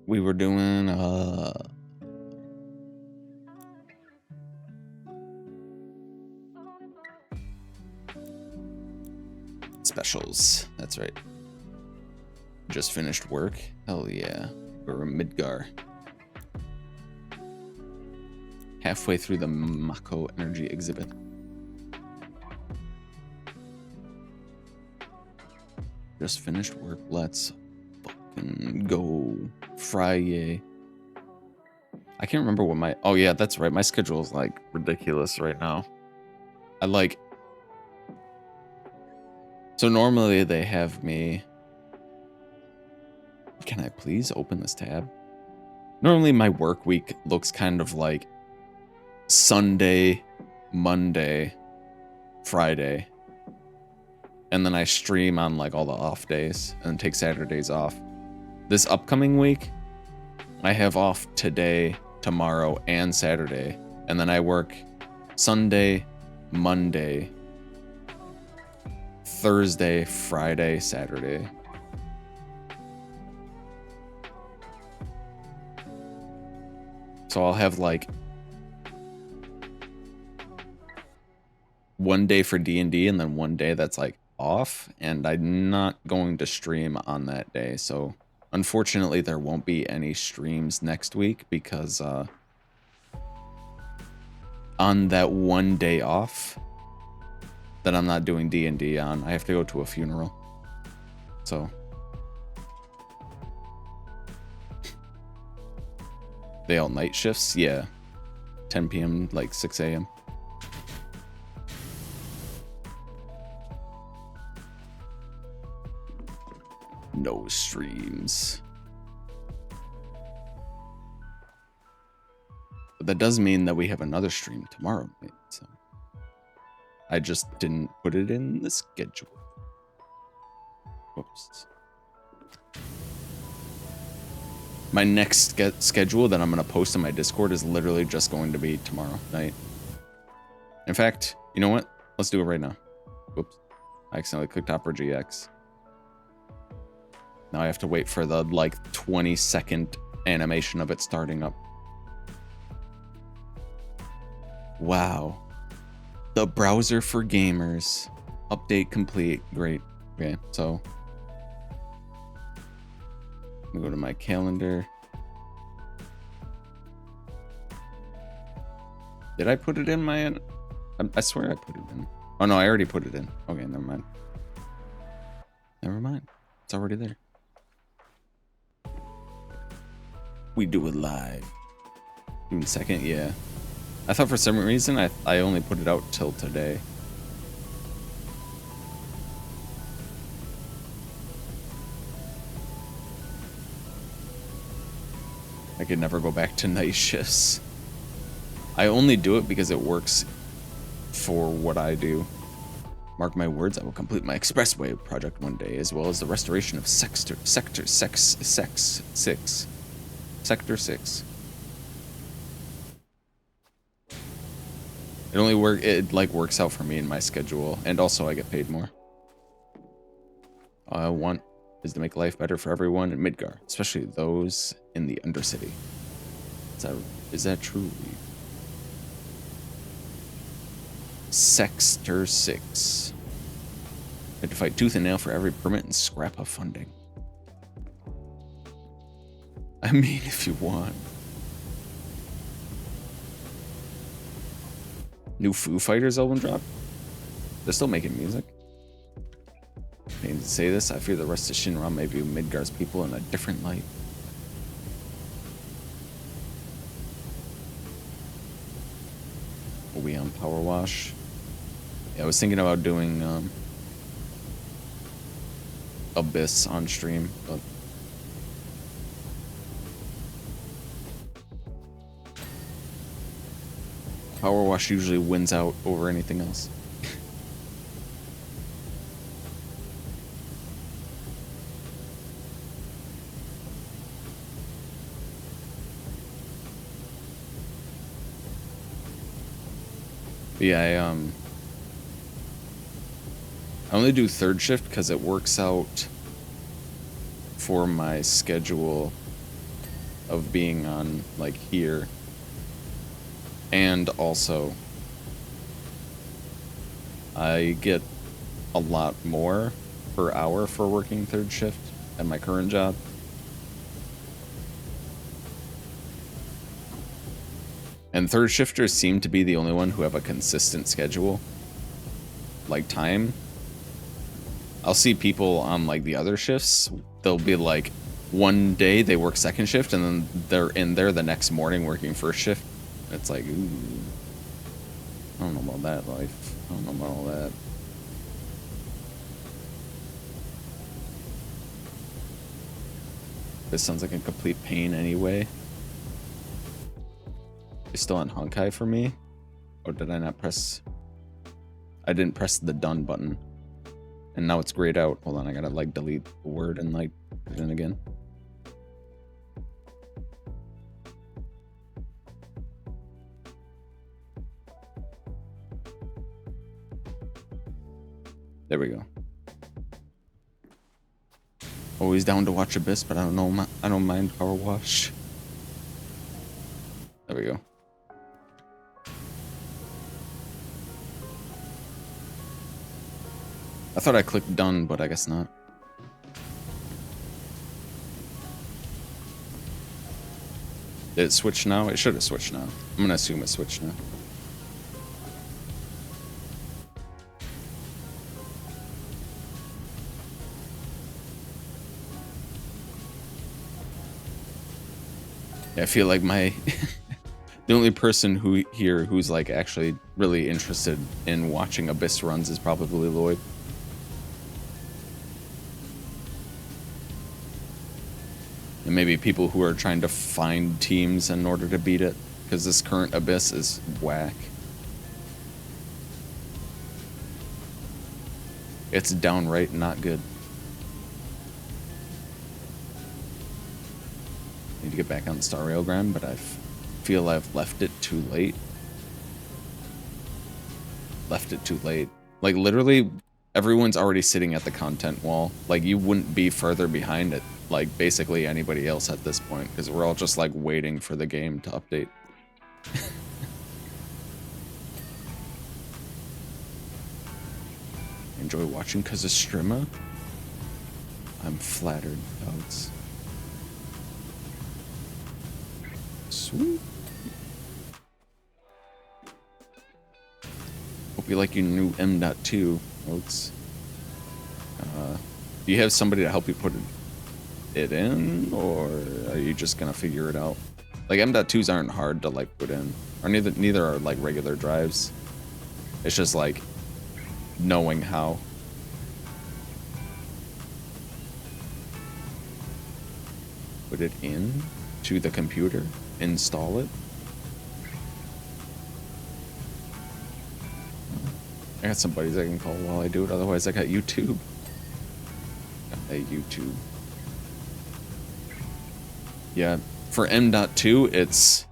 we were doing specials. That's right. Just finished work. Hell yeah. We're in Midgar. Halfway through the Mako energy exhibit. Just finished work. Let's fucking go. Friday. I can't remember what my... Oh, yeah, that's right. My schedule is, like, ridiculous right now. I, like... So normally they have me... Can I please open this tab? Normally my work week looks kind of like Sunday, Monday, Friday. And then I stream on like all the off days and take Saturdays off. This upcoming week, I have off today, tomorrow, and Saturday. And then I work Sunday, Monday, Thursday, Friday, Saturday. So I'll have like one day for D&D and then one day that's like off, and I'm not going to stream on that day. So unfortunately there won't be any streams next week because on that one day off that I'm not doing D&D on, I have to go to a funeral. So they all night shifts? Yeah. 10 p.m. like 6 a.m. No streams. But that does mean that we have another stream tomorrow night, so I just didn't put it in the schedule. Whoops. My next schedule that I'm going to post on my Discord is literally just going to be tomorrow night. In fact, you know what? Let's do it right now. Whoops. I accidentally clicked Opera GX. Now I have to wait for the, like, 20-second animation of it starting up. Wow. The browser for gamers. Update complete. Great. Okay, so... Let me go to my calendar. Did I put it in my... I swear I put it in. Oh, no, I already put it in. Okay, never mind. Never mind. It's already there. We do it live. June 2nd, yeah. I thought for some reason I only put it out till today. I could never go back to night shifts. I only do it because it works for what I do. Mark my words, I will complete my expressway project one day, as well as the restoration of Sector 6. It like works out for me in my schedule, and also I get paid more. All I want is to make life better for everyone in Midgar, especially those in the Undercity. Is that true? Sector 6. I had to fight tooth and nail for every permit and scrap of funding. I mean, if you want. New Foo Fighters album drop? They're still making music. I mean, to say this, I fear the rest of Shinra may view Midgar's people in a different light. Are we on Powerwash? Yeah, I was thinking about doing Abyss on stream, but Powerwash usually wins out over anything else. Yeah, I only do third shift because it works out for my schedule of being on like here. And also I get a lot more per hour for working third shift at my current job. And third shifters seem to be the only one who have a consistent schedule. Like time. I'll see people on like the other shifts. They'll be like one day they work second shift and then they're in there the next morning working first shift. It's like, ooh, I don't know about that life. I don't know about all that. This sounds like a complete pain anyway. You're still on Honkai for me? Or did I not press? I didn't press the done button. And now it's grayed out. Hold on, I gotta like delete the word and like put it in again. There we go. Always down to watch Abyss, but I don't know. I don't mind Powerwash. There we go. I thought I clicked done, but I guess not. Did it switch now? It should have switched now. I'm gonna assume it switched now. I feel like my the only person who's like actually really interested in watching Abyss runs is probably Lloyd. And maybe people who are trying to find teams in order to beat it, because this current Abyss is whack. It's downright not good. Need to get back on the Star Railgun, but I feel I've left it too late. Left it too late. Like, literally, everyone's already sitting at the content wall. Like, you wouldn't be further behind it, like, basically anybody else at this point, because we're all just, like, waiting for the game to update. Enjoy watching because of streamer? I'm flattered, folks. Sweet. Hope you like your new M.2 notes. Do you have somebody to help you put it in, or are you just gonna figure it out? Like M.2s aren't hard to like put in, or neither are like regular drives. It's just like knowing how. Put it in to the computer. Install it. I got some buddies I can call while I do it. Otherwise, I got YouTube. Got a YouTube. Yeah, for M.2, it's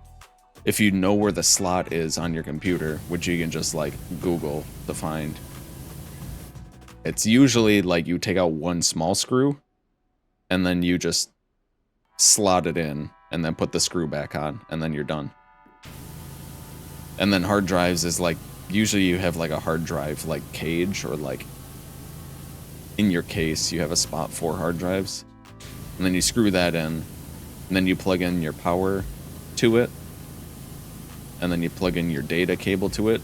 if you know where the slot is on your computer, which you can just like Google to find. It's usually like you take out one small screw, and then you just slot it in. And then put the screw back on, and then you're done. And then hard drives is like, usually you have like a hard drive like cage, or like in your case you have a spot for hard drives. And then you screw that in, and then you plug in your power to it, and then you plug in your data cable to it,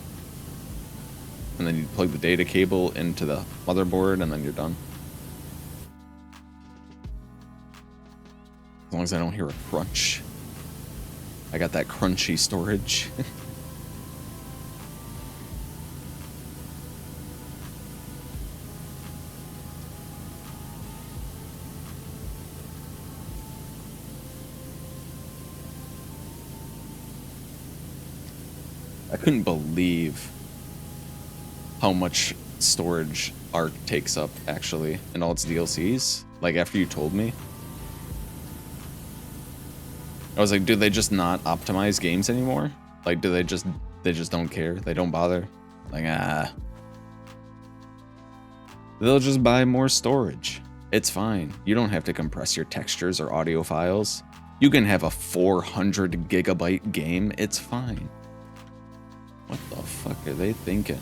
and then you plug the data cable into the motherboard, and then you're done. As long as I don't hear a crunch. I got that crunchy storage. I couldn't believe how much storage Ark takes up, actually, in all its DLCs. Like, after you told me. I was like, do they just not optimize games anymore? Like, do they just don't care? They don't bother? Like, they'll just buy more storage. It's fine. You don't have to compress your textures or audio files. You can have a 400 gigabyte game, it's fine. What the fuck are they thinking?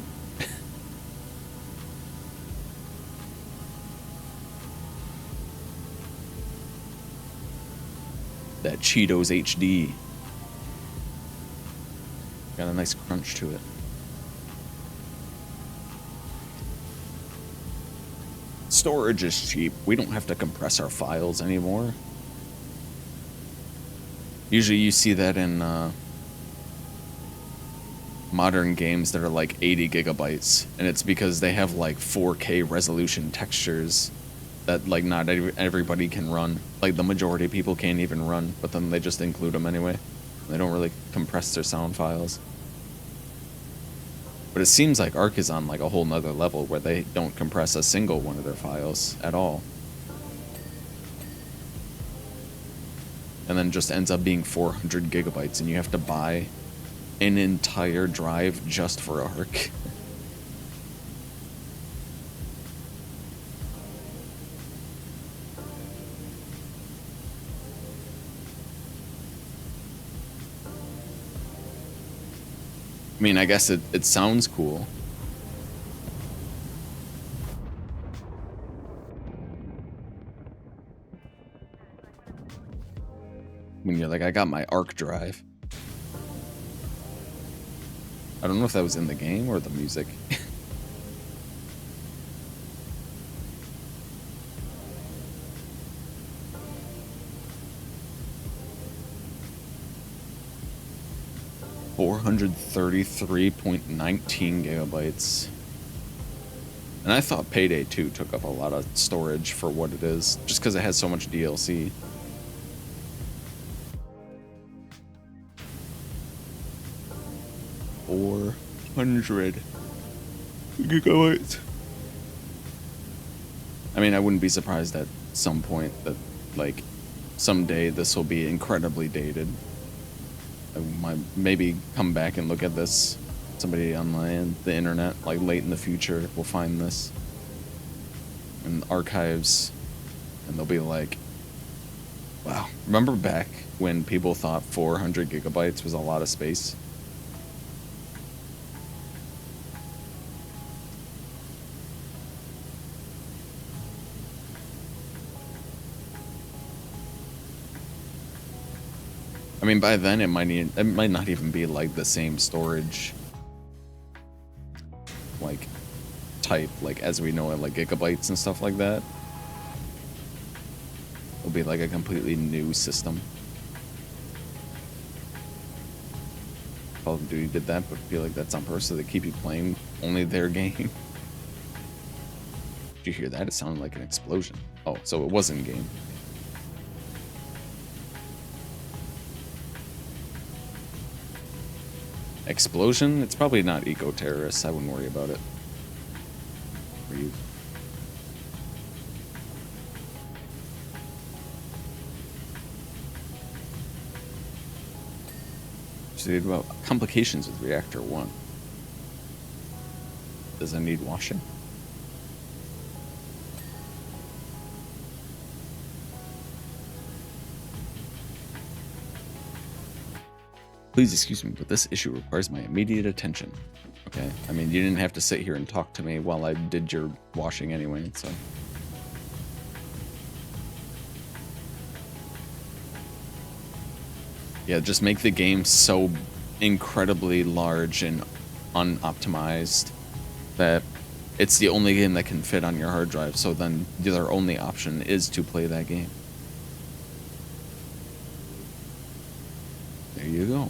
That Cheetos HD. Got a nice crunch to it. Storage is cheap. We don't have to compress our files anymore. Usually you see that in modern games that are like 80 gigabytes, and it's because they have like 4K resolution textures that like not everybody can run. Like the majority of people can't even run, but then they just include them anyway. They don't really compress their sound files. But it seems like Arc is on like a whole nother level where they don't compress a single one of their files at all. And then just ends up being 400 gigabytes, and you have to buy an entire drive just for Arc. I mean, I guess it sounds cool. When you're like, I got my Arc drive. I don't know if that was in the game or the music. $433.19 gigabytes. And I thought Payday 2 took up a lot of storage for what it is, just because it has so much DLC. $400 gigabytes. I mean, I wouldn't be surprised at some point that, like, someday this will be incredibly dated. I might maybe come back and look at this. Somebody on the internet, like late in the future, will find this in archives, and they'll be like, wow, remember back when people thought 400 gigabytes was a lot of space? I mean, by then it might not even be like the same storage, like, type, like as we know it, like gigabytes and stuff like that. It'll be like a completely new system. Call of Duty did that, but I feel like that's on purpose so they keep you playing only their game. Did you hear that? It sounded like an explosion. Oh, so it was in game. Explosion? It's probably not eco-terrorists. I wouldn't worry about it. For you. So about complications with reactor 1. Does it need washing? Please excuse me, but this issue requires my immediate attention. Okay, I mean, you didn't have to sit here and talk to me while I did your washing anyway, so. Yeah, just make the game so incredibly large and unoptimized that it's the only game that can fit on your hard drive, so then their only option is to play that game. There you go.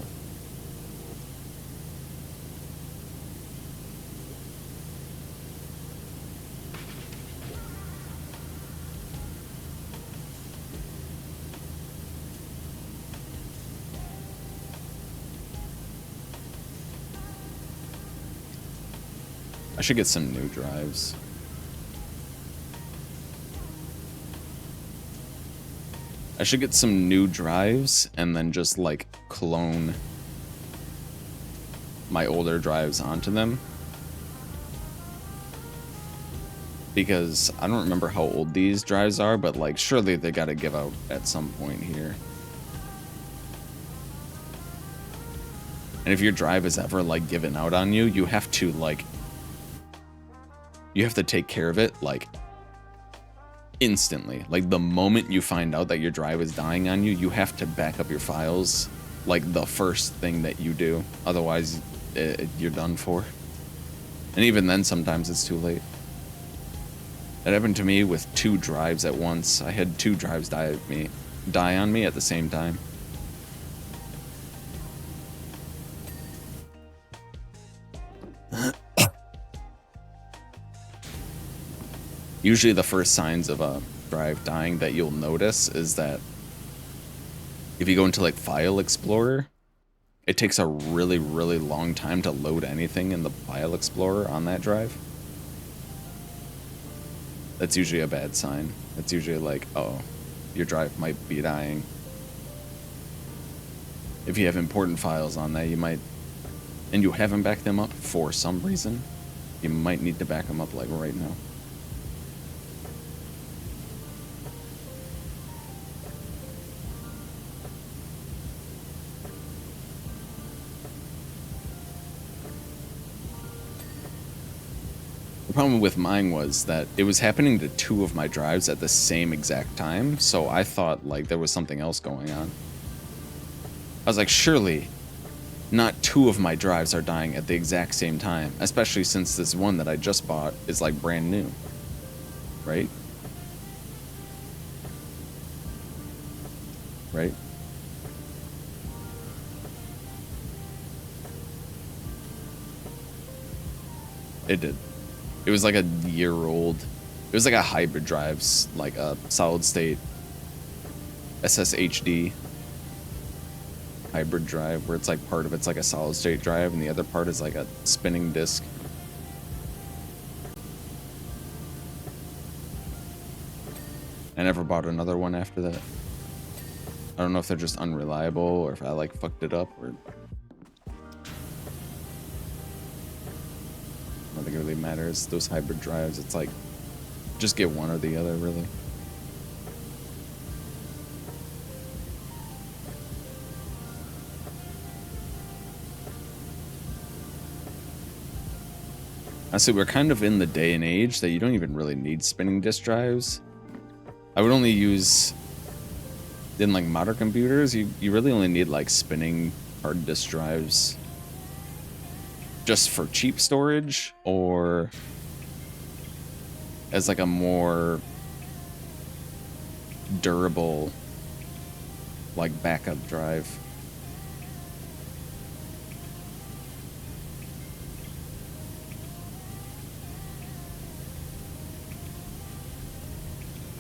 I should get some new drives. I should get some new drives and then just like clone my older drives onto them. Because I don't remember how old these drives are, but like surely they gotta give out at some point here. And if your drive is ever like given out on you, you have to take care of it like instantly. Like the moment you find out that your drive is dying on you, you have to back up your files like the first thing that you do. Otherwise, you're done for. And even then, sometimes it's too late. It happened to me with 2 drives at once. I had 2 drives die on me at the same time. Usually the first signs of a drive dying that you'll notice is that if you go into like File Explorer, it takes a really, really long time to load anything in the File Explorer on that drive. That's usually a bad sign. It's usually like, oh, your drive might be dying. If you have important files on that, you might, and you haven't backed them up for some reason, you might need to back them up like right now. The problem with mine was that it was happening to 2 of my drives at the same exact time, so I thought like there was something else going on. I was like, surely not 2 of my drives are dying at the exact same time, especially since this one that I just bought is like brand new, right? Right? It did. It was like a year old. It was like a hybrid drives, like a solid state SSHD hybrid drive, where it's like part of it's like a solid state drive and the other part is like a spinning disk. I never bought another one after that. I don't know if they're just unreliable or if I like fucked it up or... I don't think it really matters. Those hybrid drives, it's like, just get one or the other, really. Honestly, we're kind of in the day and age that you don't even really need spinning disk drives. I would only use, in like modern computers, you really only need like spinning hard disk drives just for cheap storage or as like a more durable like backup drive.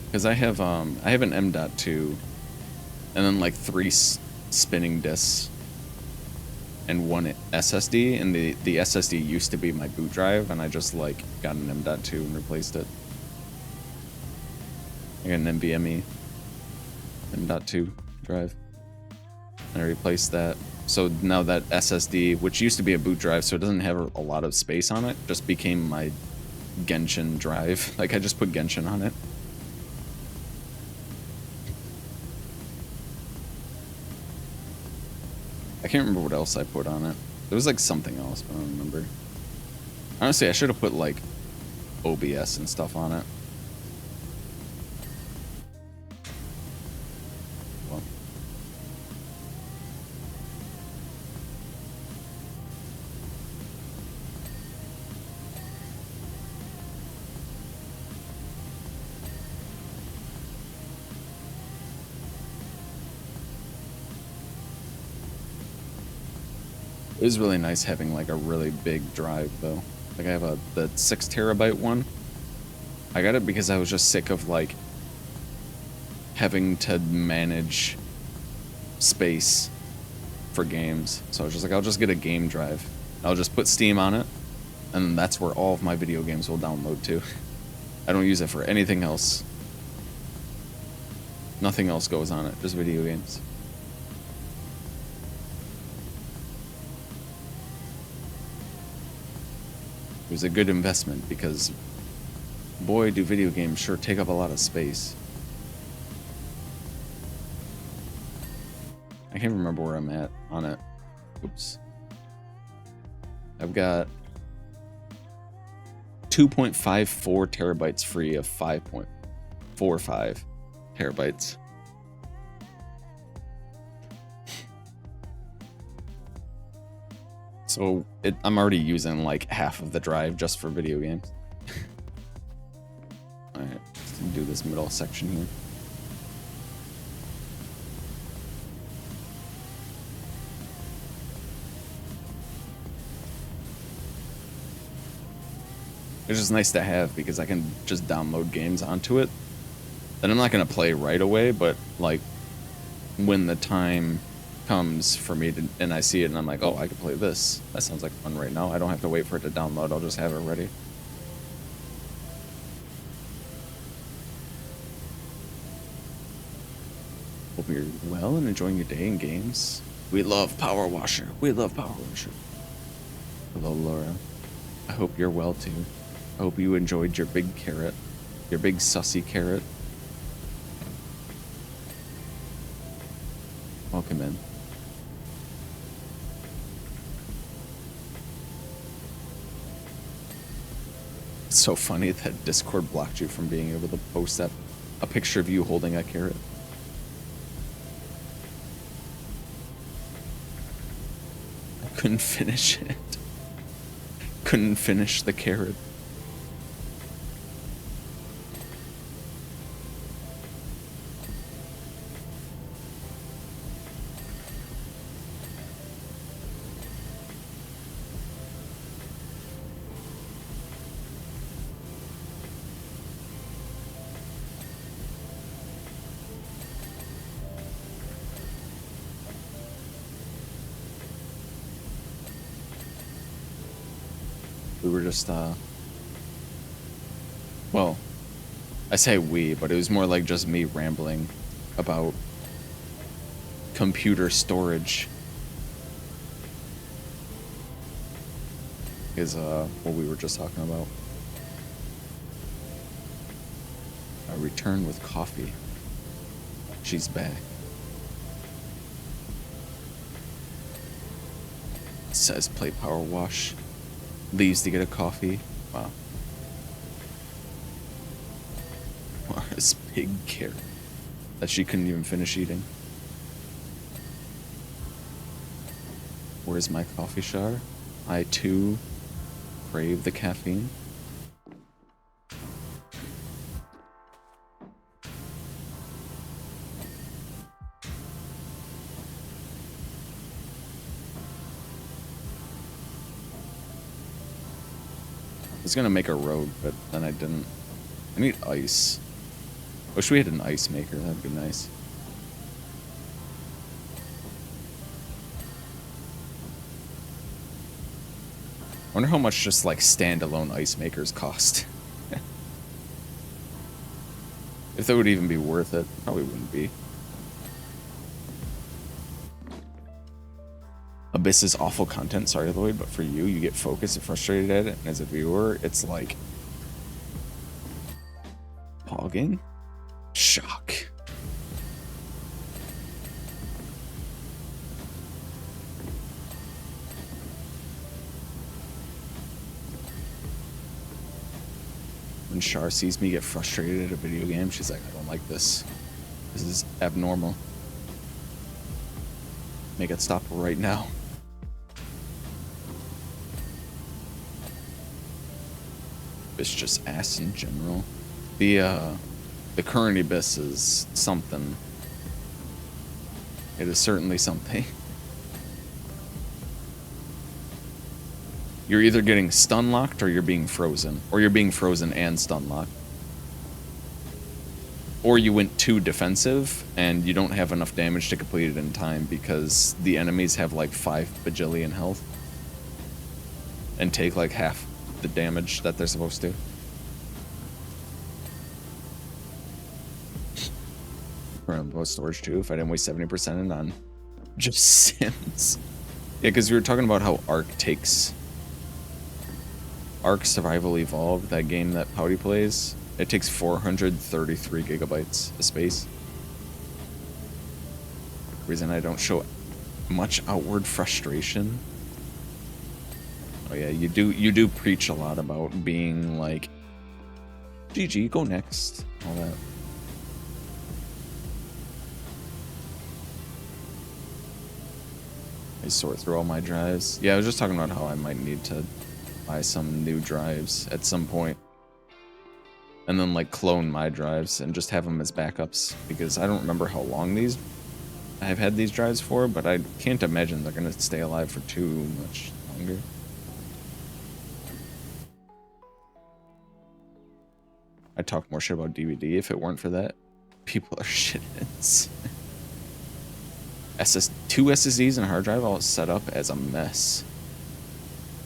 Because I have an M.2 and then like 3 spinning disks and 1 SSD, and the SSD used to be my boot drive, and I just like got an M.2 and replaced it. I got an NVMe M.2 drive, and I replaced that. So now that SSD, which used to be a boot drive, so it doesn't have a lot of space on it, just became my Genshin drive. Like I just put Genshin on it. I can't remember what else I put on it. There was like something else, but I don't remember. Honestly, I should have put like OBS and stuff on it. Well. It was really nice having like a really big drive though. Like I have the 6 terabyte one. I got it because I was just sick of like having to manage space for games. So I was just like, I'll just get a game drive. I'll just put Steam on it, and that's where all of my video games will download to. I don't use it for anything else. Nothing else goes on it, just video games. It was a good investment because, boy, do video games sure take up a lot of space. I can't remember where I'm at on it. Oops. I've got 2.54 terabytes free of 5.45 terabytes. So I'm already using like half of the drive just for video games. Alright, let's do this middle section here. It's just nice to have because I can just download games onto it. And I'm not going to play right away, but like when the time comes for me to, and I see it and I'm like, oh, I could play this. That sounds like fun right now. I don't have to wait for it to download. I'll just have it ready. Hope you're well and enjoying your day in games. We love Powerwasher. We love Powerwasher. Hello, Laura. I hope you're well too. I hope you enjoyed your big carrot. Your big sussy carrot. Welcome in. It's so funny that Discord blocked you from being able to post a picture of you holding a carrot. I couldn't finish it. Couldn't finish the carrot. We were just, well, I say we, but it was more like just me rambling about computer storage is, what we were just talking about. I return with coffee. She's back. It says play Powerwash. Leaves to get a coffee. Wow. This big carrot that she couldn't even finish eating. Where's my coffee shower? I too crave the caffeine. I was gonna make a road, but then I didn't. I need ice. Wish we had an ice maker, that'd be nice. Wonder how much just like standalone ice makers cost. If that would even be worth it, probably wouldn't be. Abyss is awful content, sorry Lloyd, but for you, you get focused and frustrated at it, and as a viewer, it's like... hogging? Shock. When Char sees me get frustrated at a video game, she's like, I don't like this. This is abnormal. Make it stop right now. It's just ass in general. The current Abyss is something. It is certainly something. You're either getting stun locked or you're being frozen. Or you're being frozen and stun locked. Or you went too defensive and you don't have enough damage to complete it in time because the enemies have like 5 bajillion health. And take like half the damage that they're supposed to. About storage too, if I didn't waste 70% on just Sims. Yeah, because we were talking about how Ark takes... Ark Survival Evolved, that game that Pouty plays, it takes 433 gigabytes of space. Reason I don't show much outward frustration. Oh yeah, you do preach a lot about being like, GG, go next, all that. I sort through all my drives. Yeah, I was just talking about how I might need to buy some new drives at some point. And then like clone my drives and just have them as backups, because I don't remember how long I've had these drives for, but I can't imagine they're gonna stay alive for too much longer. I'd talk more shit about DVD if it weren't for that. People are shitheads. Two SSDs and a hard drive all set up as a mess.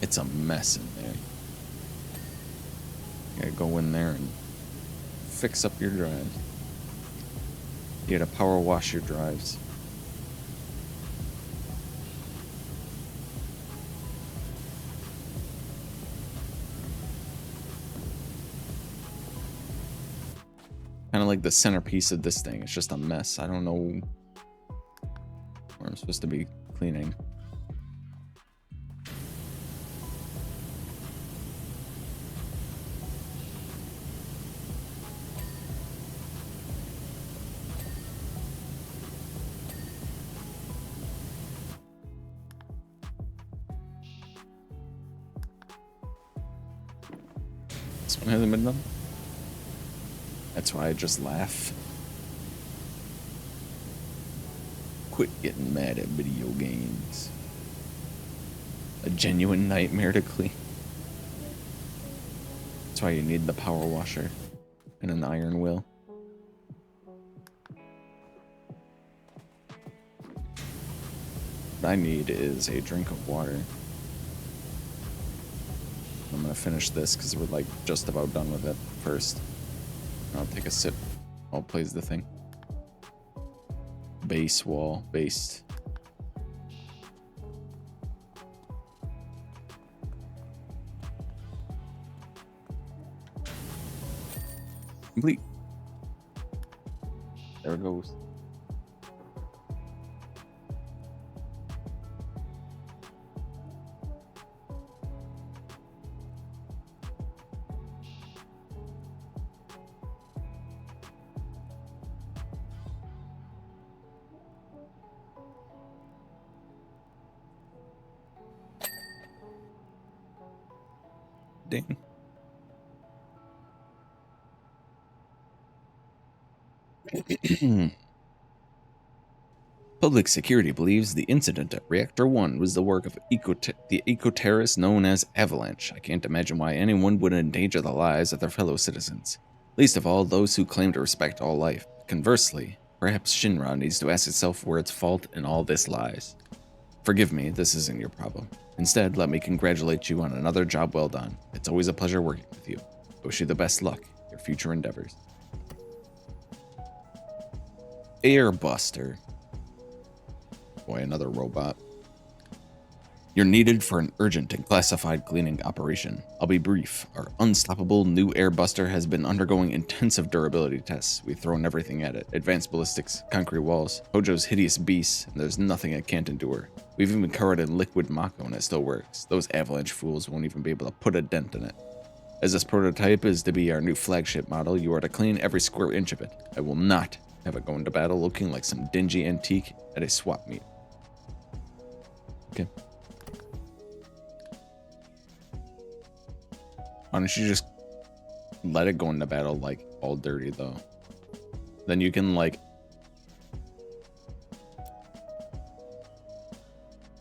It's a mess in there. You gotta go in there and fix up your drives. You gotta power wash your drives. Kind of like the centerpiece of this thing. It's just a mess. I don't know where I'm supposed to be cleaning. This one hasn't been done. That's why I just laugh. Quit getting mad at video games. A genuine nightmare to clean. That's why you need the power washer and an iron wheel. What I need is a drink of water. I'm gonna finish this because we're like just about done with it first. I'll take a sip while it plays the thing. Base wall, based. Complete. There it goes. Ding. Public security believes the incident at Reactor 1 was the work of the eco-terrorist known as Avalanche. I can't imagine why anyone would endanger the lives of their fellow citizens, least of all those who claim to respect all life. Conversely, perhaps Shinra needs to ask itself where its fault in all this lies. Forgive me, this isn't your problem. Instead, let me congratulate you on another job well done. It's always a pleasure working with you. I wish you the best luck in your future endeavors. Airbuster. Boy, another robot. You're needed for an urgent and classified cleaning operation. I'll be brief. Our unstoppable new Airbuster has been undergoing intensive durability tests. We've thrown everything at it. Advanced ballistics, concrete walls, Hojo's hideous beasts, and there's nothing it can't endure. We've even covered it in liquid Mako and it still works. Those Avalanche fools won't even be able to put a dent in it. As this prototype is to be our new flagship model, you are to clean every square inch of it. I will not have it go into battle looking like some dingy antique at a swap meet. Okay. Why don't you just let it go into battle like all dirty though? Then you can like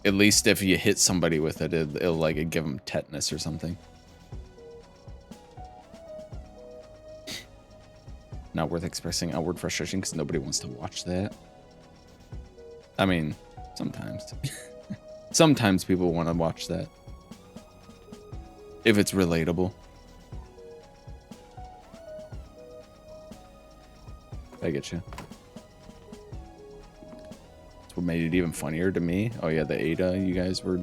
at least if you hit somebody with it, it'll like give them tetanus or something. Not worth expressing outward frustration because nobody wants to watch that. I mean, sometimes. Sometimes people want to watch that. If it's relatable. I get you. That's what made it even funnier to me. Oh yeah, the Ada you guys were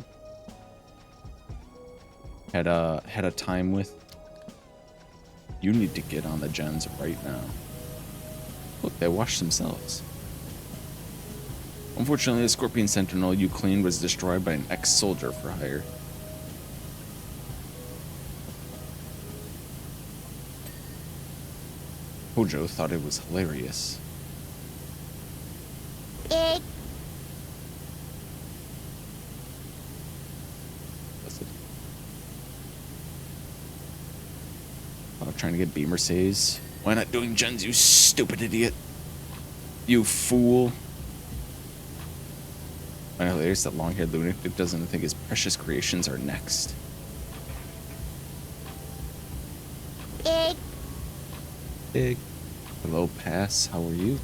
had a time with. You need to get on the gens right now. Look, they washed themselves. Unfortunately, the Scorpion Sentinel you cleaned was destroyed by an ex-soldier for hire. Hojo thought it was hilarious. Oh, trying to get Beamer saves. Why not doing gens, you stupid idiot? You fool. I know hilarious that long-haired lunatic doesn't think his precious creations are next. Big. Hello, Pass. How are you?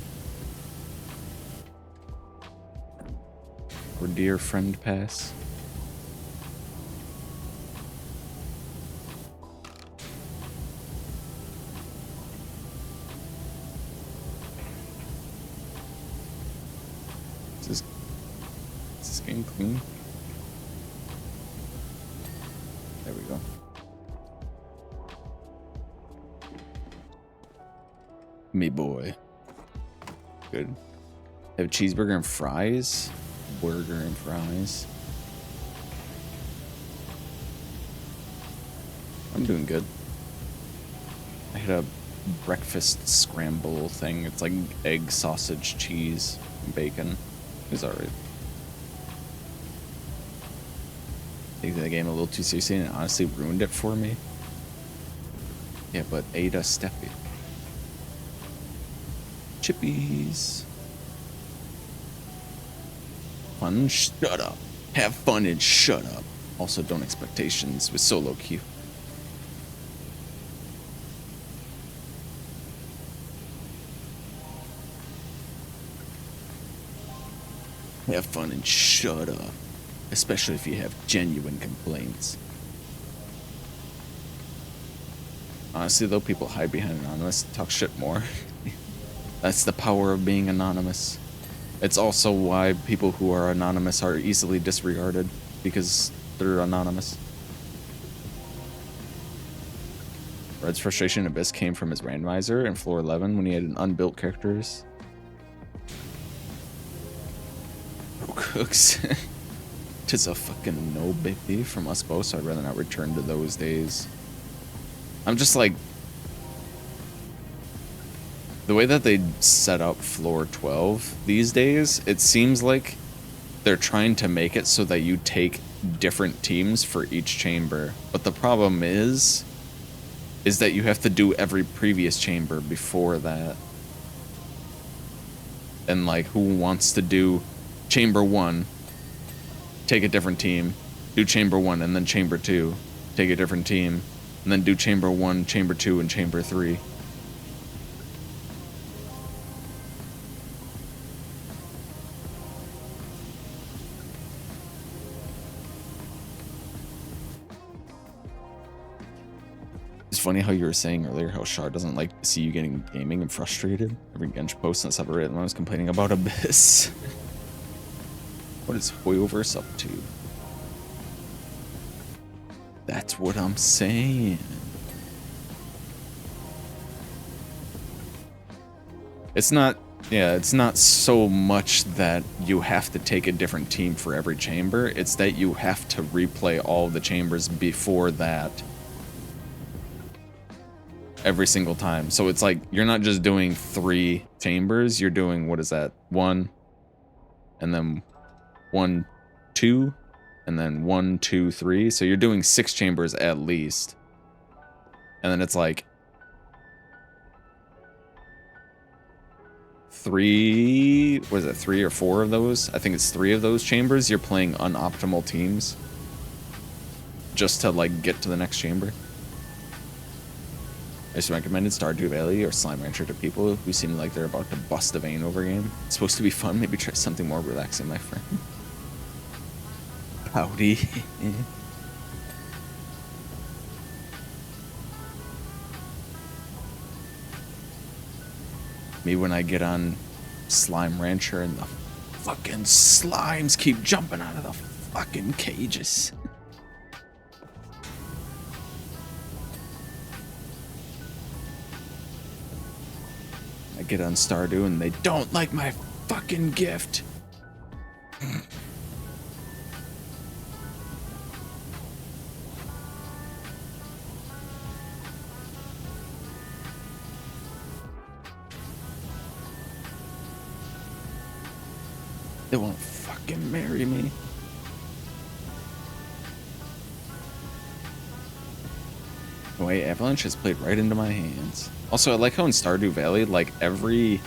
Or dear friend Pass. Is this game clean? There we go. Me boy. Good. Have cheeseburger and fries? Burger and fries. I'm doing good. I had a breakfast scramble thing. It's like egg, sausage, cheese, and bacon. It was alright. Taking the game a little too seriously and it honestly ruined it for me. Yeah, but Ada Steppy. Chippies. Fun, shut up. Have fun and shut up. Also, don't expectations with solo queue. Have fun and shut up. Especially if you have genuine complaints. Honestly, though, people hide behind anonymous and talk shit more. That's the power of being anonymous. It's also why people who are anonymous are easily disregarded, because they're anonymous. Red's frustration Abyss came from his randomizer in floor 11 when he had an unbuilt characters. Bro cooks. Tis a fucking no baby from us both, so I'd rather not return to those days. I'm just like, the way that they set up floor 12 these days, it seems like they're trying to make it so that you take different teams for each chamber. But the problem is that you have to do every previous chamber before that. And like, who wants to do chamber 1, take a different team, do chamber 1 and then chamber 2, take a different team, and then do chamber 1, chamber 2, and chamber 3. It's funny how you were saying earlier how Shar doesn't like to see you getting gaming and frustrated. Every Gensh post since I've read, I was complaining about Abyss. What is Hoyoverse up to? That's what I'm saying. It's not, yeah, it's not so much that you have to take a different team for every chamber. It's that you have to replay all the chambers before that every single time. So it's like, you're not just doing 3 chambers, you're doing, what is that? 1, and then 1, 2, and then 1, 2, 3. So you're doing 6 chambers at least. And then it's like 3, what is it, 3 or 4 of those? I think it's 3 of those chambers. You're playing unoptimal teams just to like get to the next chamber. I just recommended Stardew Valley or Slime Rancher to people who seem like they're about to bust a vein over a game. It's supposed to be fun. Maybe try something more relaxing, my friend. Howdy. Me when I get on Slime Rancher and the fucking slimes keep jumping out of the fucking cages. I get on Stardew and they don't like my fucking gift. They won't fucking marry me. Wait, Avalanche has played right into my hands. Also, I like how in Stardew Valley, like, every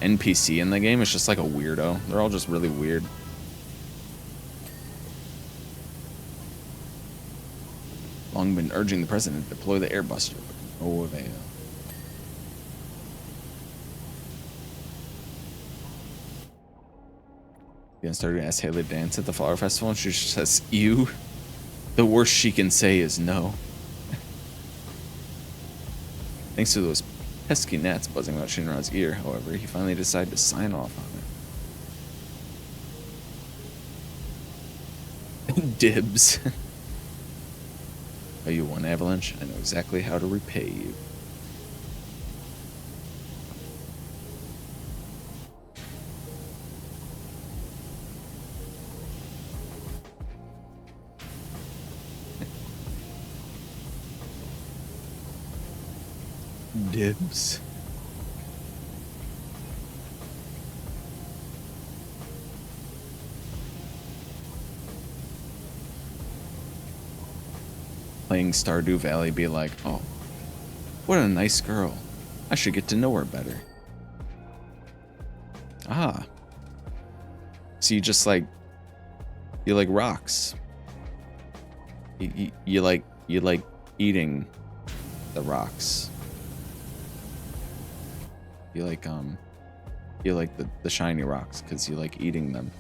NPC in the game is just like a weirdo. They're all just really weird. Long been urging the president to deploy the airbuster, but no avail. Yeah, started to ask Haley to dance at the flower festival, and she just says, "Ew." The worst she can say is no. Thanks to those pesky gnats buzzing about Shinra's ear, however, he finally decided to sign off on it. Dibs. Oh, you won, Avalanche? I know exactly how to repay you. Dibs. Playing Stardew Valley, be like, oh, what a nice girl. I should get to know her better. Ah. So you just like, you like rocks. You like eating the rocks. You like the shiny rocks because you like eating them.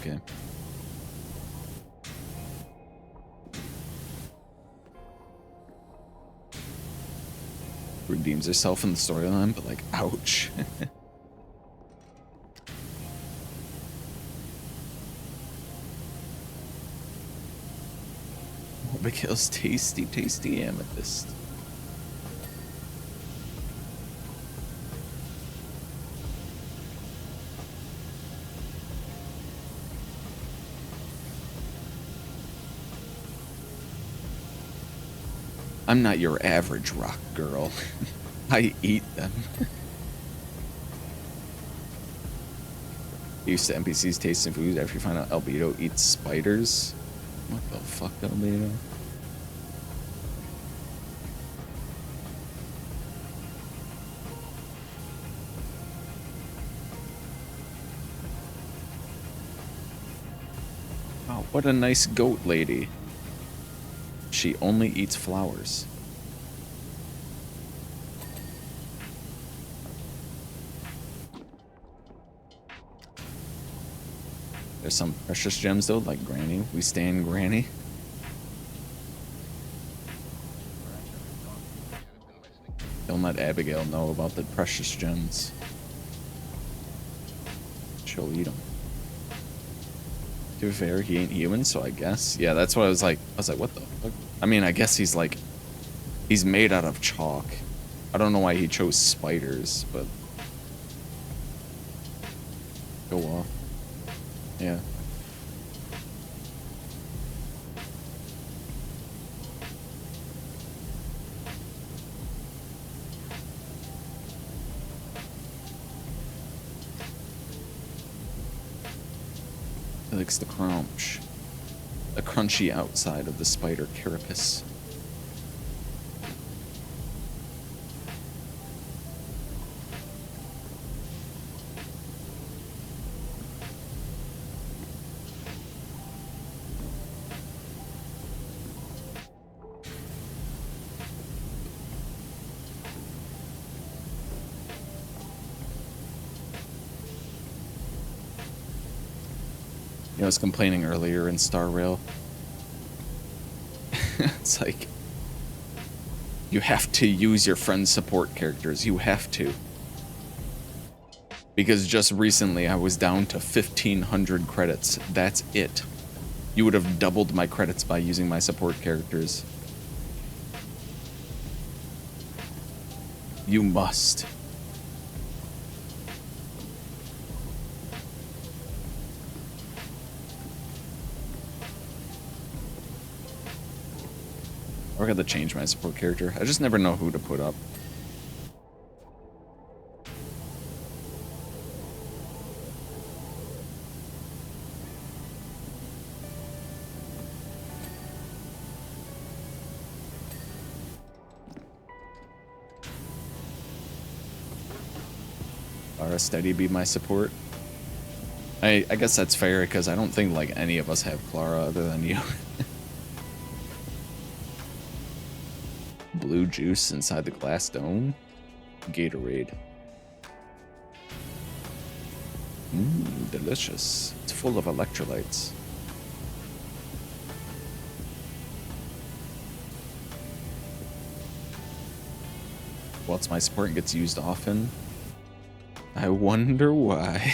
Okay. Redeems herself in the storyline, but like, ouch. Abigail's tasty amethyst. I'm not your average rock girl. I eat them. Used to NPCs tasting food after you find out Albedo eats spiders. What the fuck, Albedo? Wow, what a nice goat lady. She only eats flowers. There's some precious gems though, like Granny. We stand Granny. Don't let Abigail know about the precious gems. She'll eat them. To be fair, he ain't human, so I guess. Yeah, that's what I was like, what the fuck? I mean, I guess he's like, he's made out of chalk. I don't know why he chose spiders, but go off. Yeah. He likes the crunch. The crunchy outside of the spider carapace. You know, I was complaining earlier in Star Rail. It's like, you have to use your friend's support characters. You have to. Because just recently I was down to 1,500 credits. That's it. You would have doubled my credits by using my support characters. You must. I got to change my support character. I just never know who to put up. Clara Steady be my support. I guess that's fair, because I don't think, like, any of us have Clara other than you. Blue juice inside the glass dome? Gatorade. Mmm, delicious. It's full of electrolytes. Whilst my support gets used often, I wonder why.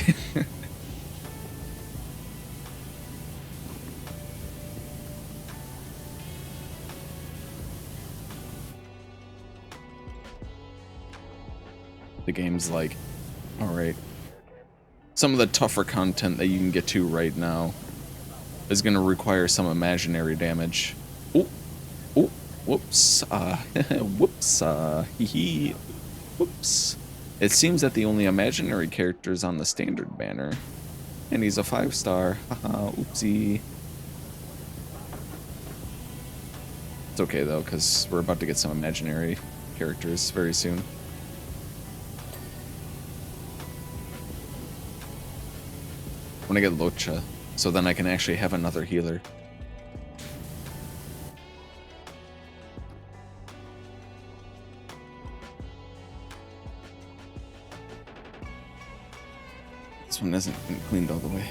The game's like, alright, some of the tougher content that you can get to right now is going to require some imaginary damage. Oh, oh, whoops, whoops, hee, whoops. It seems that the only imaginary character is on the standard banner, and he's a 5-star. Haha, oopsie. It's okay though, because we're about to get some imaginary characters very soon. I want to get Locha, so then I can actually have another healer. This one isn't cleaned all the way.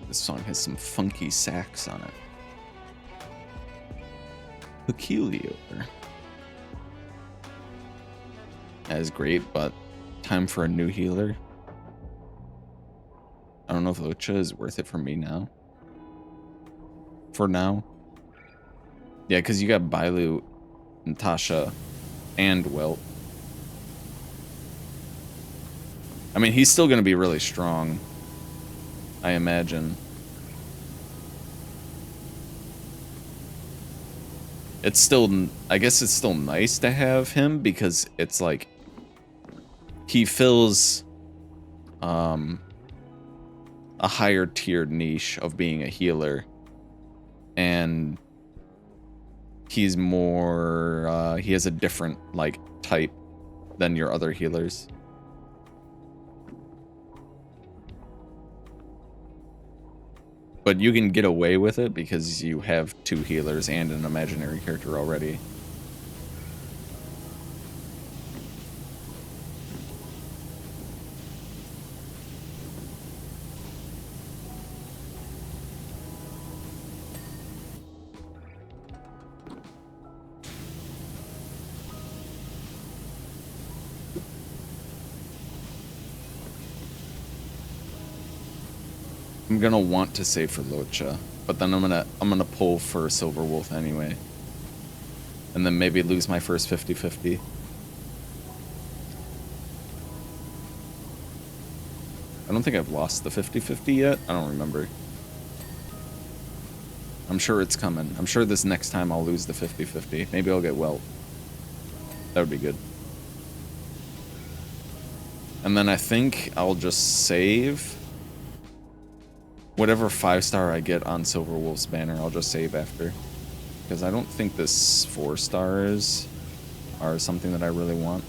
This song has some funky sax on it. Peculiar. That is great, but time for a new healer. I don't know if Locha is worth it for me now. For now. Yeah, because you got Bailu, Natasha, and Wilt. I mean, he's still going to be really strong, I imagine. It's still, I guess it's still nice to have him, because it's like, he fills a higher tiered niche of being a healer, and he's more he has a different like type than your other healers. But you can get away with it because you have 2 healers and an imaginary character already. I'm gonna want to save for Locha, but then I'm gonna pull for Silver Wolf anyway. And then maybe lose my first 50-50. I don't think I've lost the 50-50 yet. I don't remember. I'm sure it's coming. I'm sure this next time I'll lose the 50-50. Maybe I'll get Welt. That would be good. And then I think I'll just save whatever 5-star I get on Silver Wolf's banner. I'll just save after, because I don't think this 4-stars are something that I really want.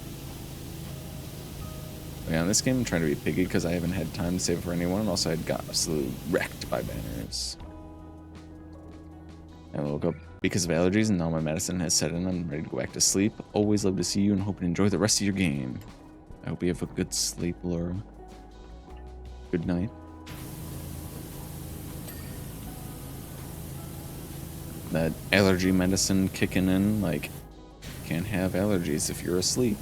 But yeah, in this game I'm trying to be piggy because I haven't had time to save for anyone, and also I got absolutely wrecked by banners. I woke up because of allergies, and now my medicine has set in. I'm ready to go back to sleep. Always love to see you and hope you enjoy the rest of your game. I hope you have a good sleep, Laura. Good night. That allergy medicine kicking in, like, can't have allergies if you're asleep.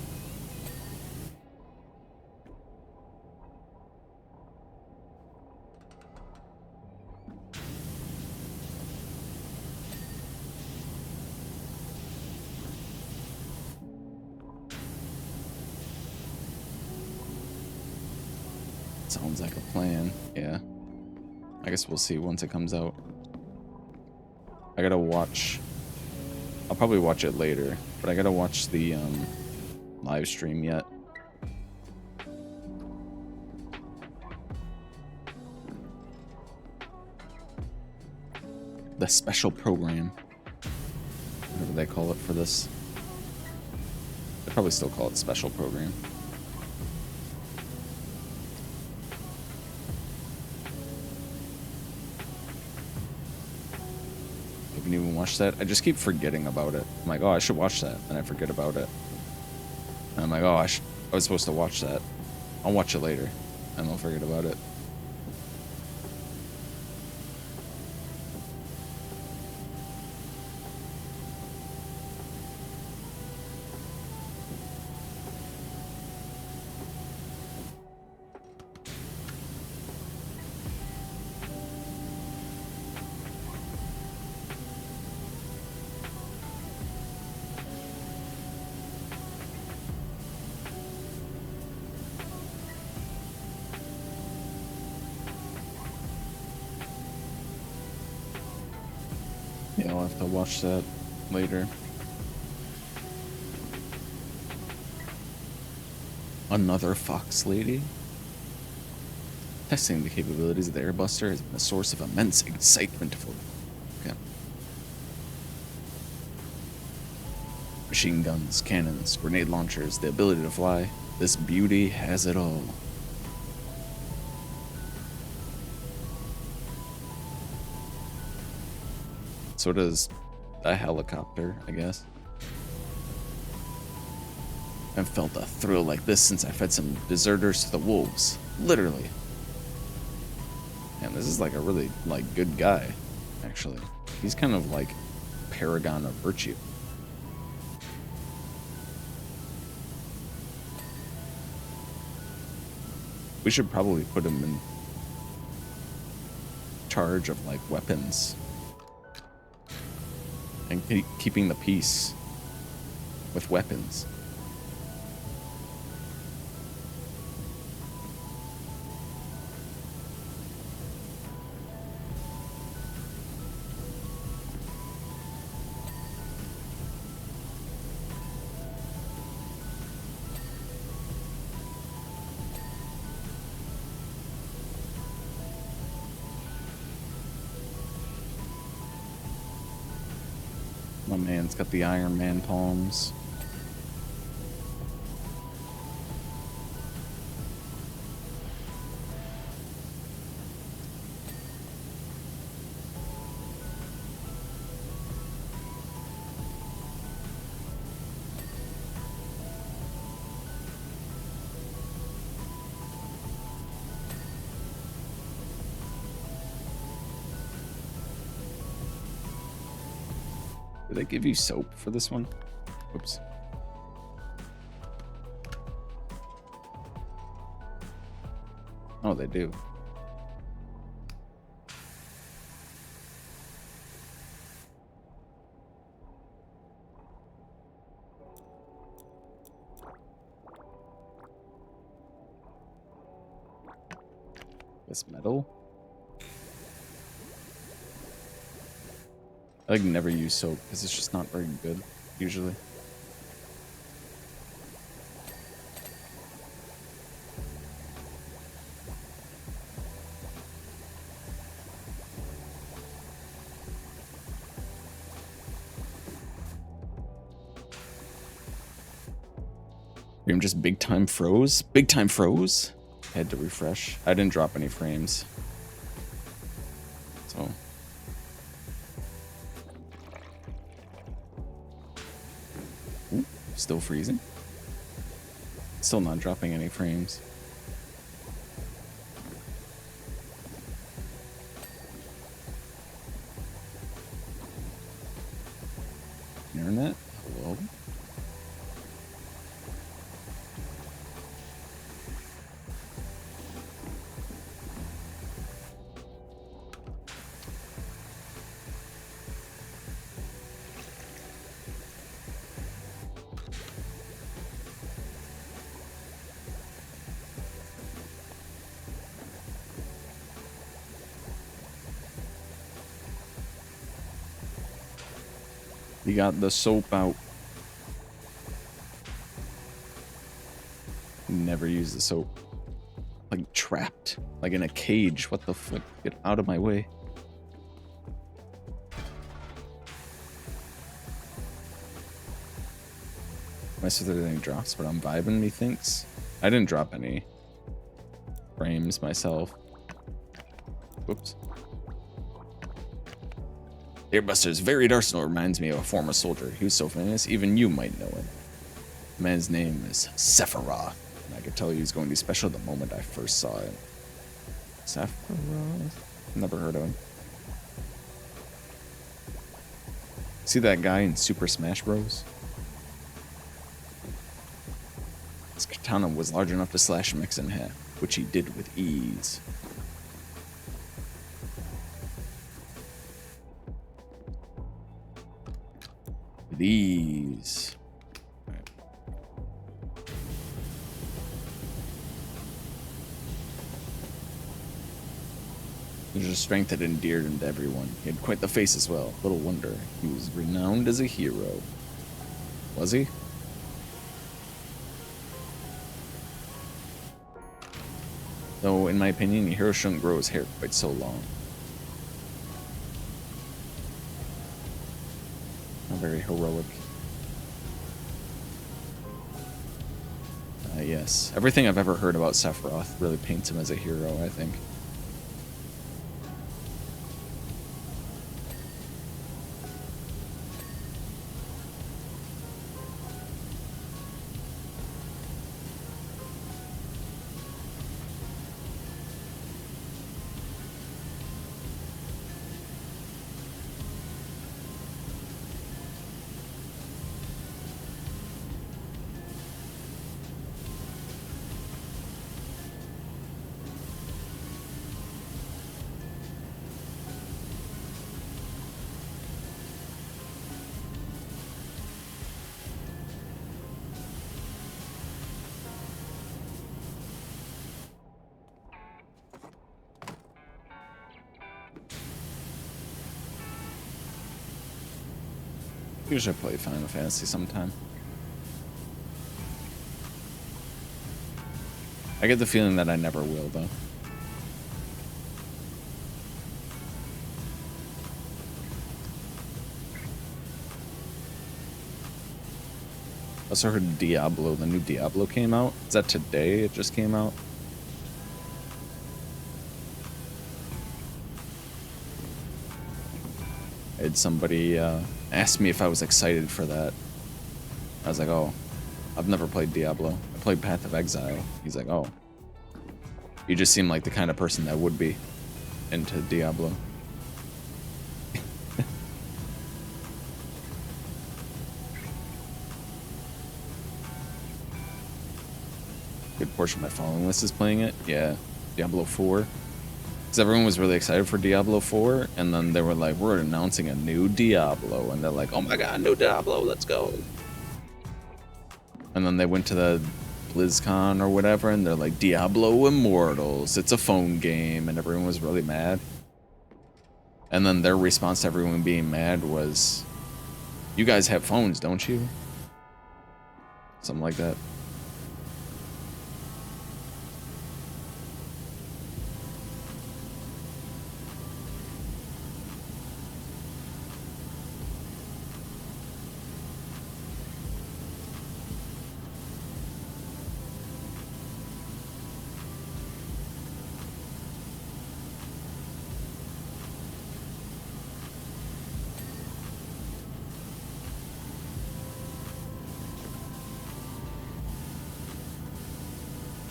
Sounds like a plan, yeah. I guess we'll see once it comes out. I gotta watch. I'll probably watch it later, but I gotta watch the live stream yet. The special program. Whatever they call it for this. They probably still call it special program. Haven't even watched that. I just keep forgetting about it. I'm like, oh, I should watch that, and I forget about it. And I'm like, oh, I was supposed to watch that. I'll watch it later, and I'll forget about it. Yeah, I'll have to watch that later. Another fox lady? Testing the capabilities of the airbuster has been a source of immense excitement for me. Okay. Machine guns, cannons, grenade launchers, the ability to fly. This beauty has it all. So does a helicopter, I guess. I haven't felt a thrill like this since I fed some deserters to the wolves. Literally. Man, this is like a really, like, good guy, actually. He's kind of like paragon of virtue. We should probably put him in charge of, like, weapons. And keeping the peace with weapons. My man's got the Iron Man palms. Did I give you soap for this one? Oops. Oh, they do. This metal? I like never use soap because it's just not very good, usually. I'm just big time froze. Big time froze? Had to refresh. I didn't drop any frames. So. Ooh, still freezing. Still not dropping any frames. Internet? Hello? You got the soap out. Never use the soap. Like trapped. Like in a cage. What the fuck? Get out of my way. Mess with any drops, but I'm vibing, methinks. I didn't drop any frames myself. Whoops. Airbuster's varied arsenal reminds me of a former soldier. He was so famous, even you might know him. The man's name is Sephiroth, and I could tell he was going to be special the moment I first saw him. Sephiroth? Never heard of him. See that guy in Super Smash Bros? His katana was large enough to slash mechs in half, which he did with ease. These. Right. There's a strength that endeared him to everyone. He had quite the face as well. Little wonder. He was renowned as a hero. Was he? Though, in my opinion, a hero shouldn't grow his hair quite so long. Not very heroic. Yes. Everything I've ever heard about Sephiroth really paints him as a hero, I think. I should play Final Fantasy sometime. I get the feeling that I never will, though. I also heard Diablo, the new Diablo came out. Is that today? It just came out? I had somebody ask me if I was excited for that. I was like, oh, I've never played Diablo. I played Path of Exile. He's like, oh. You just seem like the kind of person that would be into Diablo. Good portion of my following list is playing it. Yeah, Diablo 4. Because everyone was really excited for Diablo 4, and then they were like, we're announcing a new Diablo. And they're like, oh my god, new Diablo, let's go. And then they went to the BlizzCon or whatever, and they're like, Diablo Immortals, it's a phone game, and everyone was really mad. And then their response to everyone being mad was, you guys have phones, don't you? Something like that.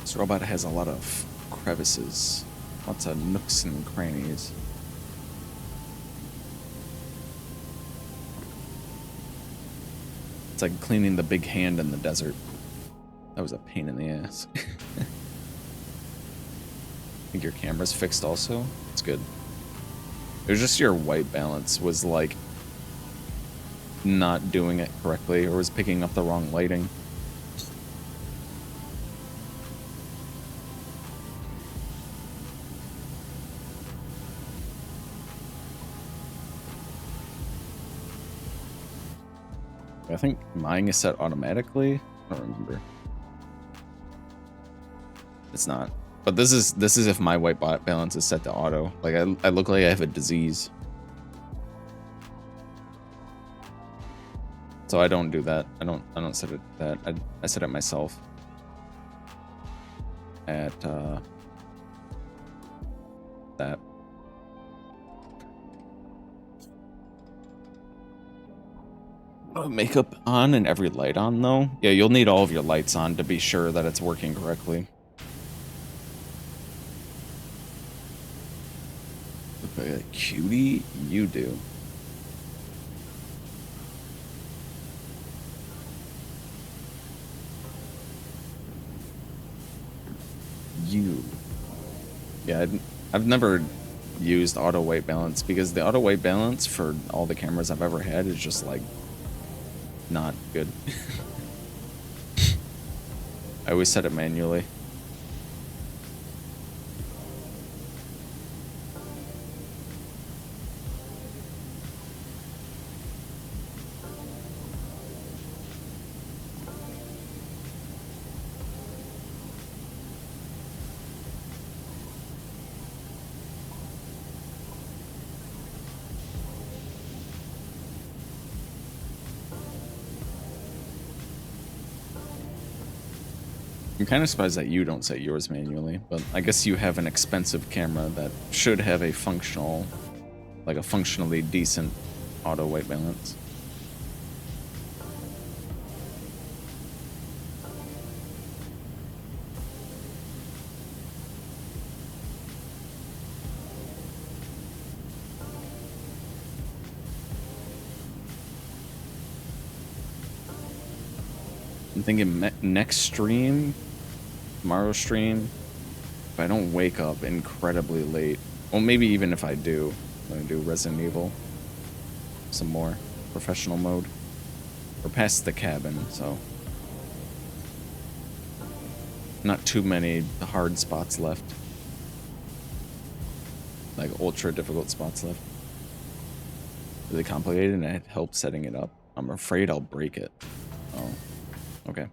This robot has a lot of crevices, lots of nooks and crannies. It's like cleaning the big hand in the desert. That was a pain in the ass. I think your camera's fixed also? It's good. It was just your white balance was like not doing it correctly or was picking up the wrong lighting. I think mine is set automatically. I don't remember. It's not. But this is if my white balance is set to auto. Like I look like I have a disease. So I don't do that. I don't set it that. I set it myself. At that. Makeup on and every light on though? Yeah, you'll need all of your lights on to be sure that it's working correctly. Look like a cutie? You do. You. Yeah, I've never used auto white balance because the auto white balance for all the cameras I've ever had is just like not good. I always set it manually. I'm kind of surprised that you don't set yours manually, but I guess you have an expensive camera that should have a functional, like a functionally decent auto white balance. I'm thinking next stream, tomorrow's stream, if I don't wake up incredibly late, well, maybe even if I do, I'm going to do Resident Evil, some more professional mode. We're past the cabin, so not too many hard spots left. Like ultra difficult spots left. Really complicated, and it helps setting it up. I'm afraid I'll break it. Oh, okay.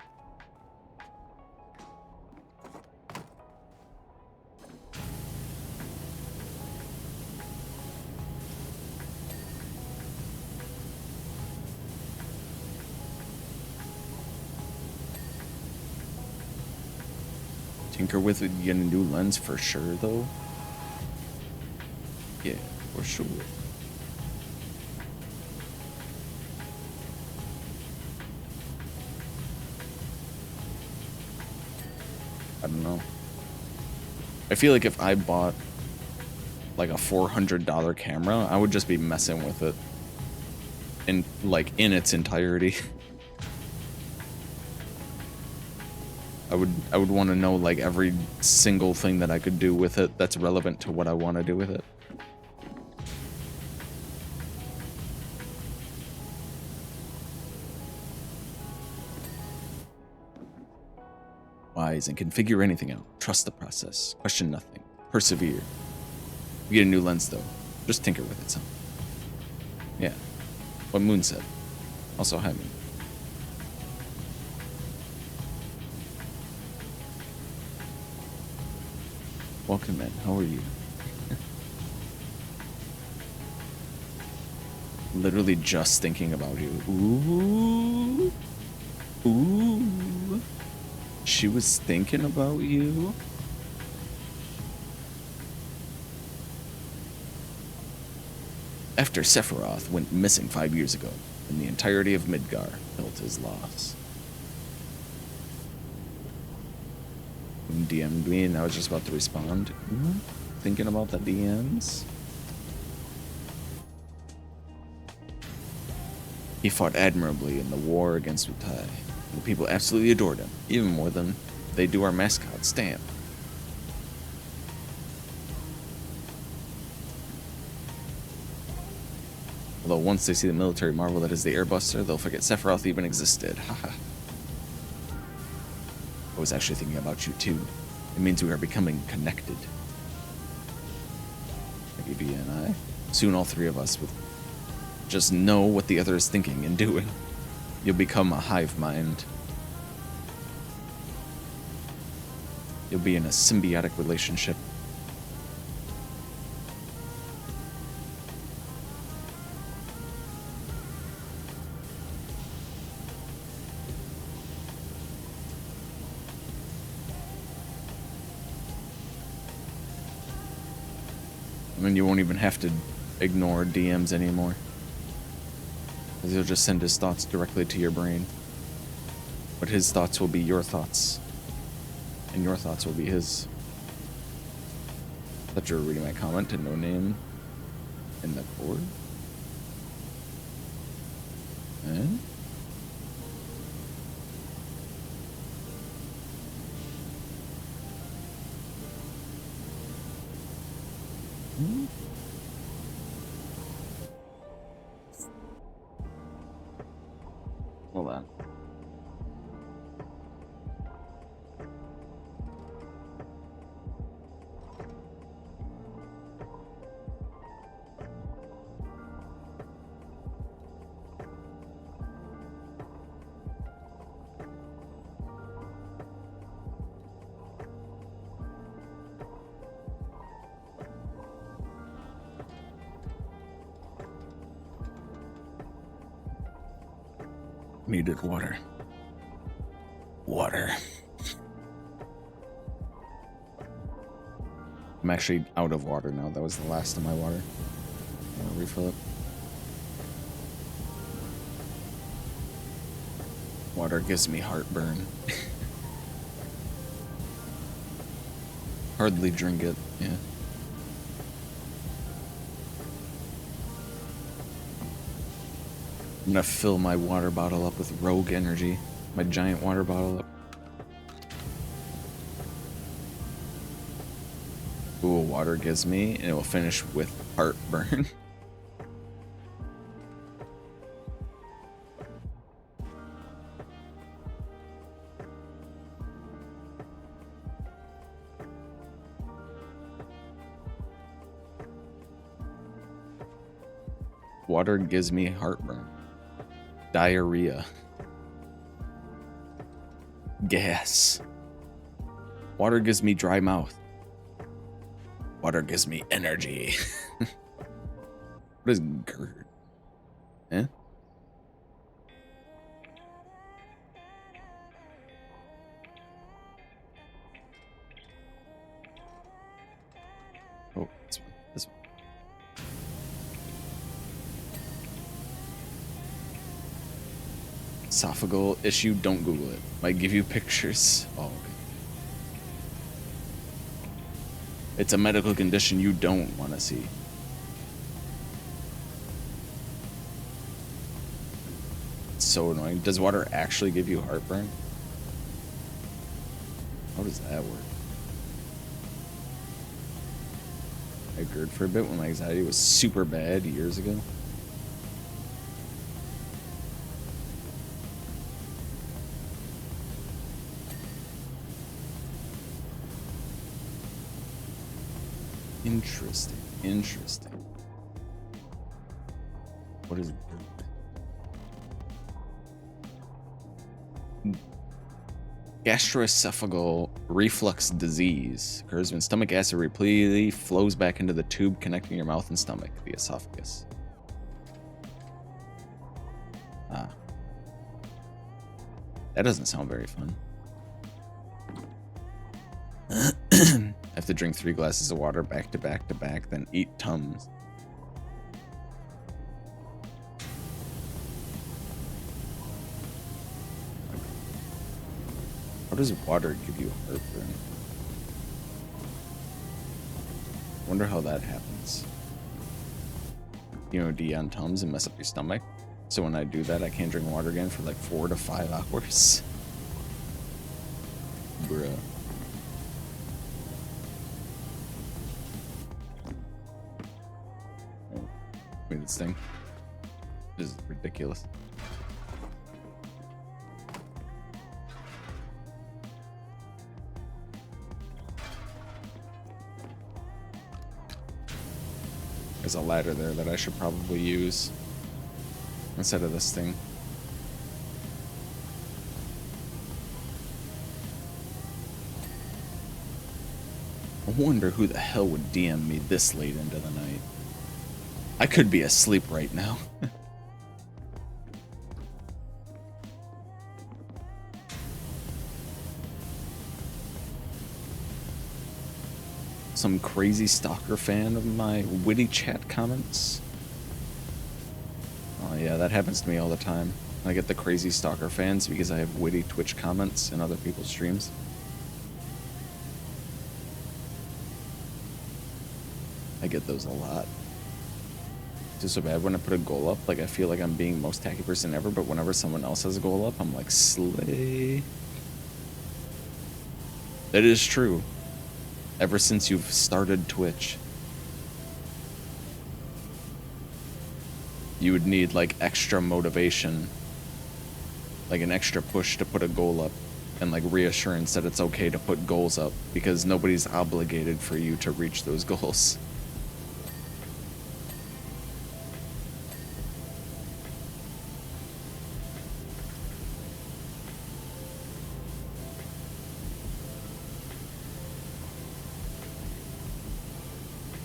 Tinker with it, get a new lens for sure, though. Yeah, for sure. I don't know. I feel like if I bought like a $400 camera, I would just be messing with it in its entirety. I would want to know like every single thing that I could do with it that's relevant to what I want to do with it. Wise and configure anything out. Trust the process. Question nothing. Persevere. You get a new lens though. Just tinker with it some. Yeah. What Moon said. Also hi Moon. Welcome in. How are you? Literally just thinking about you. Ooh. Ooh. She was thinking about you? After Sephiroth went missing 5 years ago, and the entirety of Midgar felt his loss. DM'd me and I was just about to respond. Thinking about the DMs. He fought admirably in the war against Utai. The people absolutely adored him, even more than they do our mascot, Stamp. Although once they see the military marvel that is the Airbuster, they'll forget Sephiroth even existed. Haha. I was actually thinking about you too. It means we are becoming connected. Like EB and I. Soon all three of us will just know what the other is thinking and doing. You'll become a hive mind. You'll be in a symbiotic relationship. And you won't even have to ignore DMs anymore. Because he'll just send his thoughts directly to your brain. But his thoughts will be your thoughts. And your thoughts will be his. Thought you were reading my comment and no name in the board. And? Hold on. Needed water. Water. I'm actually out of water now. That was the last of my water. I'll refill it. Water gives me heartburn. Hardly drink it, yeah. I'm gonna fill my water bottle up with Rogue Energy. My giant water bottle up. Ooh, water gives me, and it will finish with heartburn. Water gives me heartburn. Diarrhea. Gas. Water gives me dry mouth. Water gives me energy. What is GERD? Eh? Oh, this one. This one. Esophageal issue, don't Google it. Might give you pictures. Oh, okay. It's a medical condition you don't want to see. It's so annoying. Does water actually give you heartburn? How does that work? I GERD for a bit when my anxiety was super bad years ago. Interesting. Interesting. What is GERD? Gastroesophageal reflux disease occurs when stomach acid repeatedly flows back into the tube connecting your mouth and stomach, the esophagus. Ah. That doesn't sound very fun. I have to drink 3 glasses of water back to back to back, then eat Tums. How does water give you heartburn? I wonder how that happens. You know, D on Tums and mess up your stomach. So when I do that, I can't drink water again for like 4 to 5 hours. Bruh. Look at this thing. This is ridiculous. There's a ladder there that I should probably use instead of this thing. I wonder who the hell would DM me this late into the night. I could be asleep right now. some crazy stalker fan of my witty chat comments? Oh yeah, that happens to me all the time. I get the crazy stalker fans because I have witty Twitch comments in other people's streams. I get those a lot. It's just so bad when I put a goal up, like I feel like I'm being most tacky person ever, but whenever someone else has a goal up, I'm like, slay. That is true. Ever since you've started Twitch, you would need like extra motivation, like an extra push to put a goal up, and like reassurance that it's okay to put goals up because nobody's obligated for you to reach those goals.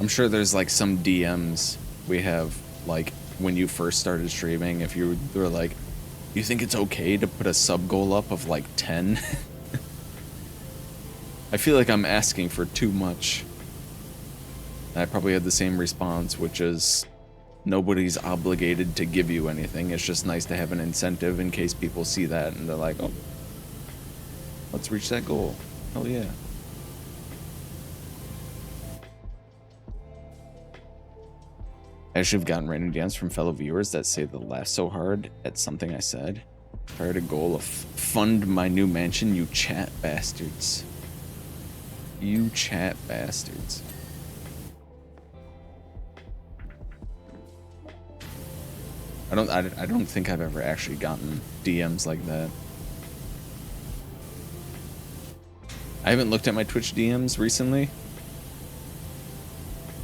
I'm sure there's like some DMs we have, like when you first started streaming, if you were like, you think it's okay to put a sub goal up of like 10? I feel like I'm asking for too much. And I probably had the same response, which is nobody's obligated to give you anything. It's just nice to have an incentive in case people see that and they're like, oh, let's reach that goal. Hell yeah. I actually have gotten random DMs from fellow viewers that say they'll laugh so hard at something I said. I had a goal of fund my new mansion, you chat bastards. You chat bastards. I don't think I've ever actually gotten DMs like that. I haven't looked at my Twitch DMs recently.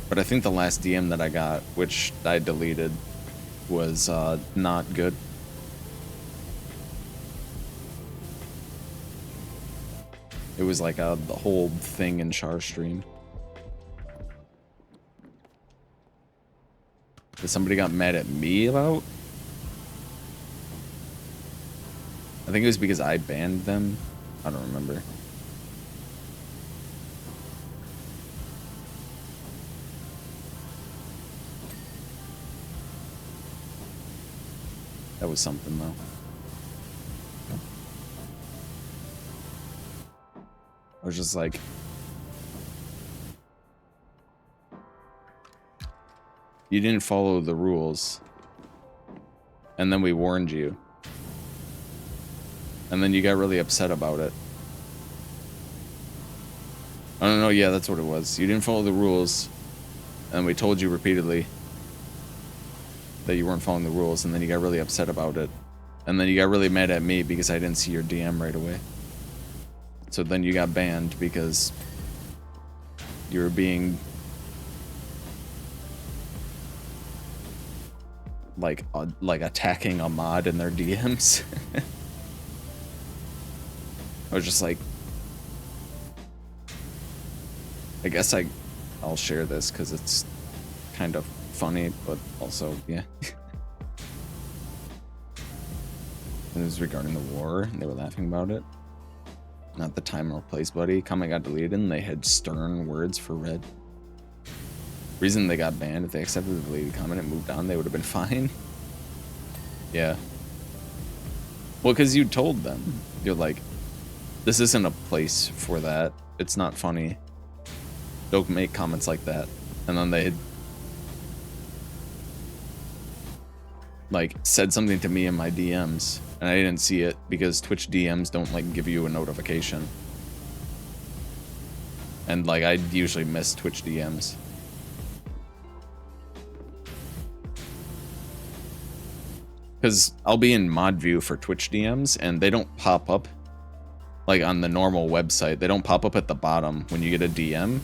But I think the last DM that I got, which I deleted, was not good. It was like the whole thing in Char stream. That somebody got mad at me about? I think it was because I banned them. I don't remember. That was something, though. I was just like... You didn't follow the rules. And then we warned you. And then you got really upset about it. I don't know, yeah, that's what it was. You didn't follow the rules. And we told you repeatedly that you weren't following the rules, and then you got really upset about it. And then you got really mad at me because I didn't see your DM right away. So then you got banned because you were being like attacking a mod in their DMs. I was just like, I guess I'll share this because it's kind of funny, but also, yeah. It was regarding the war, and they were laughing about it. Not the time or place, buddy. Comment got deleted, and they had stern words for Red. Reason they got banned, if they accepted the deleted comment and moved on, they would have been fine. Yeah. Well, because you told them. You're like, this isn't a place for that. It's not funny. Don't make comments like that. And then they had like said something to me in my DMs, and I didn't see it because Twitch DMs don't like give you a notification. And like I usually miss Twitch DMs. Because I'll be in mod view for Twitch DMs and they don't pop up like on the normal website. They don't pop up at the bottom when you get a DM.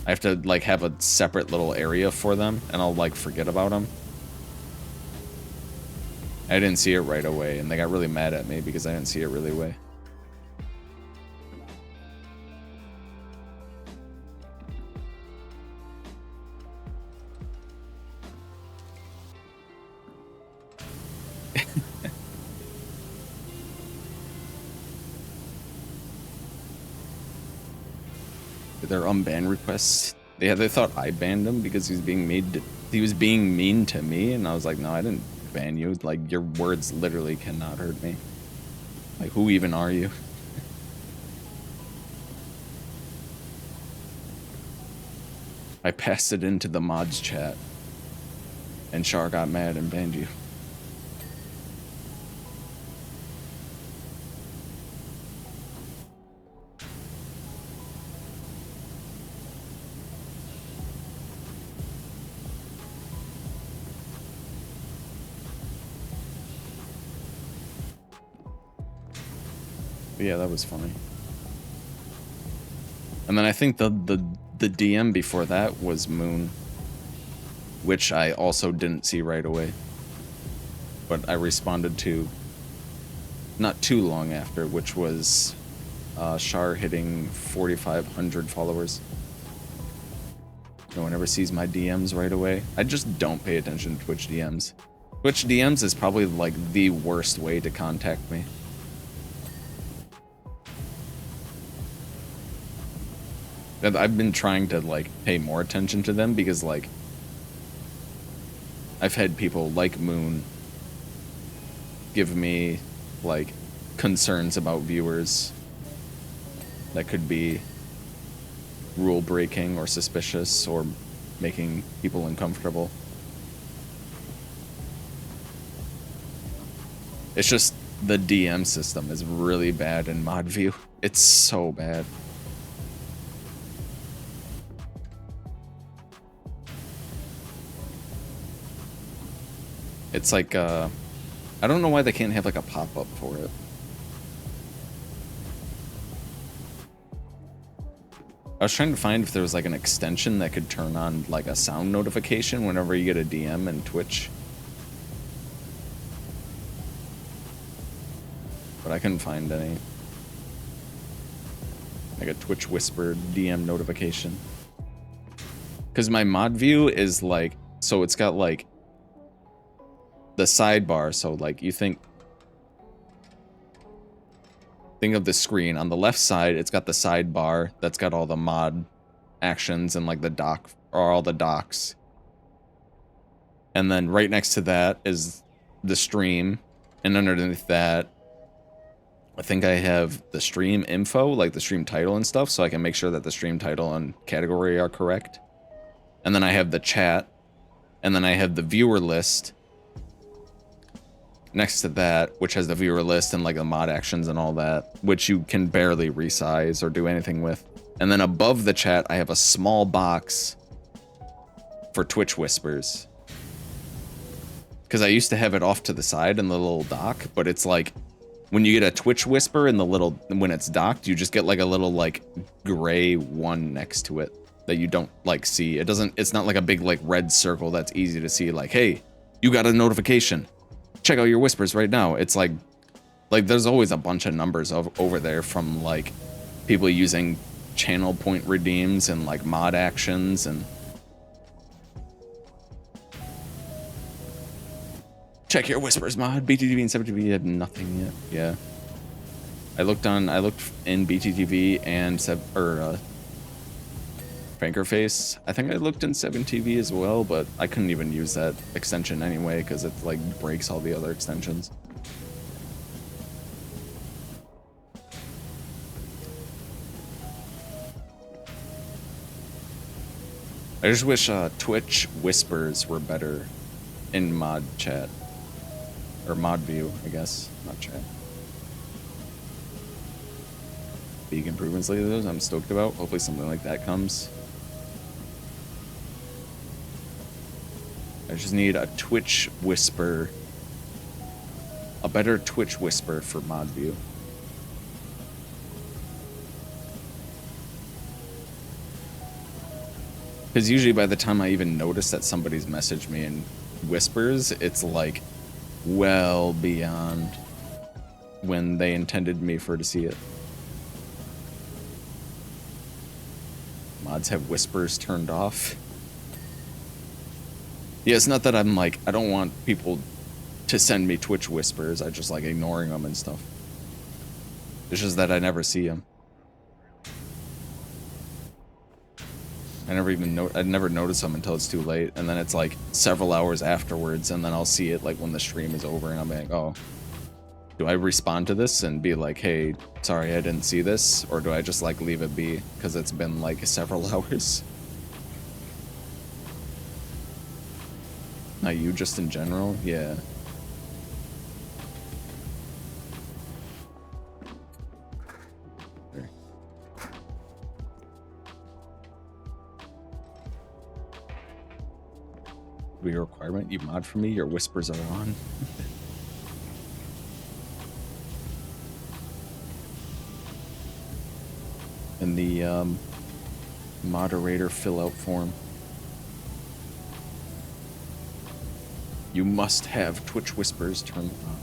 I have to like have a separate little area for them, and I'll like forget about them. I didn't see it right away, and they got really mad at me because I didn't see it really away. their unban requests. Yeah, they thought I banned him because he was being mean to me, and I was like, no, I didn't ban you. Like, your words literally cannot hurt me. Like, who even are you? I passed it into the mods chat, and Char got mad and banned you. But yeah, that was funny. And then I think the DM before that was Moon, which I also didn't see right away. But I responded to not too long after, which was Char hitting 4,500 followers. No one ever sees my DMs right away. I just don't pay attention to Twitch DMs. Twitch DMs is probably like the worst way to contact me. I've been trying to like pay more attention to them because like I've had people like Moon give me like concerns about viewers that could be rule breaking or suspicious or making people uncomfortable. It's just the DM system is really bad in mod view. It's so bad. It's like, I don't know why they can't have like a pop-up for it. I was trying to find if there was like an extension that could turn on like a sound notification whenever you get a DM in Twitch. But I couldn't find any. Like a Twitch Whisper DM notification. Because my mod view is like, so it's got like the sidebar, so like you think of the screen on the left side, it's got the sidebar that's got all the mod actions and like the doc or all the docs, and then right next to that is the stream, and underneath that I think I have the stream info, like the stream title and stuff, so I can make sure that the stream title and category are correct, and then I have the chat, and then I have the viewer list next to that, which has the viewer list and like the mod actions and all that, which you can barely resize or do anything with. And then above the chat, I have a small box for Twitch Whispers. Because I used to have it off to the side in the little dock, but it's like, when you get a Twitch Whisper in the little, when it's docked, you just get like a little like gray one next to it that you don't like see. It's not like a big like red circle that's easy to see, like, hey, you got a notification. Check out your whispers right now. It's like there's always a bunch of numbers over there from like people using channel point redeems and like mod actions and check your whispers mod. BTTV and 7TV had nothing yet. Yeah, I looked in BTTV and Frankerface. I think I looked in 7TV as well, but I couldn't even use that extension anyway because it like breaks all the other extensions. I just wish Twitch Whispers were better in mod chat. Or mod view, I guess, not chat. Big improvements like those I'm stoked about. Hopefully something like that comes. I just need a Twitch Whisper. A better Twitch Whisper for mod view. Because usually by the time I even notice that somebody's messaged me in Whispers, it's like well beyond when they intended me for to see it. Mods have Whispers turned off. Yeah, it's not that I'm like, I don't want people to send me Twitch Whispers. I just like ignoring them and stuff. It's just that I never see them. I never notice them until it's too late, and then it's like several hours afterwards, and then I'll see it like when the stream is over, and I'm like, oh, do I respond to this and be like, hey, sorry I didn't see this, or do I just like leave it be because it's been like several hours? Not you, just in general, yeah. Be a requirement. You mod for me. Your whispers are on. In the moderator fill out form, you must have Twitch whispers turned on.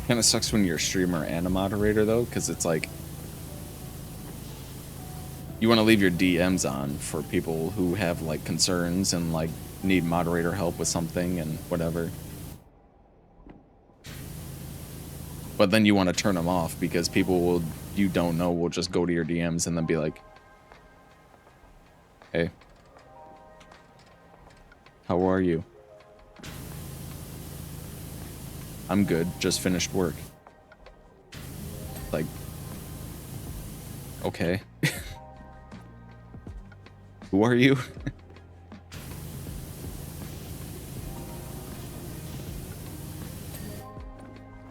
Kind of sucks when you're a streamer and a moderator though, because it's like you want to leave your DMs on for people who have like concerns and like need moderator help with something and whatever. But then you want to turn them off because people you don't know will just go to your DMs and then be like, hey, how are you? I'm good, just finished work. Like, okay. Who are you?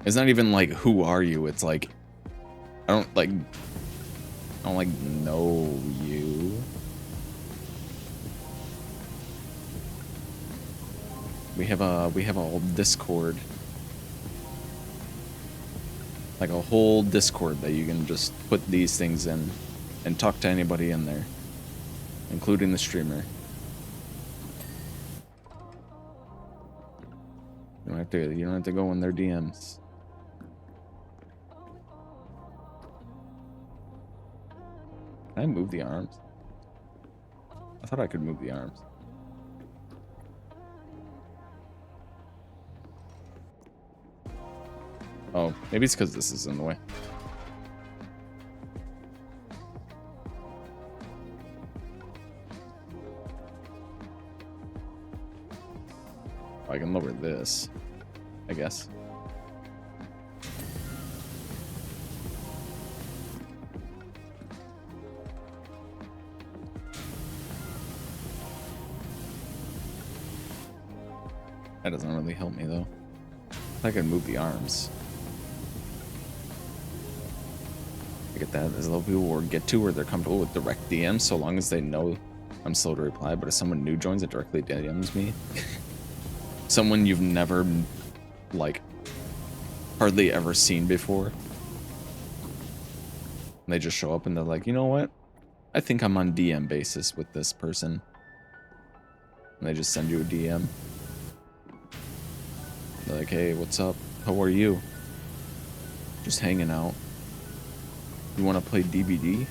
It's not even like, who are you? It's like, I don't like know you. We have a whole Discord. Like a whole Discord that you can just put these things in and talk to anybody in there, including the streamer. You don't have to go in their DMs. Can I move the arms? I thought I could move the arms. Oh, maybe it's because this is in the way. Oh, I can lower this, I guess. That doesn't really help me though. I can move the arms. I get that. There's a lot of people who get to where they're comfortable with direct DMs so long as they know I'm slow to reply, but if someone new joins it directly DMs me, someone you've never, like, hardly ever seen before, and they just show up and they're like, you know what? I think I'm on DM basis with this person. And they just send you a DM. They're like, hey, what's up? How are you? Just hanging out. You want to play DBD?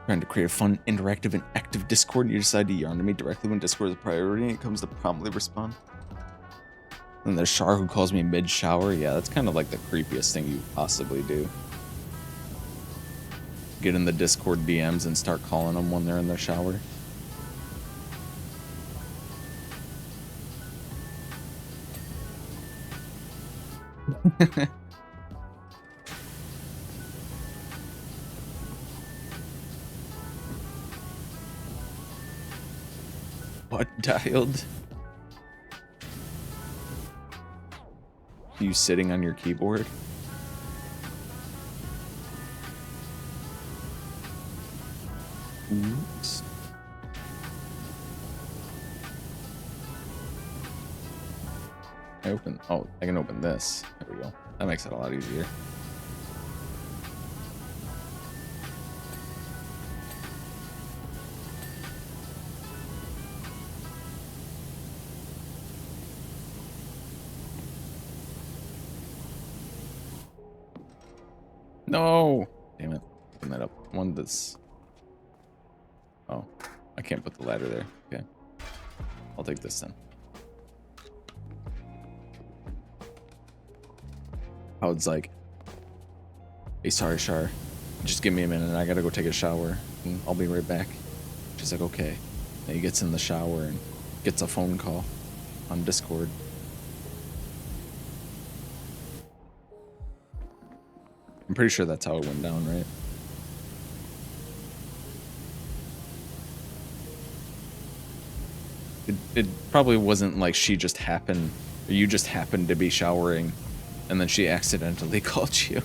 Trying to create a fun, interactive, and active Discord, you decide to yarn to me directly when Discord is a priority and it comes to promptly respond. And there's Char who calls me mid-shower. Yeah, that's kind of like the creepiest thing you possibly do. Get in the Discord DMs and start calling them when they're in their shower. What dialed? You sitting on your keyboard? Oops. I can open this. There we go. That makes it a lot easier. No! Damn it. Open that up. One that's... Oh, I can't put the ladder there. Okay. I'll take this then. Howard's like, hey, sorry, Shar. Just give me a minute. I gotta go take a shower. And I'll be right back. She's like, okay. Then he gets in the shower and gets a phone call on Discord. I'm pretty sure that's how it went down, right? It probably wasn't like she just happened, or you just happened to be showering, and then she accidentally called you.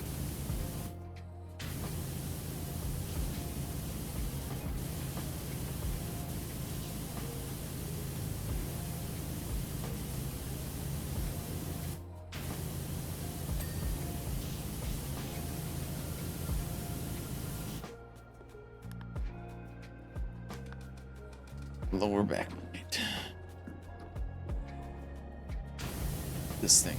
Lower back plate. This thing.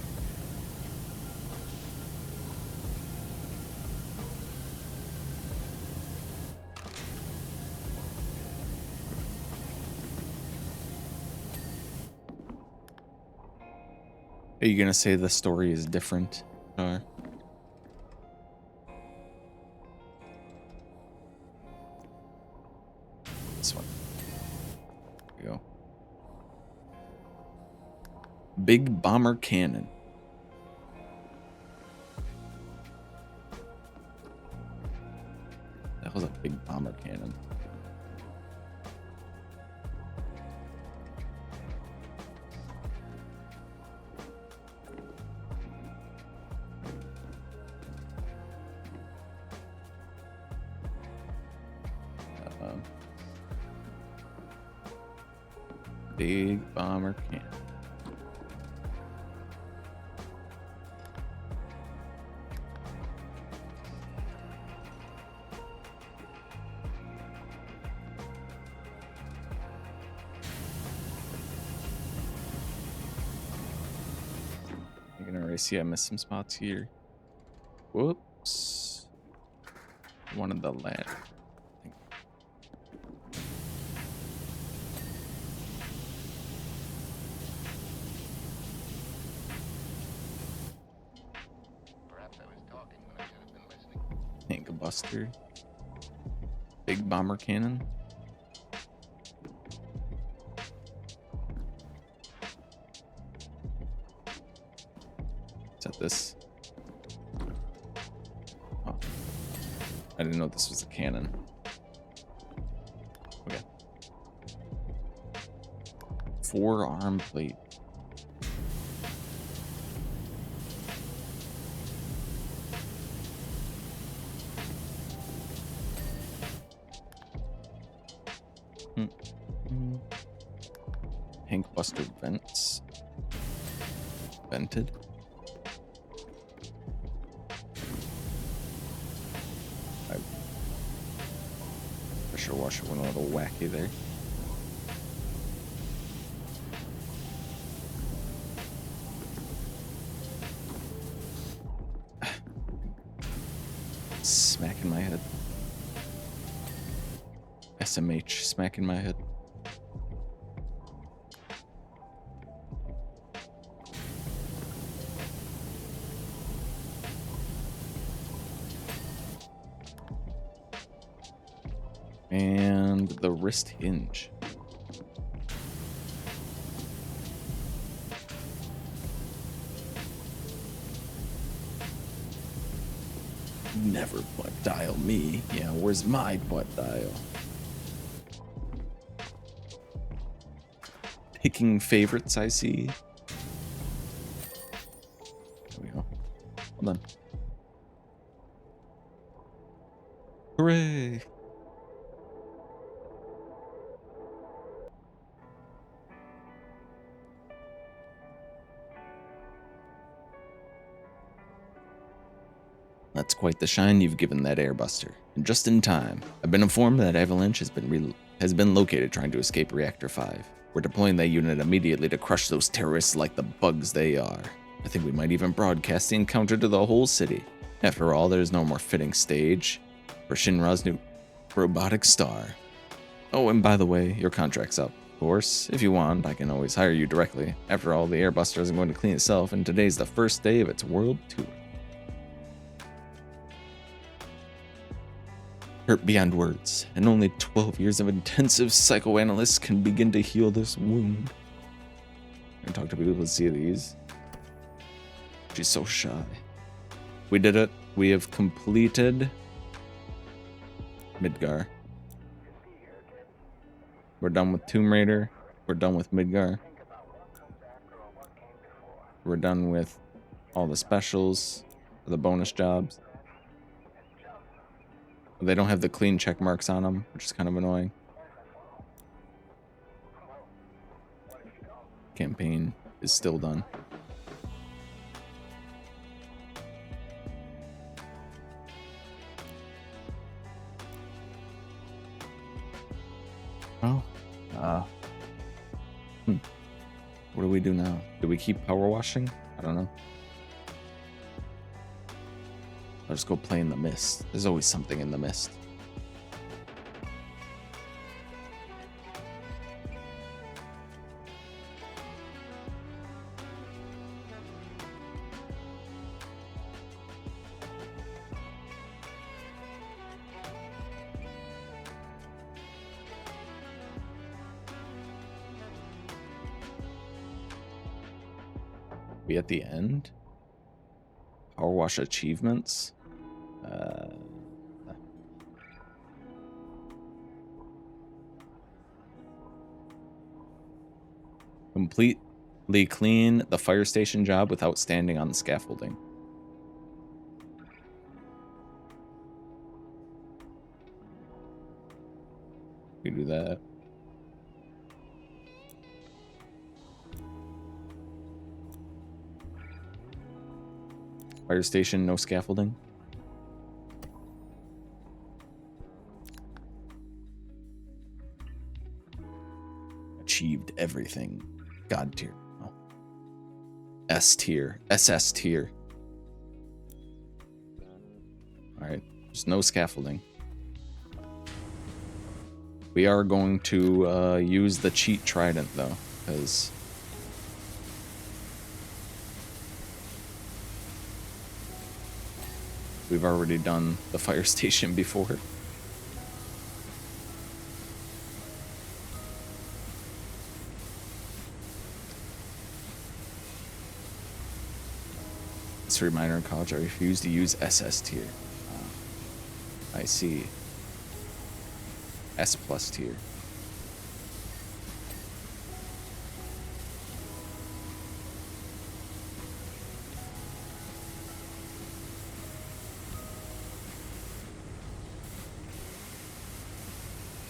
Are you gonna say the story is different? Or this one. There we go. Big bomber cannon. That was a big bomber cannon. Big bomber cannon. You can already see I missed some spots here. Whoops. One of the land. Tank buster. Big bomber cannon. Is that this? Oh. I didn't know this was a cannon. Okay. Forearm plate. Tank buster vents. Vented. Pressure washer went a little wacky there. Smacking my head. SMH smacking my head. And the wrist hinge. Never butt dial me. Yeah, where's my butt dial? Picking favorites, I see. There we go. Hold on. Hooray! That's quite the shine you've given that airbuster. And just in time. I've been informed that Avalanche has been located trying to escape Reactor 5. We're deploying that unit immediately to crush those terrorists like the bugs they are. I think we might even broadcast the encounter to the whole city. After all, there's no more fitting stage for Shinra's new robotic star. Oh, and by the way, your contract's up. Of course, if you want, I can always hire you directly. After all, the Airbuster isn't going to clean itself, and today's the first day of its world tour. Hurt beyond words, and only 12 years of intensive psychoanalysis can begin to heal this wound. I talk to people to see these. She's so shy. We did it. We have completed Midgar. We're done with Tomb Raider. We're done with Midgar. We're done with all the specials, the bonus jobs. They don't have the clean check marks on them, which is kind of annoying. Campaign is still done. Oh. What do we do now? Do we keep power washing? I don't know. I'll just go play in the mist. There's always something in the mist. We at the end? Power wash achievements? Completely clean the fire station job without standing on the scaffolding. We do that. Fire station, no scaffolding. Achieved everything. God tier. Oh. S tier. SS tier. Alright. There's no scaffolding. We are going to use the cheat trident though, because we've already done the fire station before. It's a reminder in college I refuse to use SS tier. I see. S plus tier.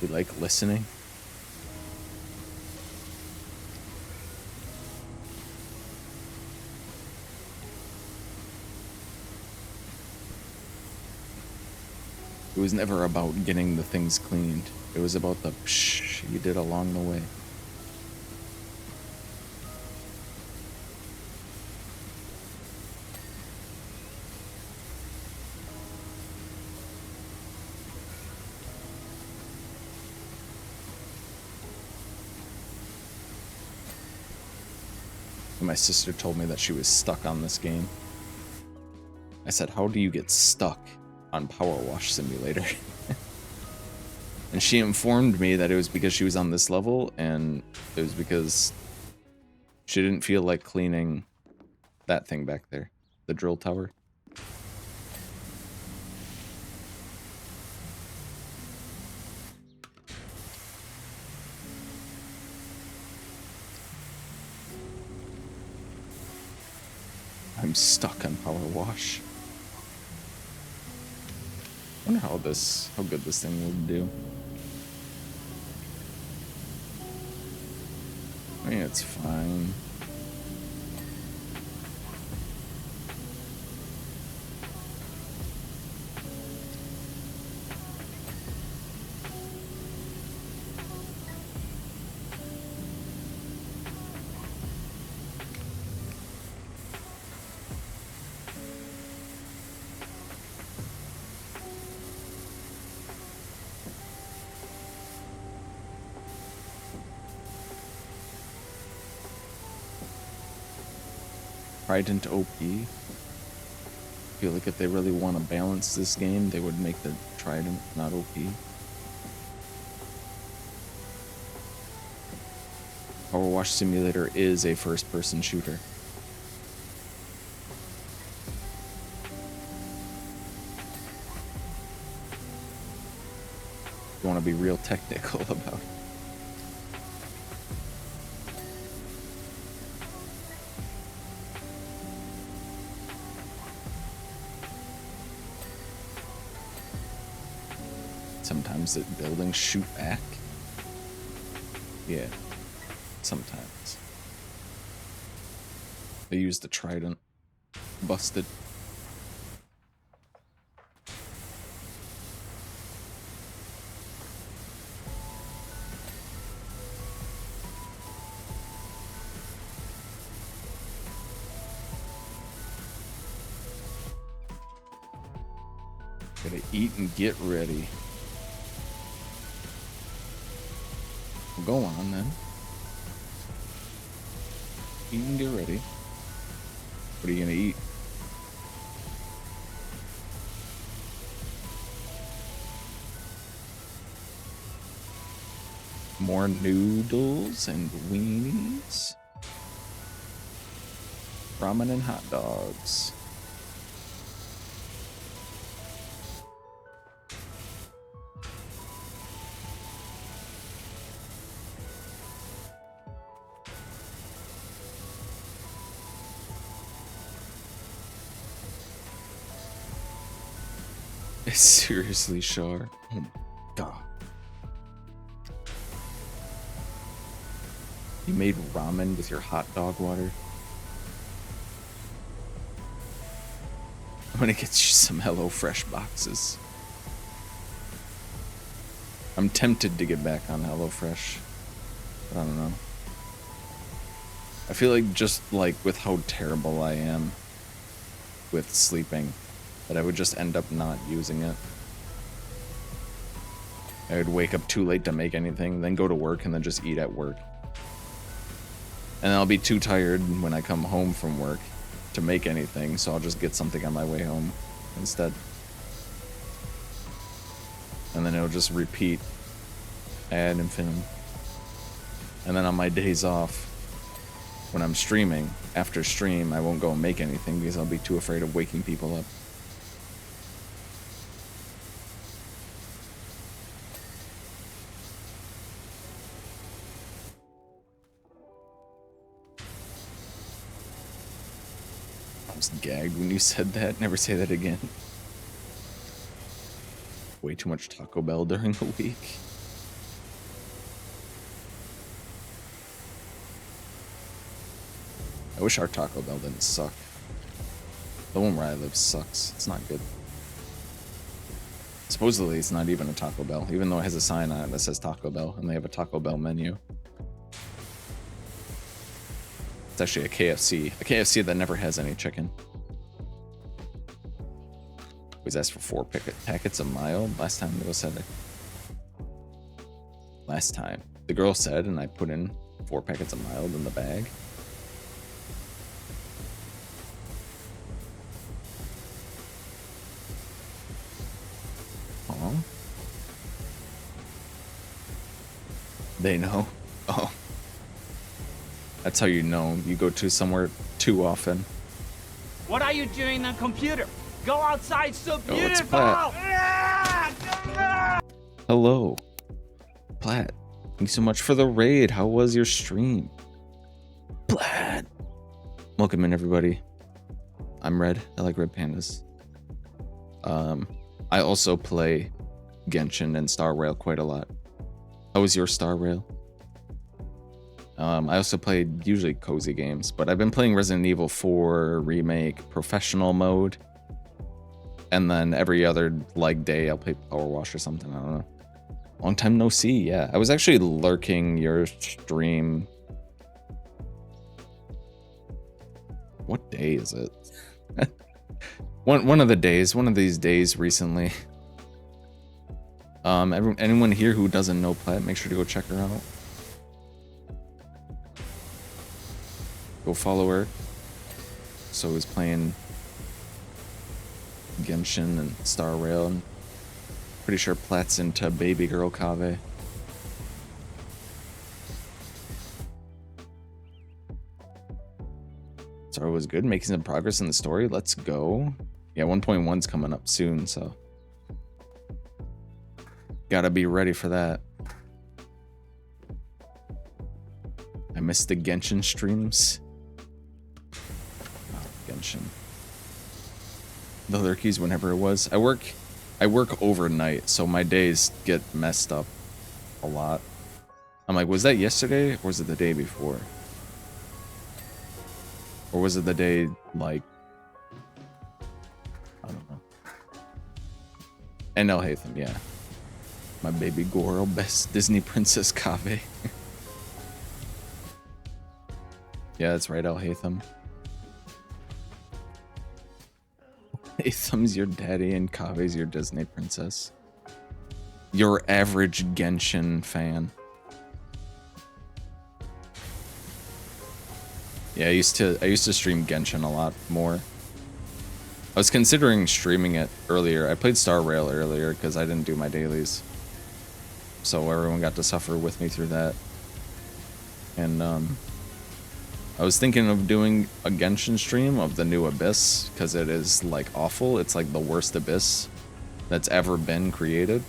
We like listening. It was never about getting the things cleaned. It was about the psh you did along the way. My sister told me that she was stuck on this game. I said, how do you get stuck on Powerwash Simulator? And she informed me that it was because she was on this level, and it was because she didn't feel like cleaning that thing back there, the drill tower. I'm stuck on Powerwash. I wonder how good this thing would do. I mean, it's fine. Trident OP. I feel like if they really want to balance this game, they would make the Trident not OP. Powerwash Simulator is a first-person shooter. You want to be real technical about it. Sometimes the buildings shoot back. Yeah, sometimes. They use the Trident. Busted. Gotta eat and get ready. Well, go on then. Eat and get ready. What are you gonna eat? More noodles and weenies. Ramen and hot dogs. Seriously, Shar. Oh my god. You made ramen with your hot dog water? I'm gonna get you some HelloFresh boxes. I'm tempted to get back on HelloFresh, but I don't know. I feel like just like with how terrible I am with sleeping, that I would just end up not using it. I would wake up too late to make anything, then go to work and then just eat at work. And I'll be too tired when I come home from work to make anything, so I'll just get something on my way home instead. And then it'll just repeat ad infinitum. And then on my days off, when I'm streaming, after stream, I won't go and make anything because I'll be too afraid of waking people up. I was gagged when you said that. Never say that again. Way too much Taco Bell during the week. I wish our Taco Bell didn't suck. The one where I live sucks. It's not good. Supposedly, it's not even a Taco Bell, even though it has a sign on it that says Taco Bell, and they have a Taco Bell menu. It's actually a KFC that never has any chicken. Always asked for 4 packets of mild. Last time the girl said it. Last time the girl said, and I put in 4 packets of mild in the bag. Oh, they know. Oh. That's how you know you go to somewhere too often. What are you doing on the computer? Go outside, so beautiful! It's Platt. Hello. Platt. Thank you so much for the raid. How was your stream? Platt. Welcome in, everybody. I'm Red. I like red pandas. I also play Genshin and Star Rail quite a lot. How was your Star Rail? I also played usually cozy games, but I've been playing Resident Evil 4 Remake Professional Mode. And then every other day I'll play Powerwash or something, I don't know. Long time no see, yeah. I was actually lurking your stream. What day is it? one of these days recently. Anyone here who doesn't know Platt, make sure to go check her out. Go follow her. so I was playing Genshin and Star Rail, and pretty sure Plat's into Baby Girl Kave. Star was good, making some progress in the story. Let's go. Yeah, 1.1's coming up soon, so gotta be ready for that. I missed the Genshin streams. Oh, Genshin. The lurkies whenever it was. I work overnight, so my days get messed up a lot. I'm like, was that yesterday or was it the day before? Or was it the day, like, I don't know. And El Hatham, yeah. My baby Goro, best Disney princess Kave. Yeah, that's right, El Hatham. Hatham's your daddy and Kave's your Disney princess. Your average Genshin fan. Yeah, I used to stream Genshin a lot more. I was considering streaming it earlier. I played Star Rail earlier because I didn't do my dailies. So everyone got to suffer with me through that. And I was thinking of doing a Genshin stream of the new Abyss because it is like awful. It's like the worst Abyss that's ever been created.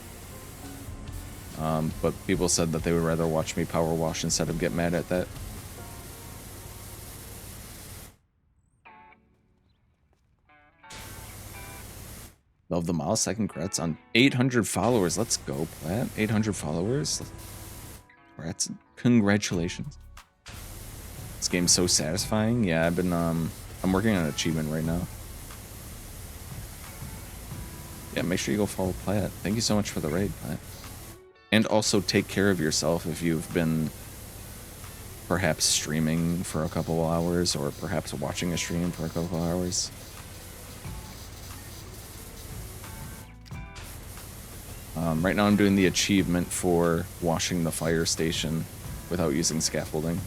But people said that they would rather watch me power wash instead of get mad at that. Love the mouse. Congrats on 800 followers. Let's go, Plat. 800 followers. Congrats. Congratulations. This game's so satisfying. Yeah, I've been I'm working on an achievement right now. Yeah, make sure you go follow Plat. Thank you so much for the raid, Plat. And also take care of yourself if you've been perhaps streaming for a couple of hours or perhaps watching a stream for a couple of hours. Right now I'm doing the achievement for washing the fire station without using scaffolding.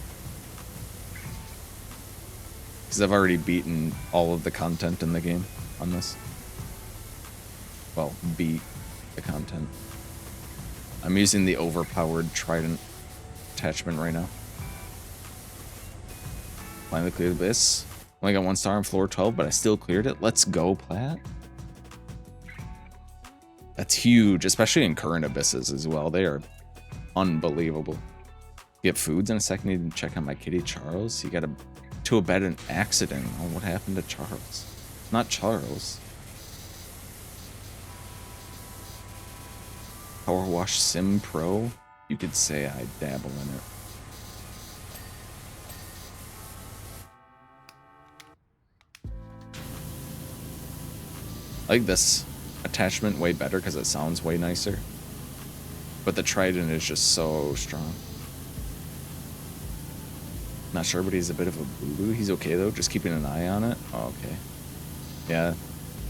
Because I've already beaten all of the content in the game on this. Well, beat the content. I'm using the overpowered trident attachment right now. Finally cleared this. Only got 1 star on floor 12, but I still cleared it. Let's go, Plat. That's huge, especially in current abysses as well. They are unbelievable. Get foods in a second. Need to check on my kitty Charles. He got to a bed in accident. Oh, what happened to Charles? Not Charles. Powerwash Sim Pro. You could say I dabble in it. I like this attachment way better because it sounds way nicer. But the trident is just so strong. Not sure, but he's a bit of a boo-boo. He's okay though, just keeping an eye on it. Oh, okay. Yeah,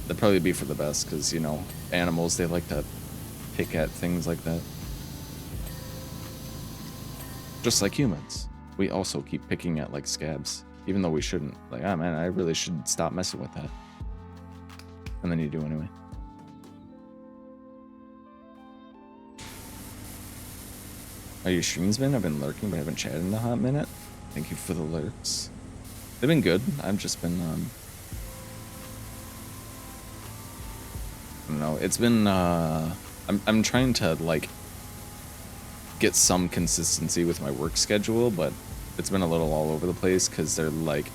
that'd probably be for the best because, you know, animals, they like to pick at things like that. Just like humans. We also keep picking at like scabs, even though we shouldn't. Like, ah, man, I really should stop messing with that. And then you do anyway. Are your streams been? I've been lurking, but I haven't chatted in a hot minute. Thank you for the lurks. They've been good. I've just been, I don't know. It's been, I'm trying to, like, get some consistency with my work schedule, but it's been a little all over the place because they're, like,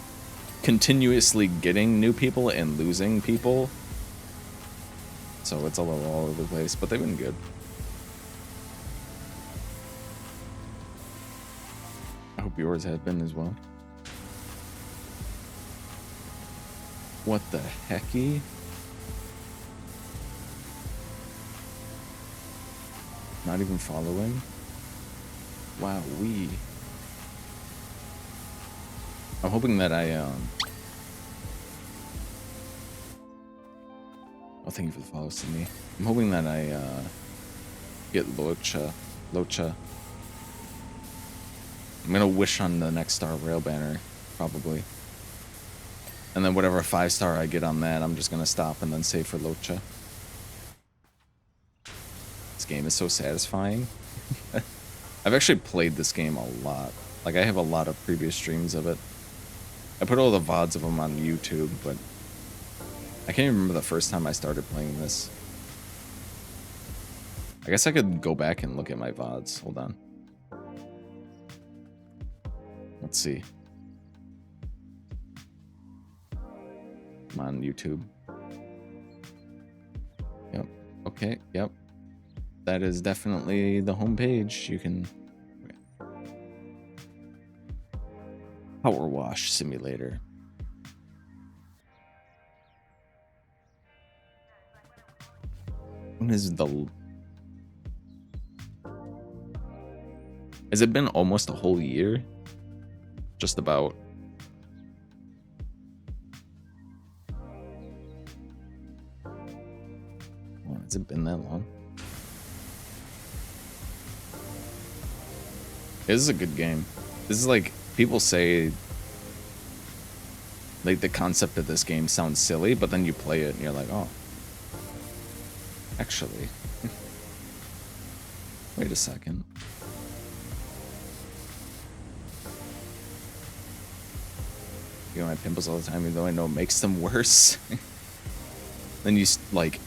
continuously getting new people and losing people. So it's a little all over the place, but they've been good. I hope yours have been as well. What the hecky? Not even following? Wow, I'm hoping that I, Oh, thank you for the follows to me. I'm hoping that I, get Locha. I'm gonna wish on the next Star Rail banner, probably. And then whatever 5-star I get on that, I'm just gonna stop and then save for Locha. This game is so satisfying. I've actually played this game a lot. Like, I have a lot of previous streams of it. I put all the VODs of them on YouTube, but I can't even remember the first time I started playing this. I guess I could go back and look at my VODs. Hold on. Let's see. I'm on YouTube. Yep. Okay. Yep. That is definitely the homepage. You can... Powerwash Simulator. When is the... Has it been almost a whole year? Just about. Oh, has it been that long? This is a good game. This is like, people say, like, the concept of this game sounds silly, but then you play it and you're like, oh. Actually. Wait a second. You get my pimples all the time, even though I know it makes them worse. Then you, like,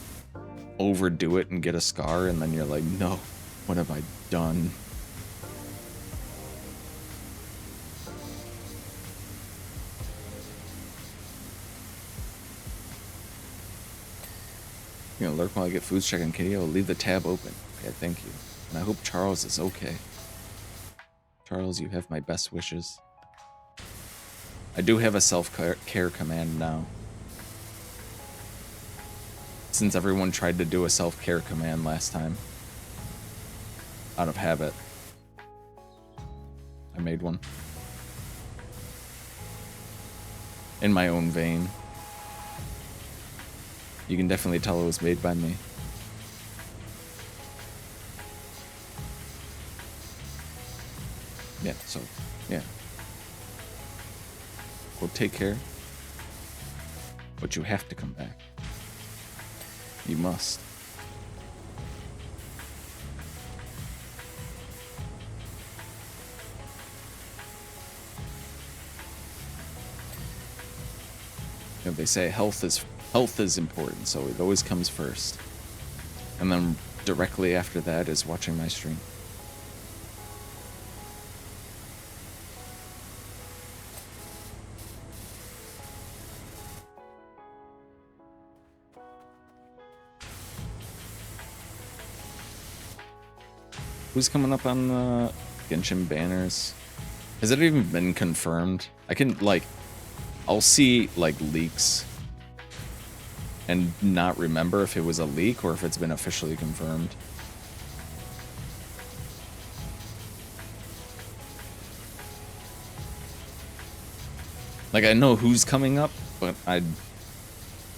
overdo it and get a scar, and then you're like, no, what have I done? You know, lurk while I get food checking, Kitty. I'll leave the tab open. Okay, thank you. And I hope Charles is okay. Charles, you have my best wishes. I do have a self-care command now. Since everyone tried to do a self-care command last time. Out of habit. I made one. In my own vein. You can definitely tell it was made by me. Yeah, so, yeah. Go take care. But you have to come back. You must. You know, they say health is important, so it always comes first. And then directly after that is watching my stream. Who's coming up on the Genshin banners? Has it even been confirmed? I can, like, I'll see, like, leaks and not remember if it was a leak or if it's been officially confirmed. Like, I know who's coming up, but I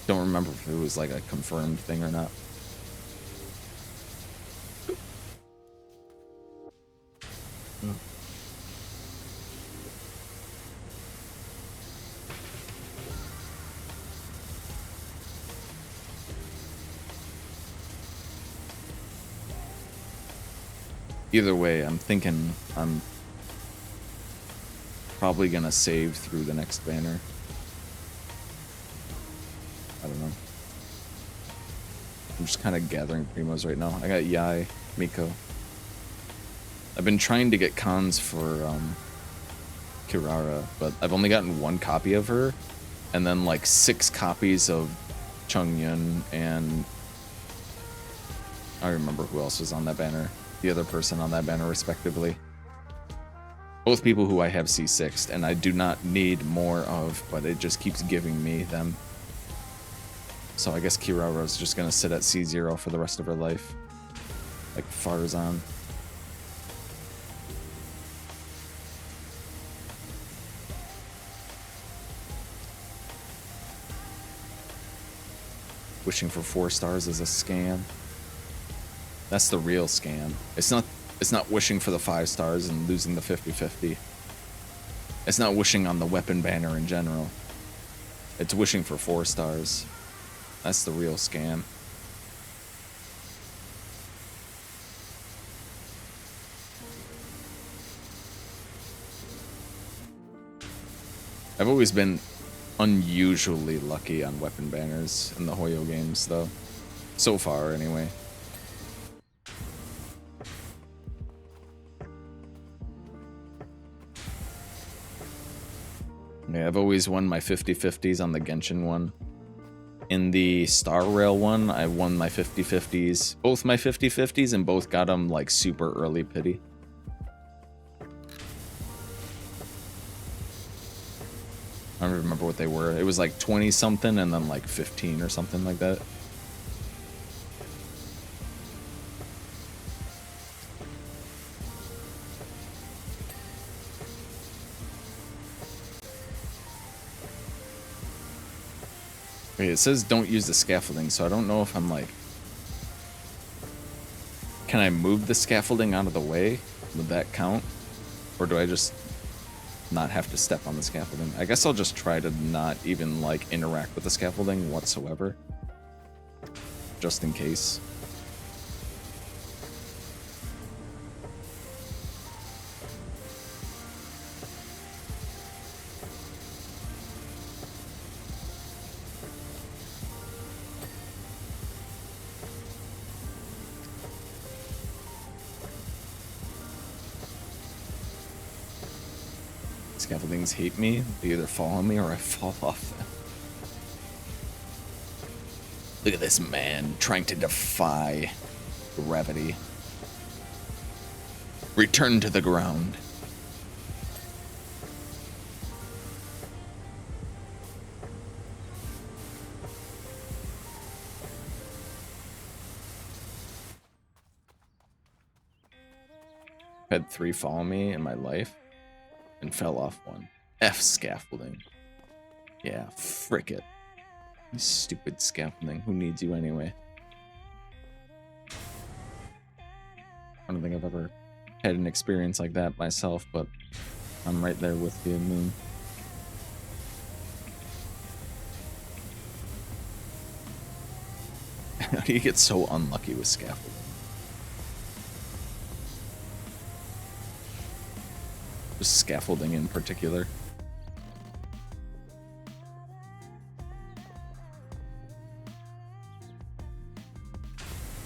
don't remember if it was, like, a confirmed thing or not. Either way, I'm thinking I'm probably gonna save through the next banner. I don't know. I'm just kind of gathering primos right now. I got Yai, Miko. I've been trying to get cons for Kirara, but I've only gotten 1 copy of her, and then like 6 copies of Chungyun, and I don't remember who else was on that banner. The other person on that banner, respectively. Both people who I have C6'd, and I do not need more of, but it just keeps giving me them. So I guess Kirara's just gonna sit at C0 for the rest of her life. Like Farzan. Wishing for 4 stars is a scam. That's the real scam. It's not wishing for the 5 stars and losing the 50-50. It's not wishing on the weapon banner in general. It's wishing for 4 stars. That's the real scam. I've always been unusually lucky on weapon banners in the Hoyo games, though. So far, anyway. Yeah, I've always won my 50-50s on the Genshin one. In the Star Rail one, I won my 50-50s. Both my 50-50s, and both got them, like, super early pity. I don't remember what they were. It was like 20-something and then like 15 or something like that. Wait, it says don't use the scaffolding, so I don't know if I'm like... Can I move the scaffolding out of the way? Would that count? Or do I just not have to step on the scaffolding? I guess I'll just try to not even like interact with the scaffolding whatsoever. Just in case. Scaffoldings hate me. They either fall on me or I fall off them. Look at this man trying to defy gravity. Return to the ground. Had 3 fall on me in my life. And fell off one. F scaffolding. Yeah, frick it. You stupid scaffolding. Who needs you anyway? I don't think I've ever had an experience like that myself, but I'm right there with you, Moon. How do you get so unlucky with scaffolding? Just scaffolding in particular.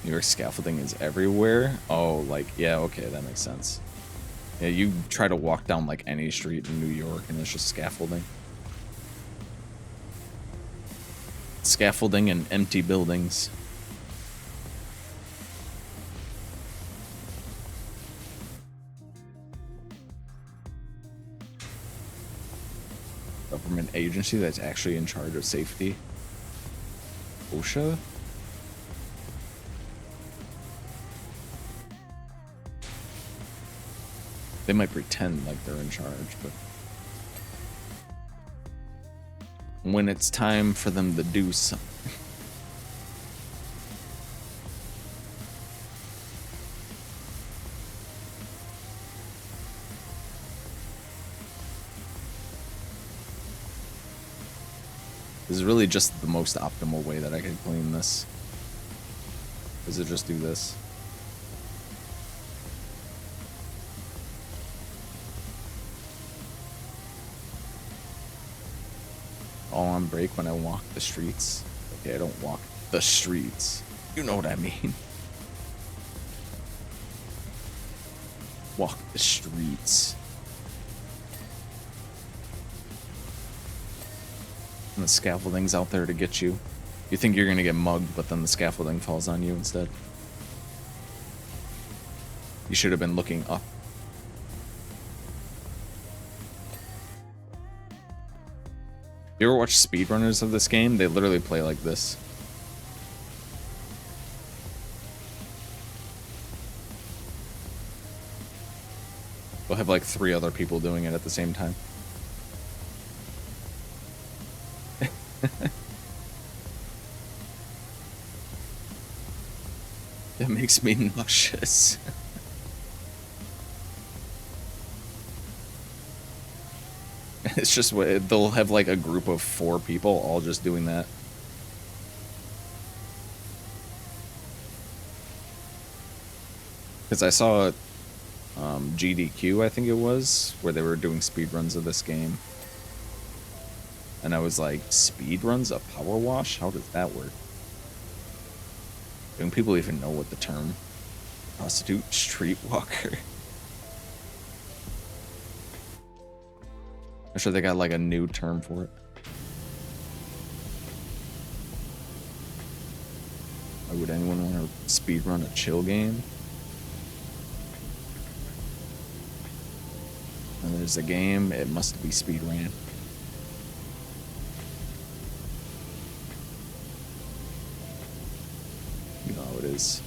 Your scaffolding is everywhere? Oh, like, yeah, okay, that makes sense. Yeah, you try to walk down like any street in New York and it's just scaffolding. Scaffolding and empty buildings. Government agency that's actually in charge of safety. OSHA? They might pretend like they're in charge, but when it's time for them to do something. This is really just the most optimal way that I could clean this. Is to just do this. All on break when I walk the streets. Okay, I don't walk the streets. You know what I mean. Walk the streets. And the scaffolding's out there to get you. You think you're gonna get mugged, but then the scaffolding falls on you instead. You should have been looking up. You ever watch speedrunners of this game? They literally play like this. They'll have like 3 other people doing it at the same time. That makes me nauseous. It's just they'll have like a group of 4 people all just doing that. Because I saw GDQ, I think it was, where they were doing speedruns of this game. And I was like, speedruns of Powerwash? How does that work? Don't people even know what the term prostitute streetwalker? I'm sure they got like a new term for it. Why would anyone want to speedrun a chill game? And there's a game, it must be speedran. You know how it is.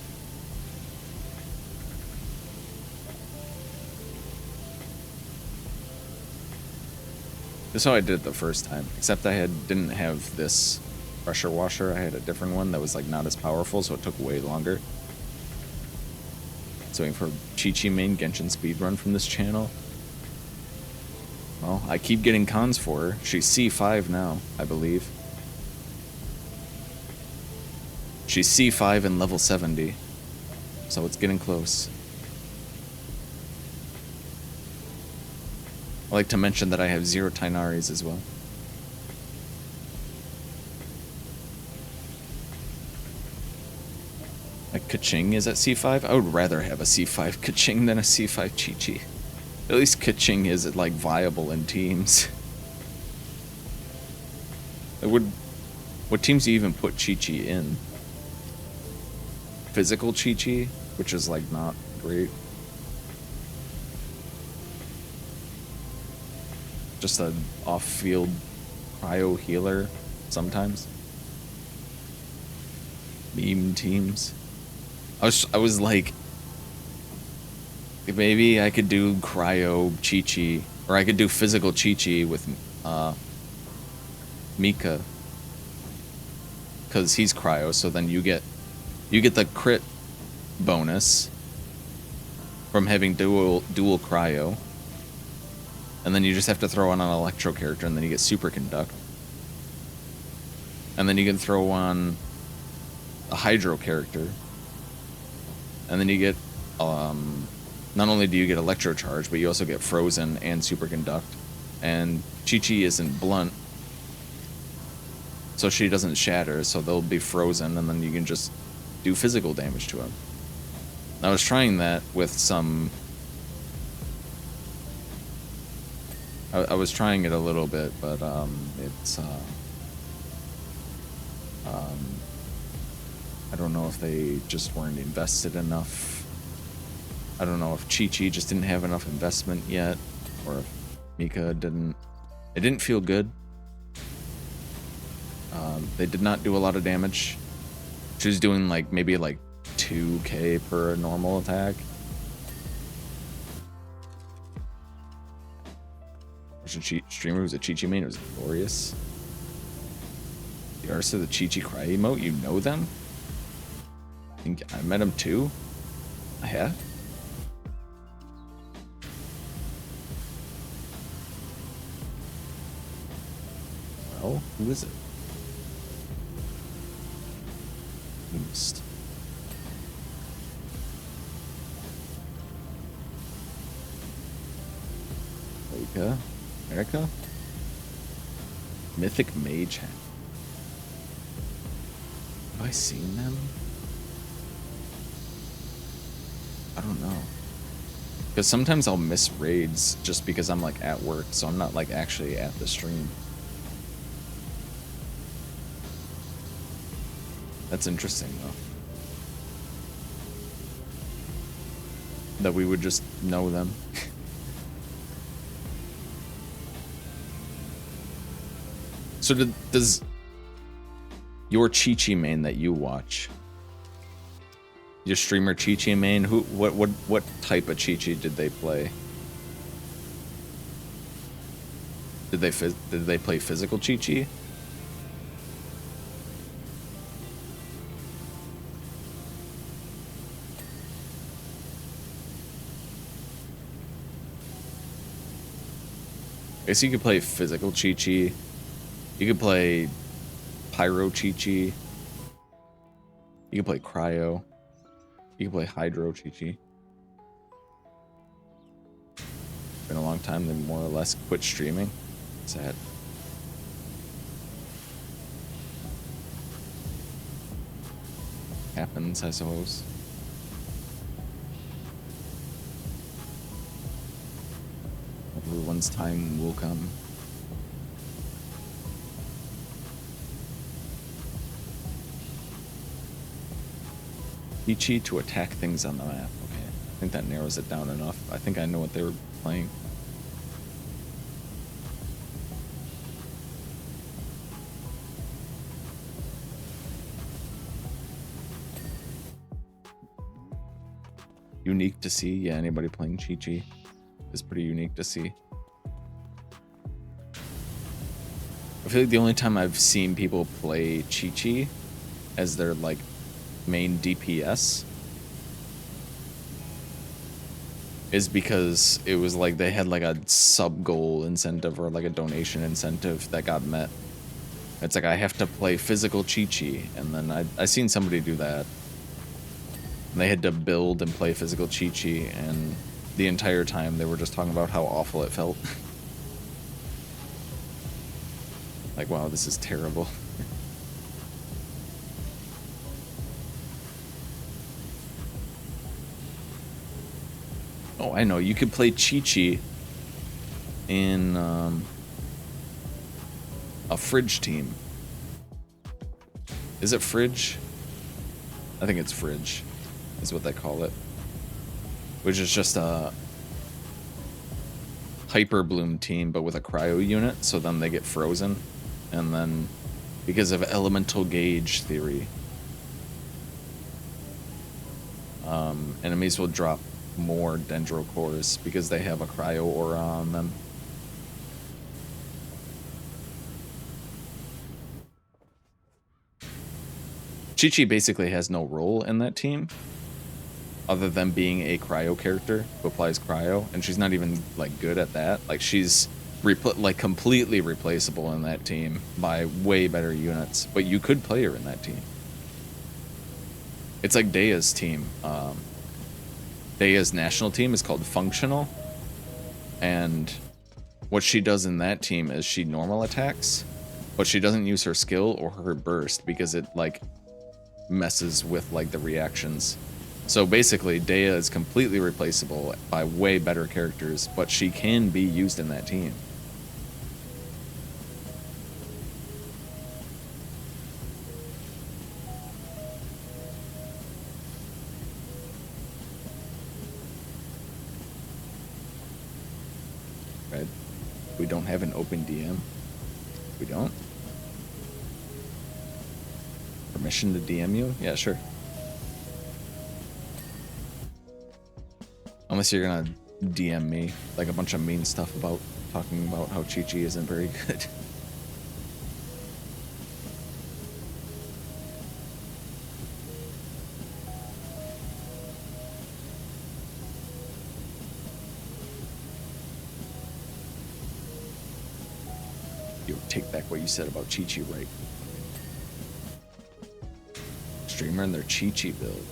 This is how I did it the first time, except I didn't have this pressure washer. I had a different one that was like not as powerful, so it took way longer. So waiting for Chi-Chi main Genshin speedrun from this channel. Well, I keep getting cons for her. She's C5 now, I believe. She's C5 and level 70. So it's getting close. I like to mention that I have 0 Tignaris as well. Like Kaching is at C5. I would rather have a C5 Kaching than a C5 Chi-Chi. At least Kaching is like viable in teams. What teams do you even put Chi-Chi in? Physical Chi-Chi, which is like not great. Just an off-field cryo healer sometimes. Meme teams. I was like, maybe I could do cryo Chi-Chi, or I could do physical Chi-Chi with Mika, because he's cryo. So then you get the crit bonus from having dual cryo. And then you just have to throw on an electro character, and then you get super conduct. And then you can throw on a hydro character. And then you get, not only do you get electro charge, but you also get frozen and super conduct. And Chi-Chi isn't blunt, so she doesn't shatter, so they'll be frozen, and then you can just do physical damage to him. I was trying that with some... I was trying it a little bit, but it's I don't know if they just weren't invested enough. I don't know if Chi-Chi just didn't have enough investment yet, or if Mika didn't. It didn't feel good. They did not do a lot of damage. She was doing like maybe like 2k per normal attack. Streamer who's a Chi-Chi main, it was glorious. The artist of the Chi-Chi Cry emote, you know them? I think I met him too. I have? Well, who is it? Beast. America? Mythic Mage. Have I seen them? I don't know. Because sometimes I'll miss raids just because I'm like at work, so I'm not like actually at the stream. That's interesting though. That we would just know them. So does your Chi-Chi main that you watch, your streamer Chi-Chi main, what type of Chi-Chi did they play? Did they play physical Chi-Chi? guess you could play physical Chi-Chi. You could play Pyro Chi-Chi. You could play Cryo. You could play Hydro Chi-Chi. Been a long time. They more or less quit streaming. Sad. Happens, I suppose. Everyone's time will come. Chi to attack things on the map. Okay, I think that narrows it down enough. I think I know what they were playing. Unique to see. Yeah, anybody playing Chi-Chi is pretty unique to see. I feel like the only time I've seen people play Chi-Chi as their like main DPS is because it was like they had like a sub goal incentive or like a donation incentive that got met. It's like I have to play physical Chi-Chi, and then I seen somebody do that. And they had to build and play physical Chi-Chi, and the entire time they were just talking about how awful it felt. Like, wow, this is terrible. Oh, I know. You could play Chi-Chi in a fridge team. Is it fridge? I think it's fridge is what they call it. Which is just a hyper bloom team, but with a cryo unit, so then they get frozen. And then, because of elemental gauge theory, enemies will drop more dendro cores because they have a cryo aura on them. Chi-Chi basically has no role in that team other than being a cryo character who applies cryo, and she's not even like good at that. Like she's like completely replaceable in that team by way better units, but you could play her in that team. It's like Daya's team. Daya's national team is called Functional, and what she does in that team is she normal attacks, but she doesn't use her skill or her burst because it like messes with like the reactions. So basically Daya is completely replaceable by way better characters, but she can be used in that team. Right? We don't have an open DM. We don't. Permission to DM you? Yeah, sure. Unless you're gonna DM me like a bunch of mean stuff about talking about how Chi-Chi isn't very good. Yo, take back what you said about Chi-Chi, right? Streamer and their Chi-Chi build.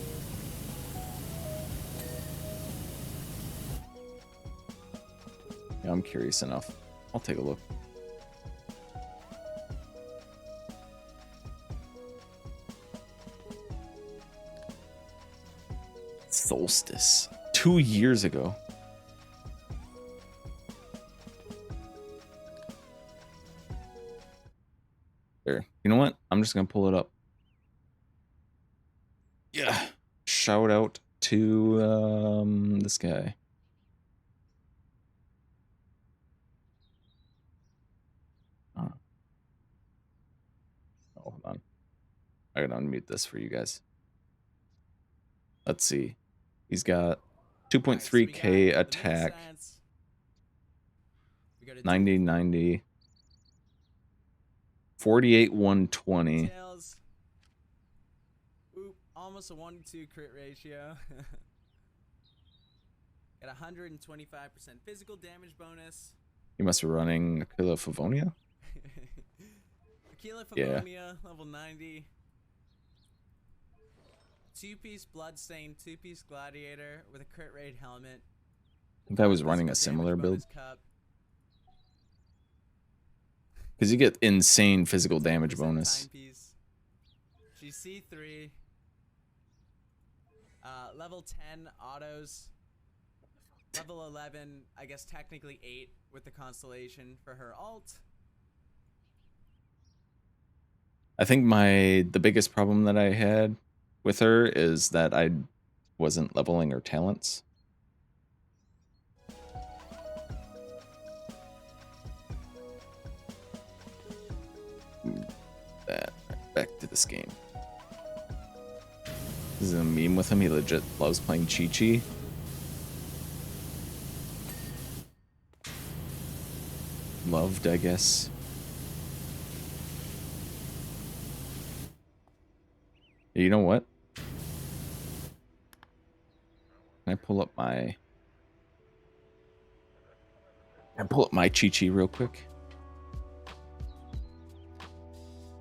Yeah, I'm curious enough. I'll take a look. Solstice. 2 years ago. There. You know what? I'm just gonna pull it up. Yeah. Shout out to this guy. Oh, hold on. I gotta unmute this for you guys. Let's see. He's got 2.3k attack. 90, 48, 120. Oop, almost a 1-2 crit ratio. Got 125% physical damage bonus. You must be running Aquila Favonia? Aquila Yeah. Favonia, level 90. 2-piece Bloodstained, 2-piece Gladiator with a crit rate helmet. I think I was Physical running a damage similar build. bonus cup. Because you get insane physical damage 5% bonus. Timepiece. She's C3. Level 10 autos. Level 11, I guess technically 8 with the Constellation for her alt. I think the biggest problem that I had with her is that I wasn't leveling her talents. That back to this game. This is a meme with him. He legit loves playing Chi-Chi. Loved, I guess. You know what? Can I pull up my Chi-Chi real quick?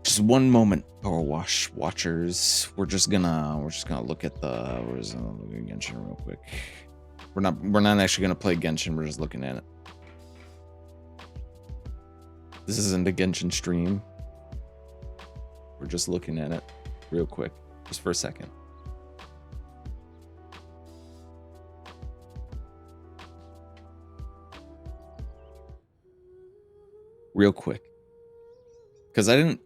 Just one moment, Powerwash watchers. We're just gonna look at the look at Genshin real quick. We're not actually gonna play Genshin, we're just looking at it. This isn't a Genshin stream. We're just looking at it real quick, just for a second. Real quick. Because I didn't...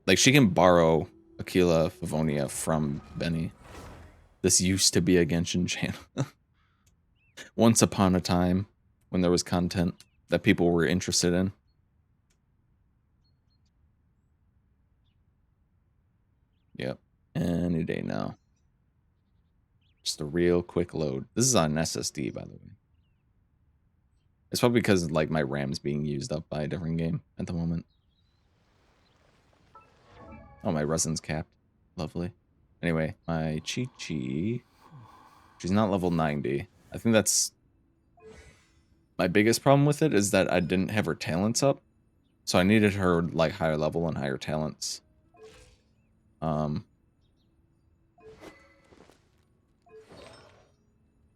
Like, she can borrow Aquila Favonia from Benny. This used to be a Genshin channel. Once upon a time, when there was content that people were interested in. Yep. Any day now. Just a real quick load. This is on SSD, by the way. It's probably because like my RAM's being used up by a different game at the moment. Oh, my resin's capped. Lovely. Anyway, my Chi-Chi. She's not level 90. I think that's... My biggest problem with it is that I didn't have her talents up. So I needed her like higher level and higher talents. I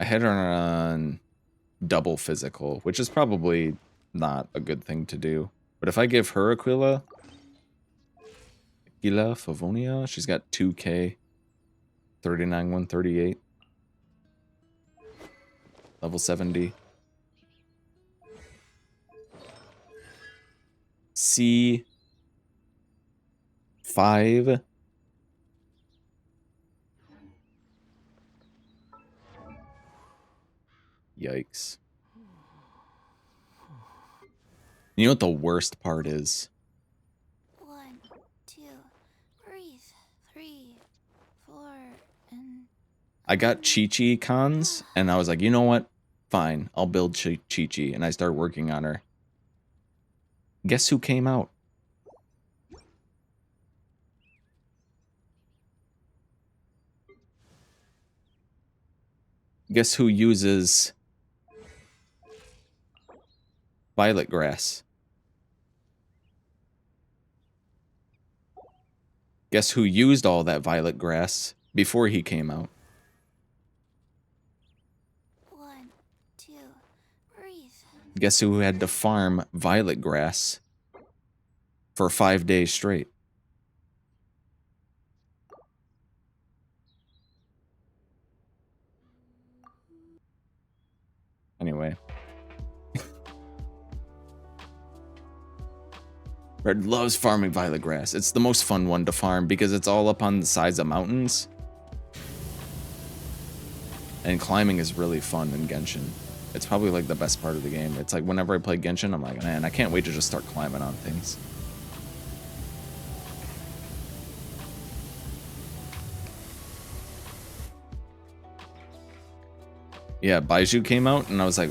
had her on double physical, which is probably not a good thing to do. But if I give her Aquila Favonia, she's got 2k, 39, 138, level 70. C5. Yikes. You know what the worst part is? 1, 2, breathe. 3, 4, and I got Chi-Chi cons, and I was like, you know what? Fine, I'll build Chi-Chi, and I started working on her. Guess who came out? Guess who uses violet grass? Guess who used all that violet grass before he came out? 1, 2, breathe. Guess who had to farm violet grass for 5 days straight? Anyway. Red loves farming violet grass. It's the most fun one to farm because it's all up on the sides of mountains. And climbing is really fun in Genshin. It's probably like the best part of the game. It's like whenever I play Genshin, I'm like, man, I can't wait to just start climbing on things. Yeah, Baiju came out and I was like,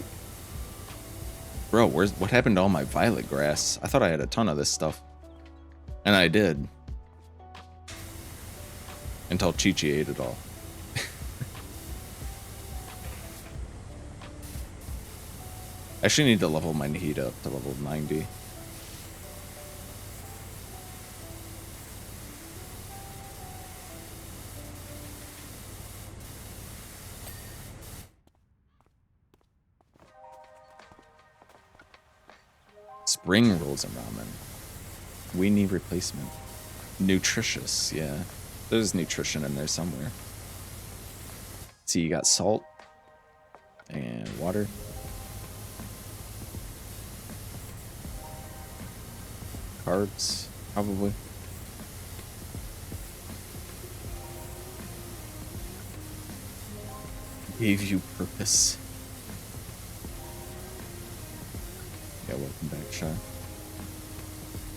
bro, what happened to all my violet grass? I thought I had a ton of this stuff. And I did. Until Chi-Chi ate it all. I actually need to level my heat up to level 90. Spring rolls and ramen. Weenie replacement. Nutritious, yeah. There's nutrition in there somewhere. See, you got salt and water. Carbs, probably. Gave you purpose. Yeah, welcome back, Shy.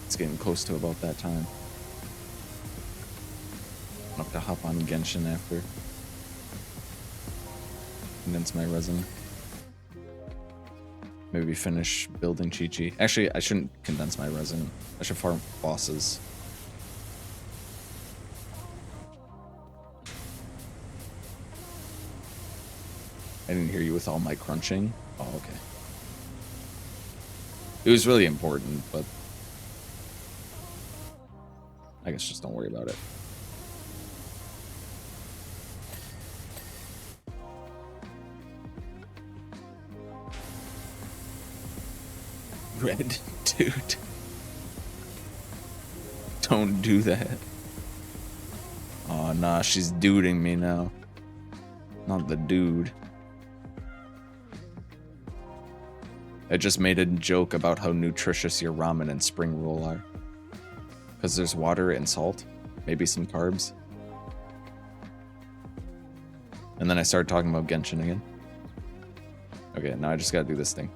It's getting close to about that time. I'll have to hop on Genshin after. Condense my resin. Maybe finish building Chi-Chi. Actually, I shouldn't condense my resin. I should farm bosses. I didn't hear you with all my crunching. Oh, okay. It was really important, but I guess just don't worry about it. Red, dude. Don't do that. Oh, nah, she's duding me now. Not the dude. I just made a joke about how nutritious your ramen and spring roll are. Because there's water and salt. Maybe some carbs. And then I started talking about Genshin again. Okay, now I just gotta do this thing.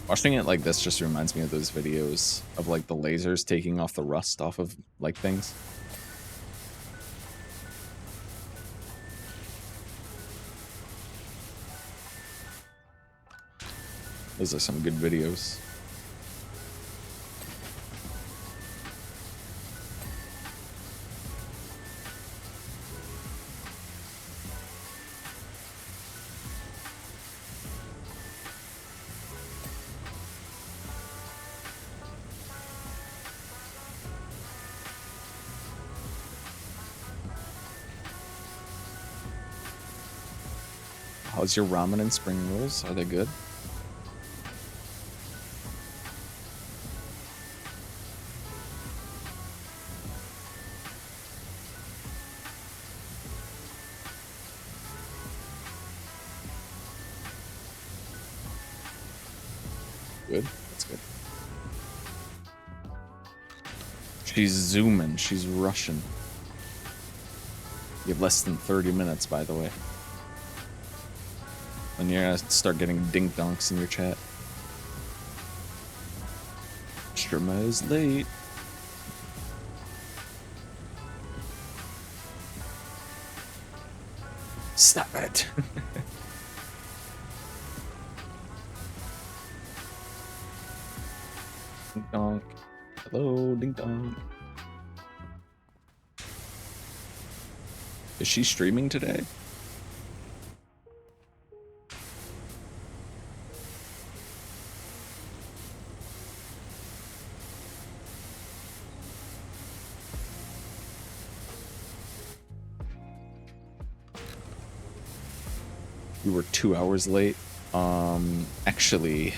Watching it like this just reminds me of those videos of like the lasers taking off the rust off of like things. Those are some good videos. How's your ramen and spring rolls? Are they good? Good. That's good. She's zooming. She's rushing. You have less than 30 minutes, by the way. And you're gonna start getting dink donks in your chat. Strima is late. Stop it. Dink donk. Hello, dink donk. Is she streaming today? We were 2 hours late. Actually,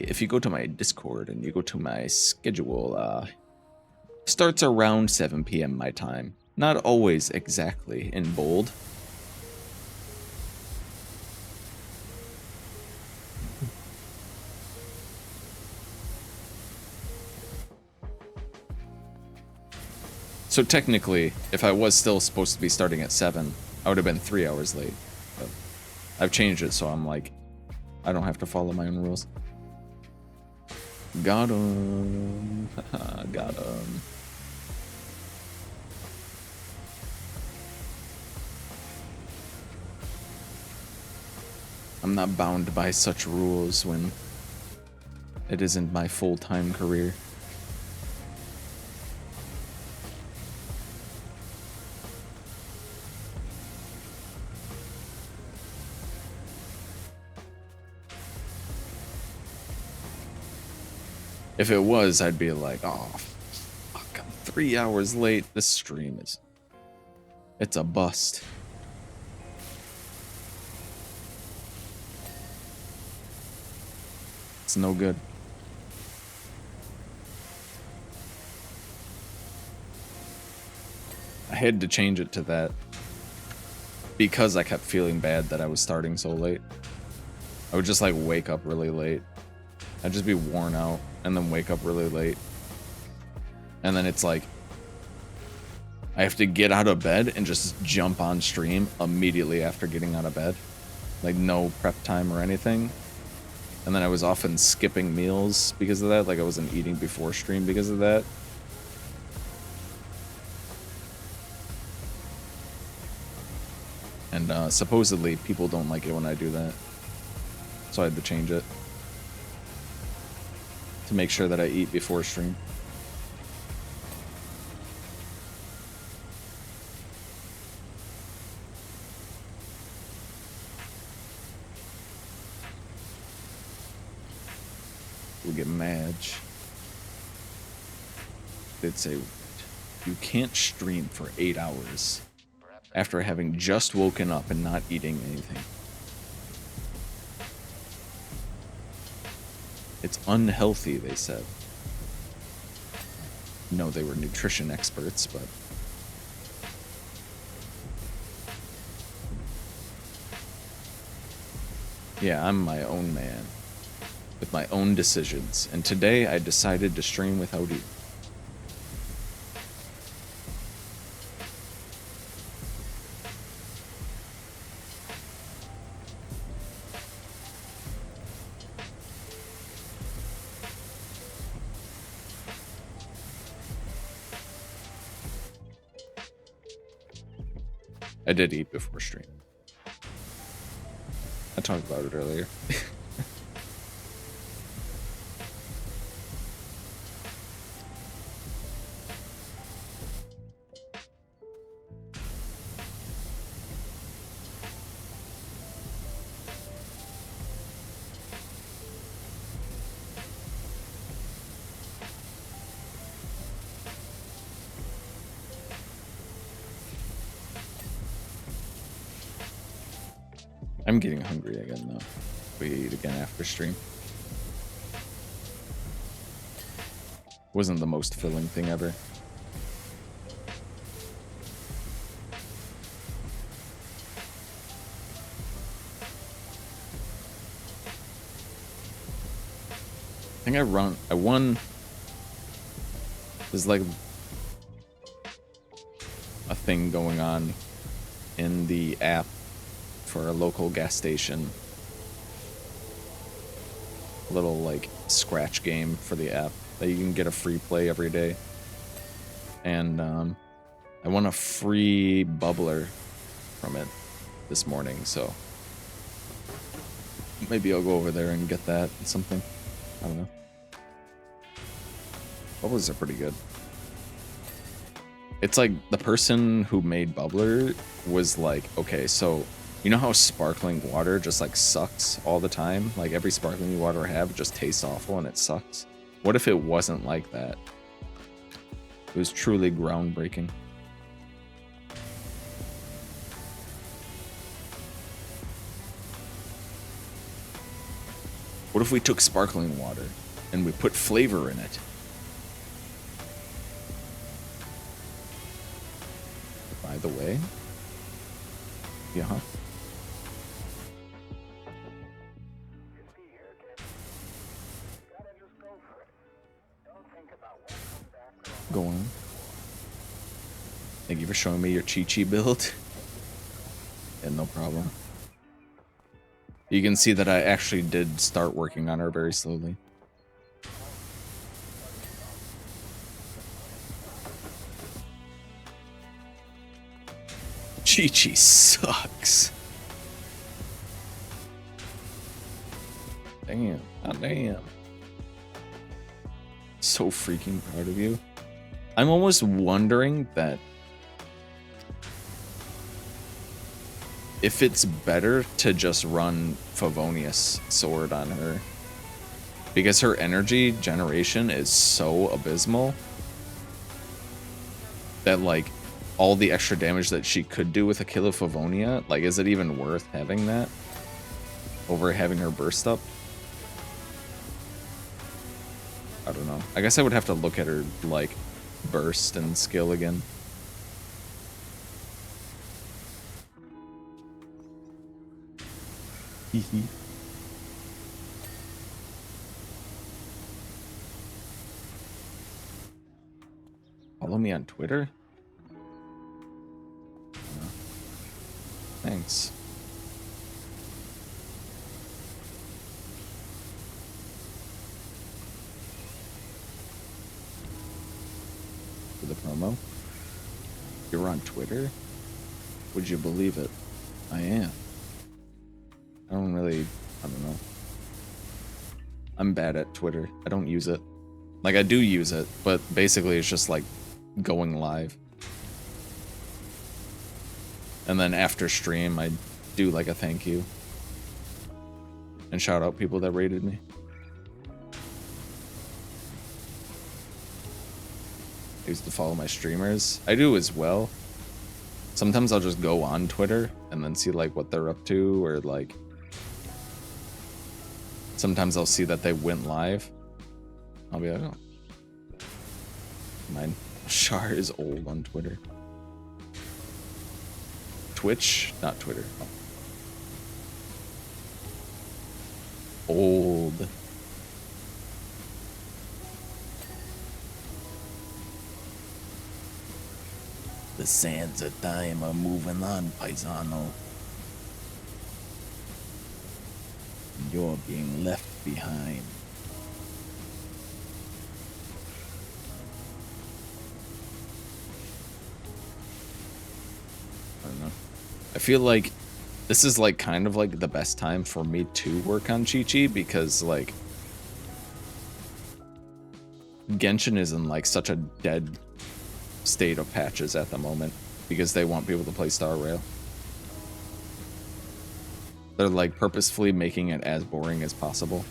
if you go to my Discord and you go to my schedule, starts around 7 p.m. my time. Not always exactly in bold. So technically, if I was still supposed to be starting at 7, I would have been 3 hours late. But I've changed it so I'm like, I don't have to follow my own rules. Got him. Got him. I'm not bound by such rules when it isn't my full-time career. If it was, I'd be like, oh, fuck, I'm 3 hours late. This stream is... It's a bust. It's no good. I had to change it to that because I kept feeling bad that I was starting so late. I would just like wake up really late. I'd just be worn out and then wake up really late. And then it's like I have to get out of bed and just jump on stream immediately after getting out of bed. Like no prep time or anything. And then I was often skipping meals because of that. Like I wasn't eating before stream because of that. And supposedly people don't like it when I do that. So I had to change it. To make sure that I eat before stream. We get Madge. They'd say, you can't stream for 8 hours after having just woken up and not eating anything. It's unhealthy, they said. No, they were nutrition experts, but... Yeah, I'm my own man. With my own decisions. And today I decided to stream without eating. I did eat before stream. I talked about it earlier. I'm getting hungry again, though. We eat again after stream. Wasn't the most filling thing ever. I think I won. There's like a thing going on in the app for a local gas station. A little like scratch game for the app that you can get a free play every day. And I won a free bubbler from it this morning, so maybe I'll go over there and get that and something. I don't know. Bubblers are pretty good. It's like the person who made bubbler was like, okay, so you know how sparkling water just like sucks all the time? Like every sparkling water I have just tastes awful and it sucks. What if it wasn't like that? It was truly groundbreaking. What if we took sparkling water and we put flavor in it? By the way, yeah. Go on. Thank you for showing me your Chi-Chi build. Yeah, no problem. You can see that I actually did start working on her very slowly. Chi-Chi sucks. Damn. God damn. So freaking proud of you. I'm almost wondering that if it's better to just run Favonius Sword on her. Because her energy generation is so abysmal that, like, all the extra damage that she could do with a kill of Favonia, like, is it even worth having that over having her burst up? I don't know. I guess I would have to look at her, like, burst and skill again. Hehe. Follow me on Twitter? Thanks. For the promo? You're on Twitter? Would you believe it? I am. I don't know. I'm bad at Twitter. I don't use it. Like, I do use it, but basically it's just like going live. And then after stream, I do like a thank you. And shout out people that rated me. I used to follow my streamers. I do as well. Sometimes I'll just go on Twitter and then see like what they're up to, or like sometimes I'll see that they went live. I'll be like, oh. Mine. Char is old on Twitter. Twitch? Not Twitter. Oh. Old. The sands of time are moving on, paisano. You're being left behind. I don't know. I feel like this is like kind of like the best time for me to work on Chi-Chi because like Genshin is in like such a dead state of patches at the moment because they want people to play Star Rail. They're like purposefully making it as boring as possible.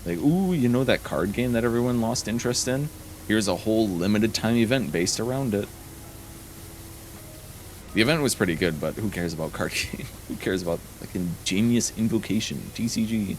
Like, ooh, you know that card game that everyone lost interest in? Here's a whole limited time event based around it. The event was pretty good, but who cares about card game? Who cares about like Ingenious Invocation, TCG?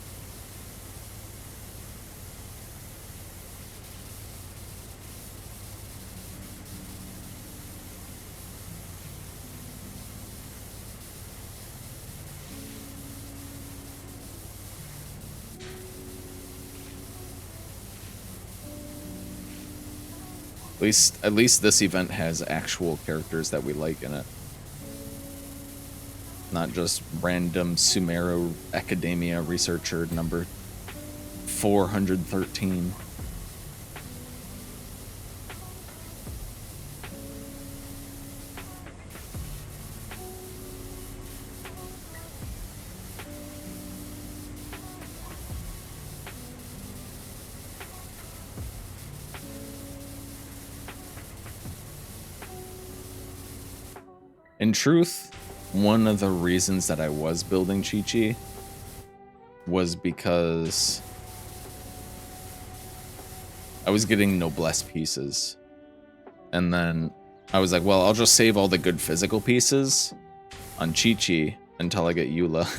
At least this event has actual characters that we like in it. Not just random Sumeru Academia researcher number 413. In truth, one of the reasons that I was building Chi-Chi was because I was getting noblesse pieces. And then I was like, well, I'll just save all the good physical pieces on Chi-Chi until I get Eula.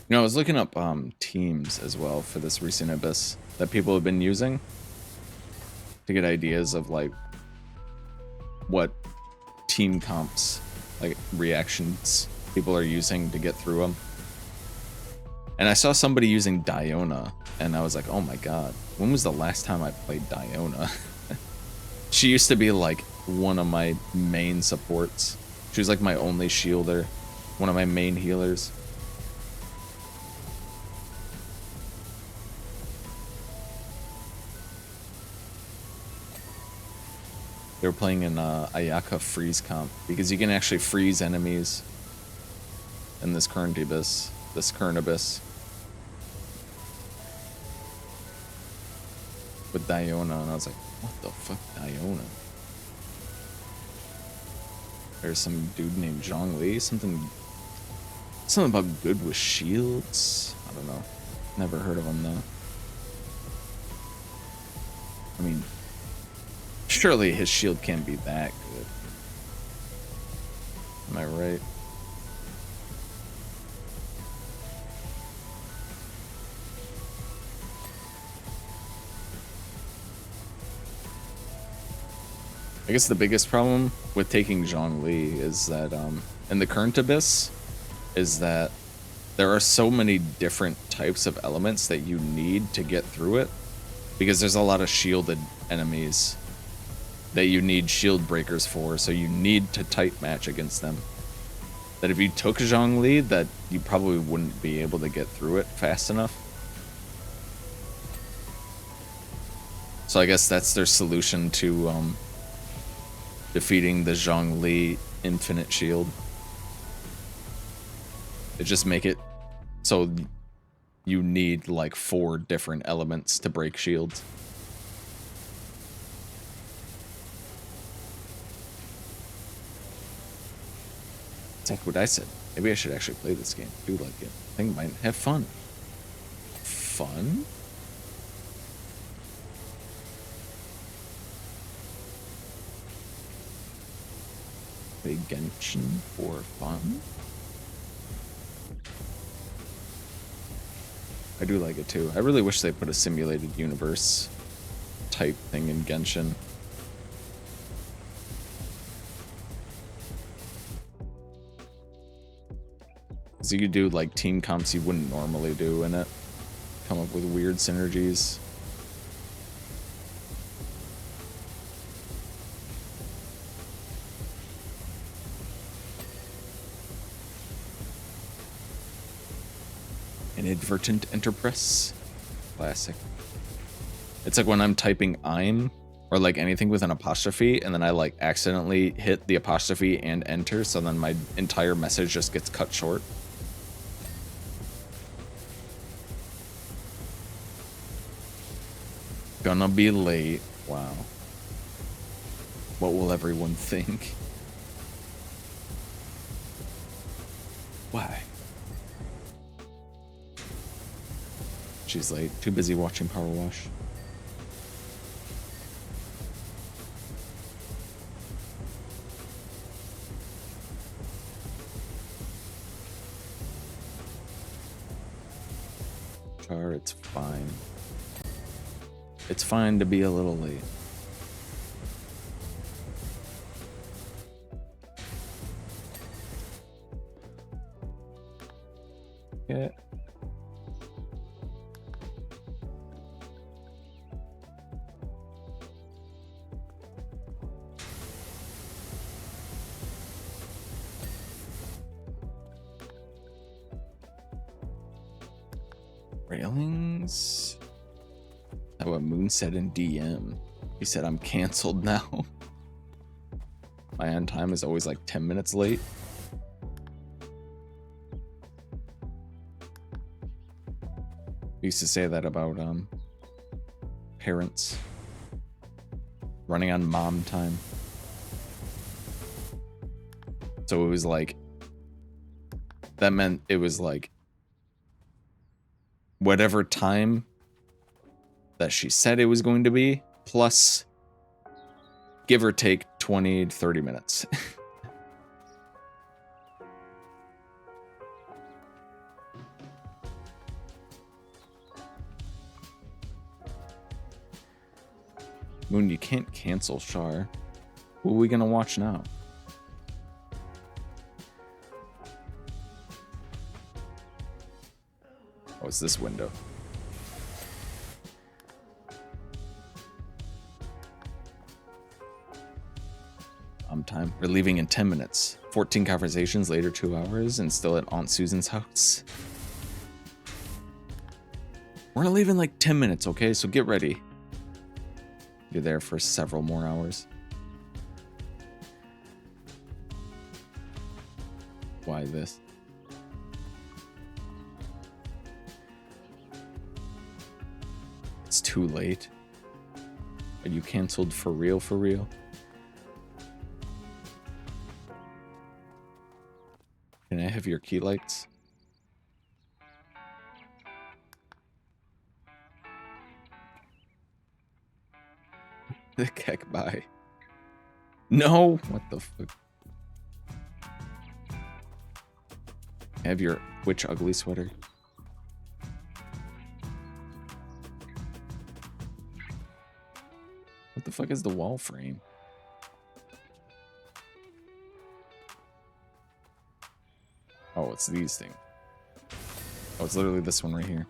You know, I was looking up teams as well for this recent Abyss that people have been using. to get ideas of like what team comps, like reactions people are using to get through them. And I saw somebody using Diona, and I was like, oh my god, when was the last time I played Diona? She used to be like one of my main supports. She was like my only shielder, one of my main healers. They were playing in Ayaka freeze comp because you can actually freeze enemies in this current abyss, with Diona, and I was like, what the fuck, Diona? There's some dude named Zhongli, something about good with shields. I don't know. Never heard of him though. I mean, surely his shield can't be that good. Am I right? I guess the biggest problem with taking Zhongli is that, in the current abyss, is that there are so many different types of elements that you need to get through it, because there's a lot of shielded enemies that you need shield breakers for, so you need to type match against them. That if you took Zhongli, that you probably wouldn't be able to get through it fast enough. So I guess that's their solution to, defeating the Zhongli infinite shield. They just make it so you need like 4 different elements to break shields. It's like what I said. Maybe I should actually play this game. I do like it. I think I might have fun. Fun? Play Genshin for fun? I do like it too. I really wish they put a simulated universe type thing in Genshin. So you could do like team comps you wouldn't normally do in it. Come up with weird synergies. Inadvertent enterprise. Classic. It's like when I'm typing I'm or like anything with an apostrophe and then I like accidentally hit the apostrophe and enter, so then my entire message just gets cut short. Gonna be late. Wow. What will everyone think? Why? She's late. Too busy watching Powerwash. Char, it's fine. It's fine to be a little late. Yeah. Railings? How about Moon said in DM? He said I'm canceled now. My end time is always like 10 minutes late. We used to say that about parents running on mom time. So it was like, that meant it was like whatever time that she said it was going to be, plus give or take 20 to 30 minutes. Moon, you can't cancel Char. Who are we gonna watch now? Oh, it's this window. Time. We're leaving in 10 minutes. 14 conversations later, 2 hours, and still at Aunt Susan's house. We're gonna leave in like 10 minutes, okay? So get ready. You're there for several more hours. Why this? It's too late. Are you canceled for real, for real? Can I have your key lights? The heck, bye. No! What the fuck? Have your witch ugly sweater. What the fuck is the wall frame? Oh, it's these things. Oh, it's literally this one right here.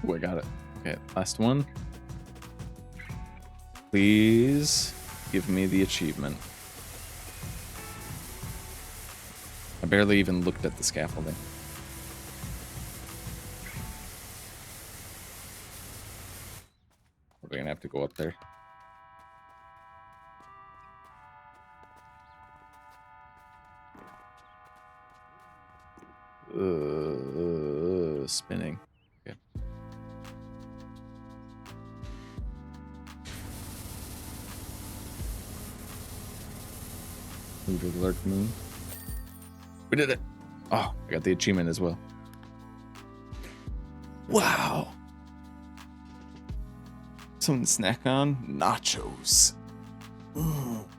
Ooh, I got it. Okay, last one. Please give me the achievement. I barely even looked at the scaffolding. We're gonna have to go up there. Spinning. Okay. Move alert moon. We did it. Oh, I got the achievement as well. Wow. Something to snack on? Nachos.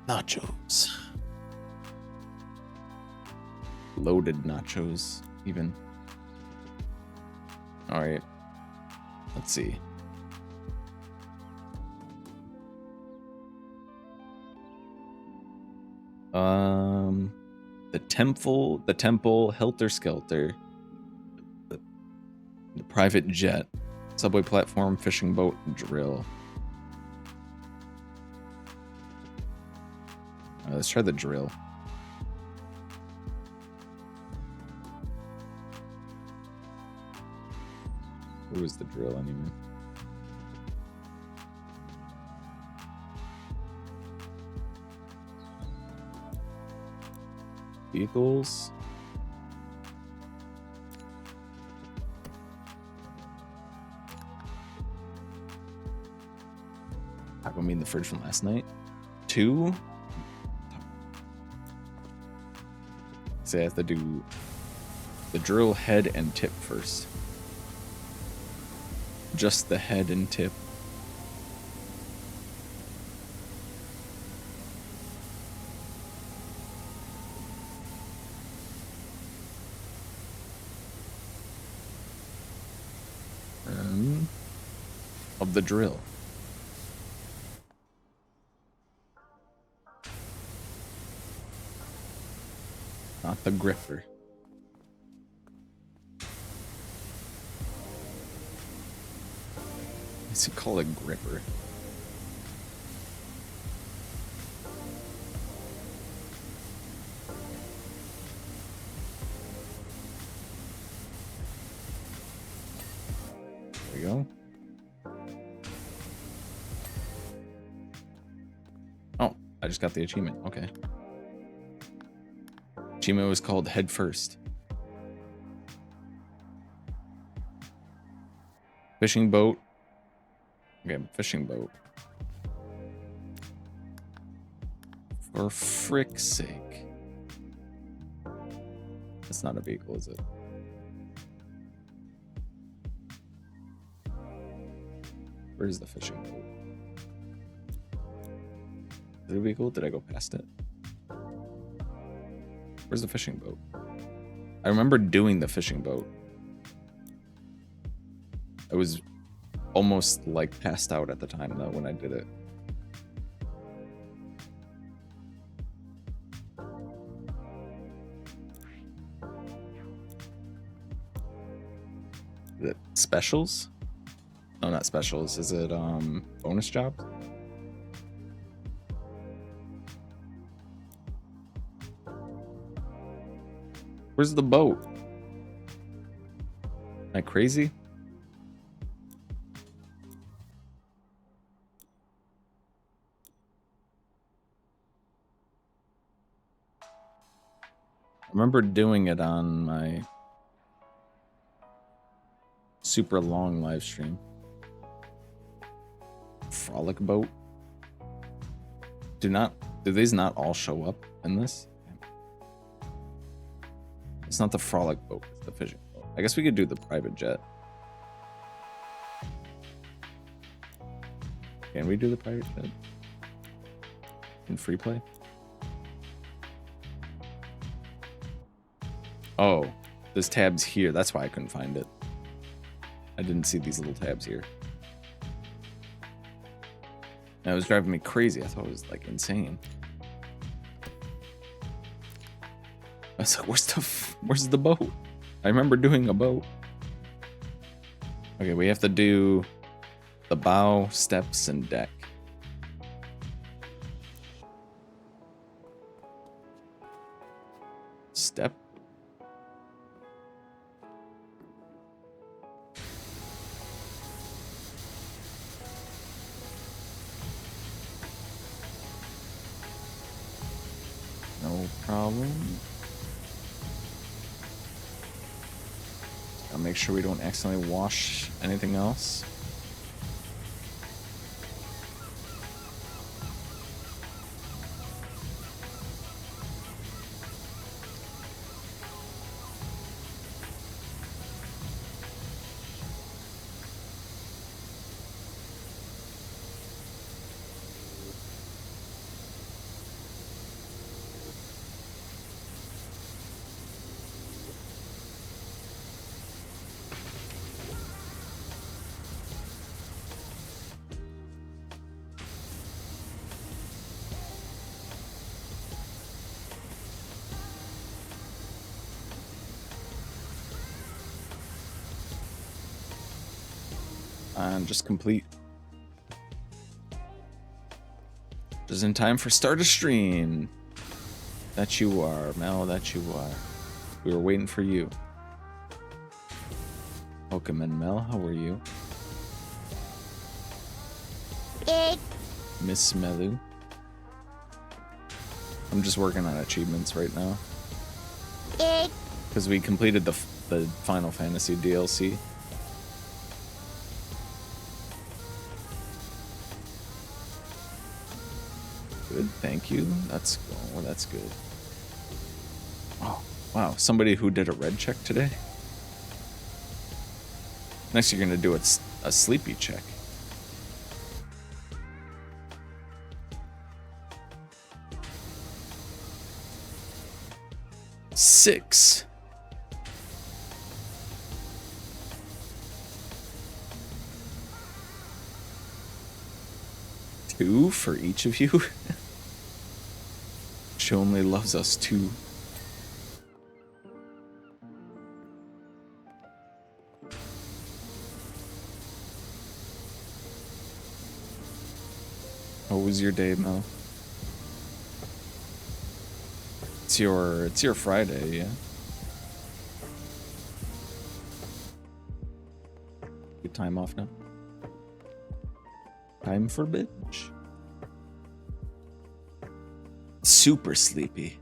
Nachos. Loaded nachos, even. Alright. Let's see. The temple, Helter Skelter, the private jet, subway platform, fishing boat, drill. Let's try the drill. Who is the drill anyway? Vehicles. Taco meat in the fridge from last night. 2. So I have to do the drill head and tip first. Just the head and tip. Of the drill. Not the gripper. What's it called, a gripper? There we go. Oh, I just got the achievement. Okay. Achievement was called Head First. Fishing boat. Okay, fishing boat. For frick's sake. That's not a vehicle, is it? Where's the fishing boat? Is it a vehicle? Did I go past it? Where's the fishing boat? I remember doing the fishing boat. I was almost like passed out at the time though when I did it. Is it specials? No, not specials. Is it bonus jobs? Where's the boat? Am I crazy? I remember doing it on my super long live stream. Frolic boat. Do these not all show up in this? It's not the frolic boat, it's the fishing boat. I guess we could do the private jet. Can we do the private jet? In free play? Oh, this tab's here. That's why I couldn't find it. I didn't see these little tabs here. That was driving me crazy. I thought it was like insane. I was like, where's the boat? I remember doing a boat. Okay, we have to do the bow, steps, and deck. Step. No problem. I'll make sure we don't accidentally wash anything else. And just complete. Just in time for start a stream. That you are, Mel, that you are. We were waiting for you. Welcome in, Mel. How are you? Miss Melu. I'm just working on achievements right now. Because we completed the Final Fantasy DLC. Good, thank you. That's good. Oh, wow. Somebody who did a red check today. Next you're gonna do a sleepy check. Six. Two for each of you. She only loves us two. How was your day, Mel? It's your Friday, yeah. Good time off now. Time for bitch. Super sleepy.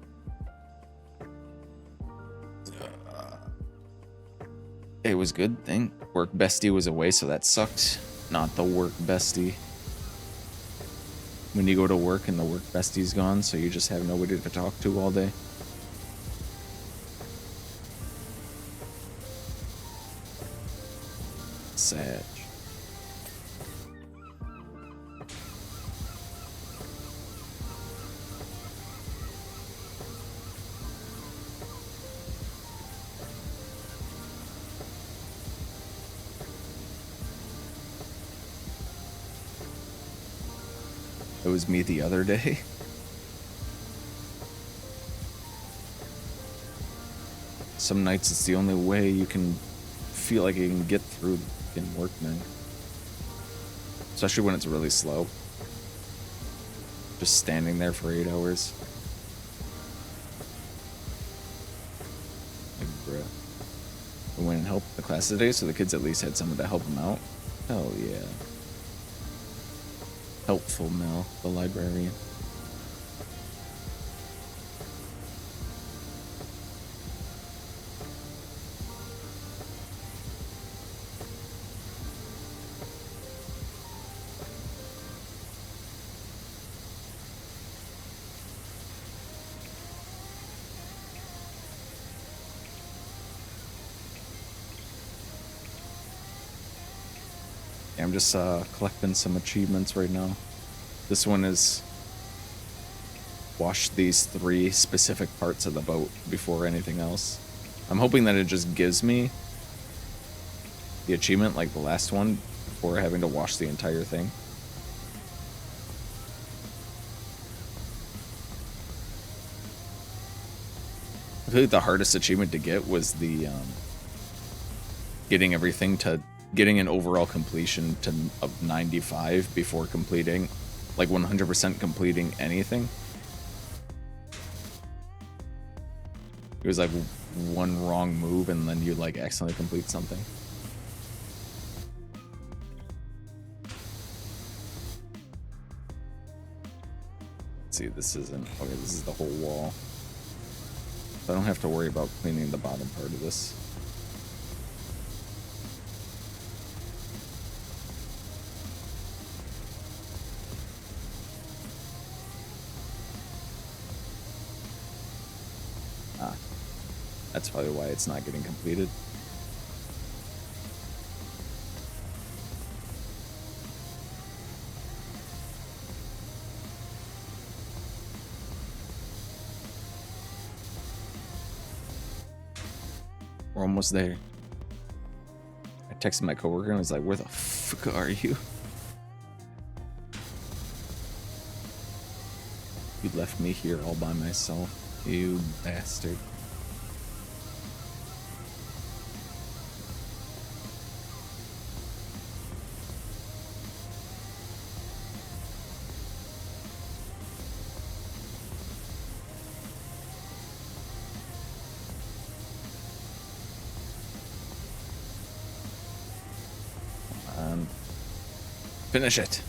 It was good thing. Work bestie was away, so that sucked. Not the work bestie. when you go to work and the work bestie's gone, so you just have nobody to talk to all day. Sad. It was me the other day. Some nights it's the only way you can feel like you can get through fucking work, man. Especially when it's really slow. Just standing there for 8 hours. Like, bruh. I went and helped the class today, so the kids at least had someone to help them out. Hell yeah. Helpful Mel, the librarian. Yeah, I'm just collecting some achievements right now. This one is wash these 3 specific parts of the boat before anything else. I'm hoping that it just gives me the achievement like the last one before having to wash the entire thing. I feel like the hardest achievement to get was the getting an overall completion of 95 before completing, like 100% completing anything. It was like one wrong move and then you like accidentally complete something. Let's see, this isn't, okay, this is the whole wall. So I don't have to worry about cleaning the bottom part of this. That's probably why it's not getting completed. We're almost there. I texted my coworker and I was like, where the fuck are you? You left me here all by myself, you bastard. Finish it.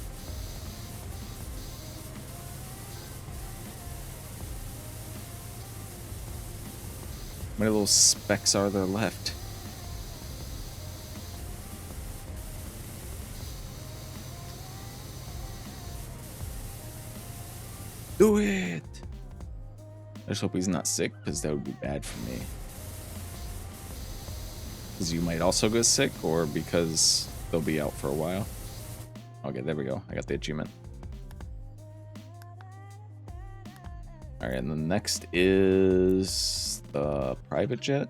How many little specks are there left? Do it! I just hope he's not sick, because that would be bad for me. Because you might also get sick, or because they'll be out for a while. Okay, there we go. I got the achievement. Alright, and the next is the private jet.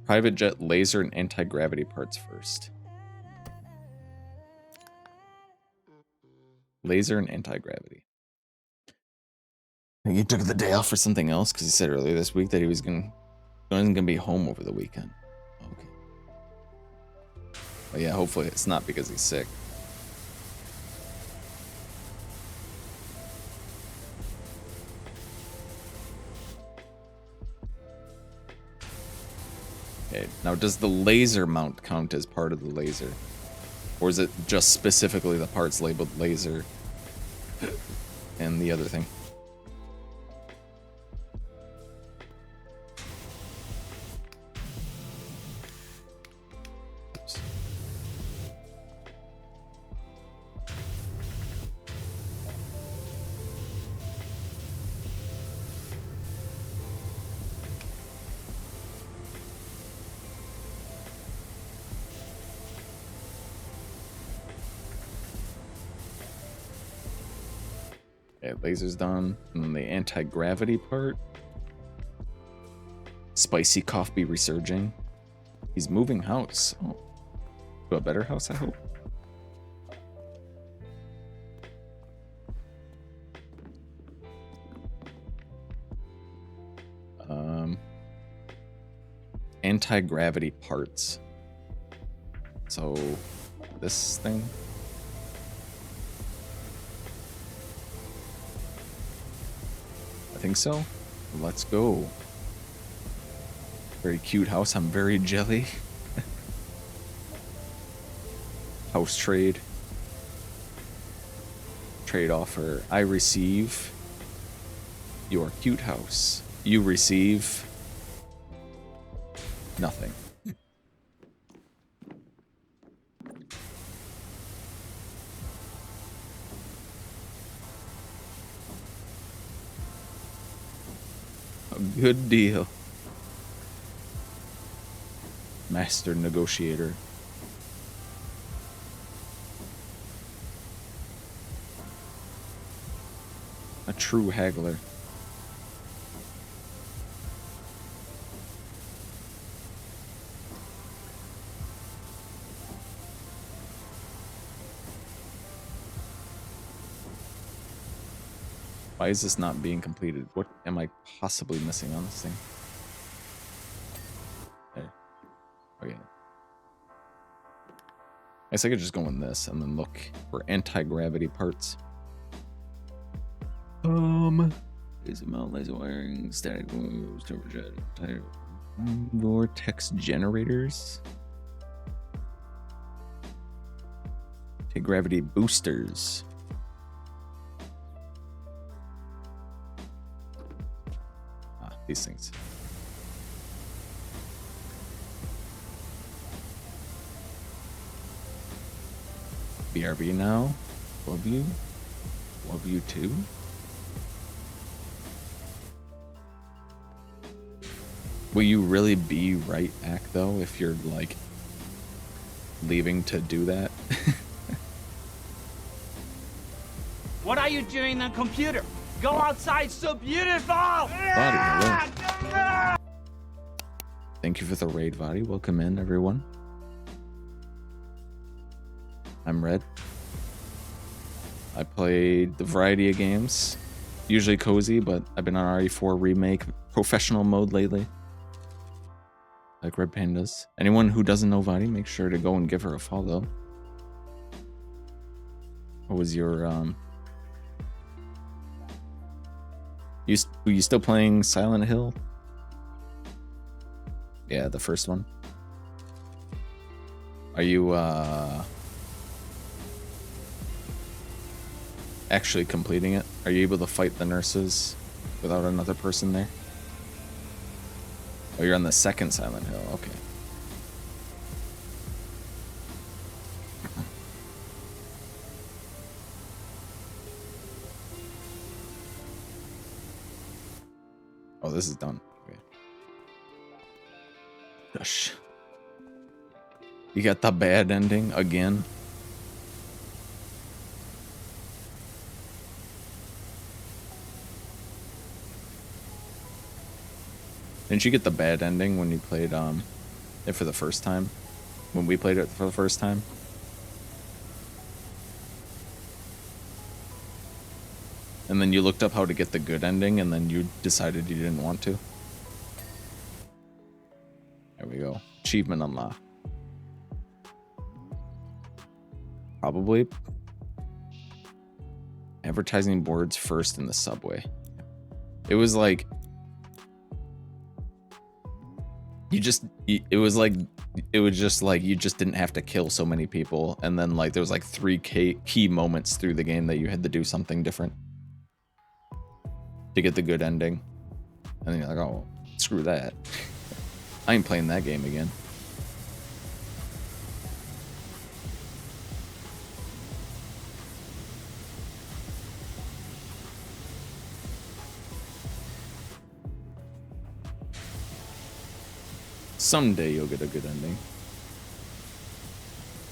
Private jet laser and anti-gravity parts first. Laser and anti-gravity. He took the day off for something else because he said earlier this week that he wasn't gonna be home over the weekend. Okay. But yeah, hopefully it's not because he's sick. Okay, now does the laser mount count as part of the laser? Or is it just specifically the parts labeled laser and the other thing? Okay, laser's done. And then the anti-gravity part. Spicy coffee resurging. He's moving house. Oh. To a better house, I hope. Anti-gravity parts. So, this thing. I think so. Let's go. Very cute house. I'm very jelly. House trade. Trade offer. I receive your cute house. You receive nothing. A good deal. Master negotiator. A true haggler. Why is this not being completed? What am I possibly missing on this thing? There. Okay. I guess I could just go in this and then look for anti-gravity parts. Laser mount, laser wiring, static moves, turbojet, tire, vortex generators. Anti-gravity boosters. These things. BRB now. Love you. Love you too. Will you really be right back though if you're like leaving to do that? What are you doing on computer? Go outside, so beautiful! Vadi, hello. Thank you for the raid, Vadi. Welcome in, everyone. I'm Red. I played the variety of games. Usually cozy, but I've been on RE4 remake professional mode lately. Like Red Pandas. Anyone who doesn't know Vadi, make sure to go and give her a follow. What was your Were you still playing Silent Hill? Yeah, the first one. Are you actually completing it? Are you able to fight the nurses without another person there? Oh, you're on the second Silent Hill. Okay. Oh, this is done. Okay. Gosh. You got the bad ending again? Didn't you get the bad ending when you played it for the first time? When we played it for the first time? And then you looked up how to get the good ending, and then you decided you didn't want to. There we go. Achievement unlocked. Probably. Advertising boards first in the subway. It was like... It was just like you just didn't have to kill so many people, and then like there was like 3 key moments through the game that you had to do something different to get the good ending. And then you're like, oh, screw that. I ain't playing that game again. Someday you'll get a good ending.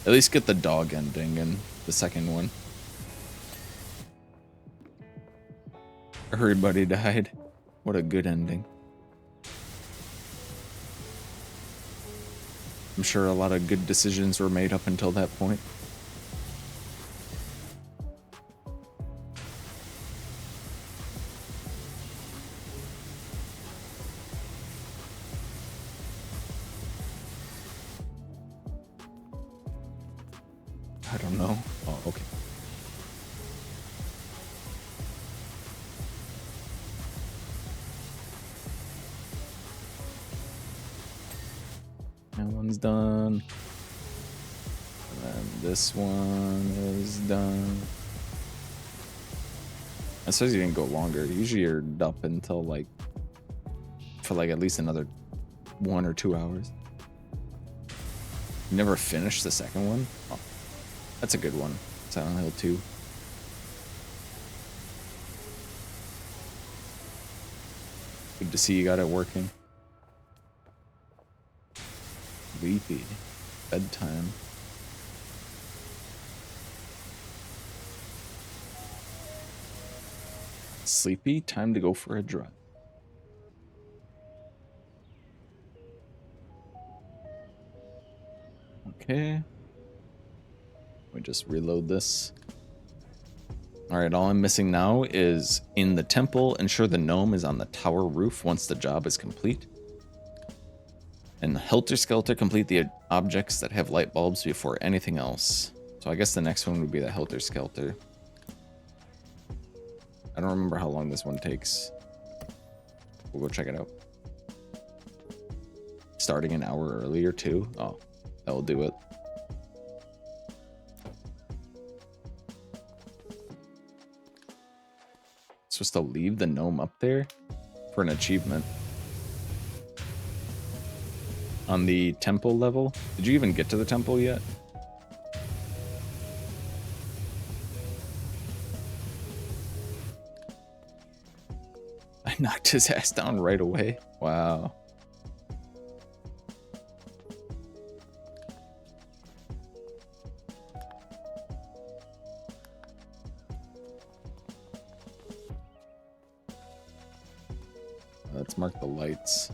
At least get the dog ending in the second one. Everybody died. What a good ending. I'm sure a lot of good decisions were made up until that point. I don't know. Oh, okay. That one's done. And then this one is done. I suppose you didn't go longer. Usually you're up until like, for like at least another 1 or 2 hours. You never finished the second one? Oh, that's a good one. Silent Hill 2. Good to see you got it working. Sleepy. Bedtime. Sleepy? Time to go for a drive. Okay. Let me just reload this. Alright, all I'm missing now is in the temple, ensure the gnome is on the tower roof once the job is complete. And Helter Skelter, complete the objects that have light bulbs before anything else. So I guess the next one would be the Helter Skelter. I don't remember how long this one takes. We'll go check it out. Starting an hour earlier too? Oh, that'll do it. Supposed to leave the gnome up there for an achievement. On the temple level? Did you even get to the temple yet? I knocked his ass down right away. Wow. Let's mark the lights.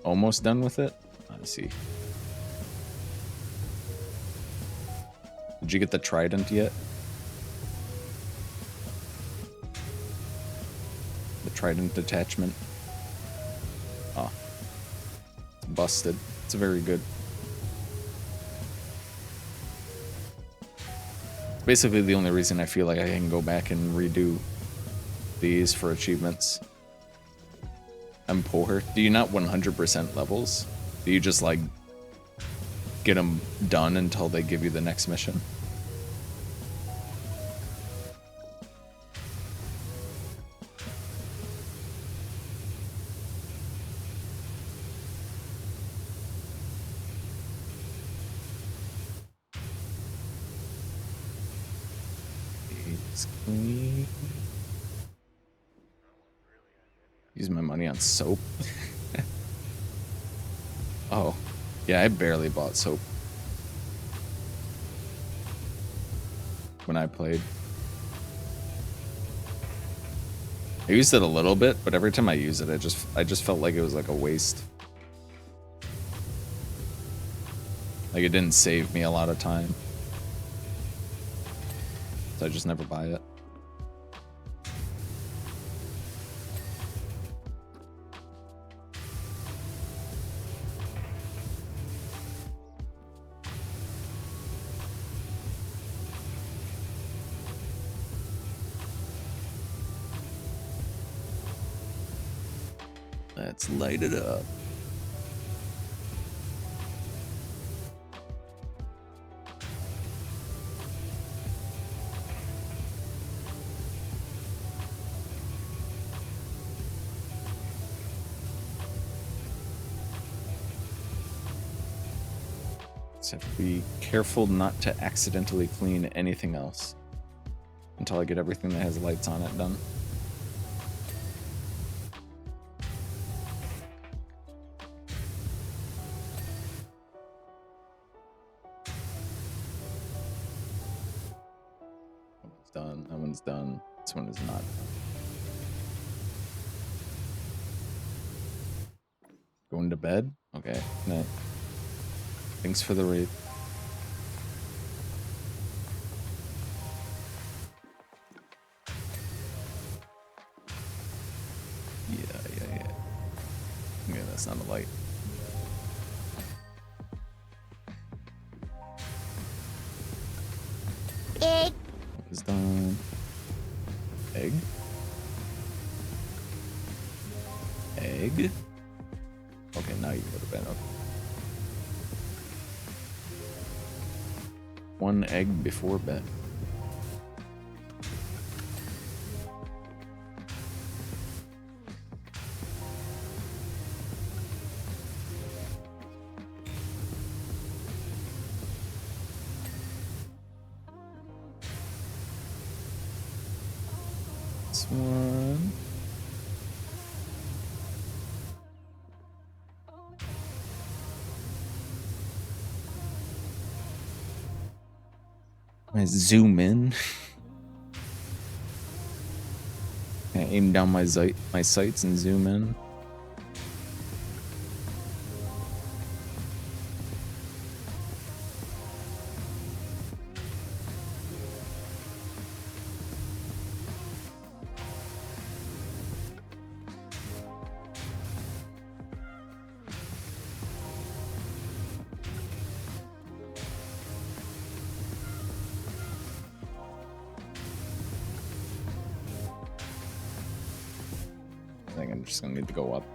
Almost done with it? Let's see. Did you get the trident yet? The trident attachment. Oh. It's busted. It's very good. It's basically the only reason I feel like I can go back and redo these for achievements. I'm poor. Do you not 100% levels? Do you just like get them done until they give you the next mission? It's clean. Use my money on soap. Oh, yeah, I barely bought soap when I played. I used it a little bit, but every time I use it, I just felt like it was like a waste. Like it didn't save me a lot of time. So I just never buy it. Let's light it up. Just have to be careful not to accidentally clean anything else until I get everything that has lights on it done. done. That one's done. This one is not done. Going to bed? Okay. Night. Thanks for the raid. Yeah. Okay, that's not a light. Egg. What is done? Egg? Egg? Okay, now you go to bed. Okay. One egg before bed. This one. I zoom in. I aim down my sights and zoom in. I think I'm just gonna need to go up.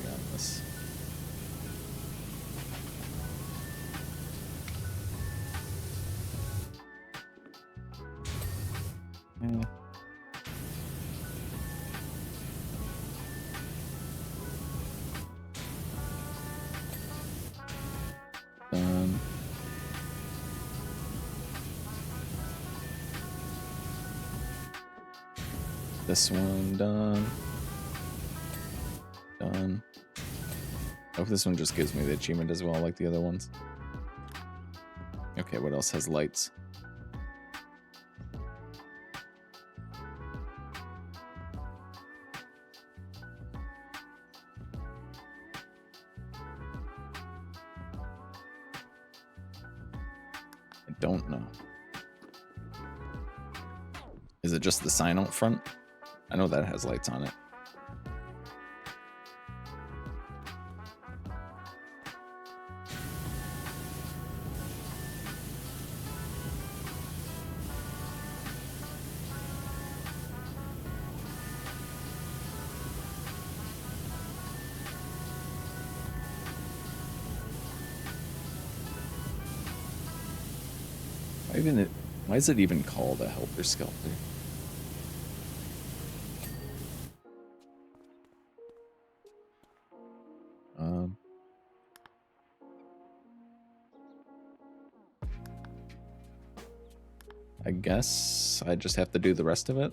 Beyond this. Yeah. Done. This one done. Done. I hope this one just gives me the achievement as well, like the other ones. Okay, what else has lights? I don't know. Is it just the sign out front? I know that has lights on it. Why is it even called a helper skelter? I guess I just have to do the rest of it.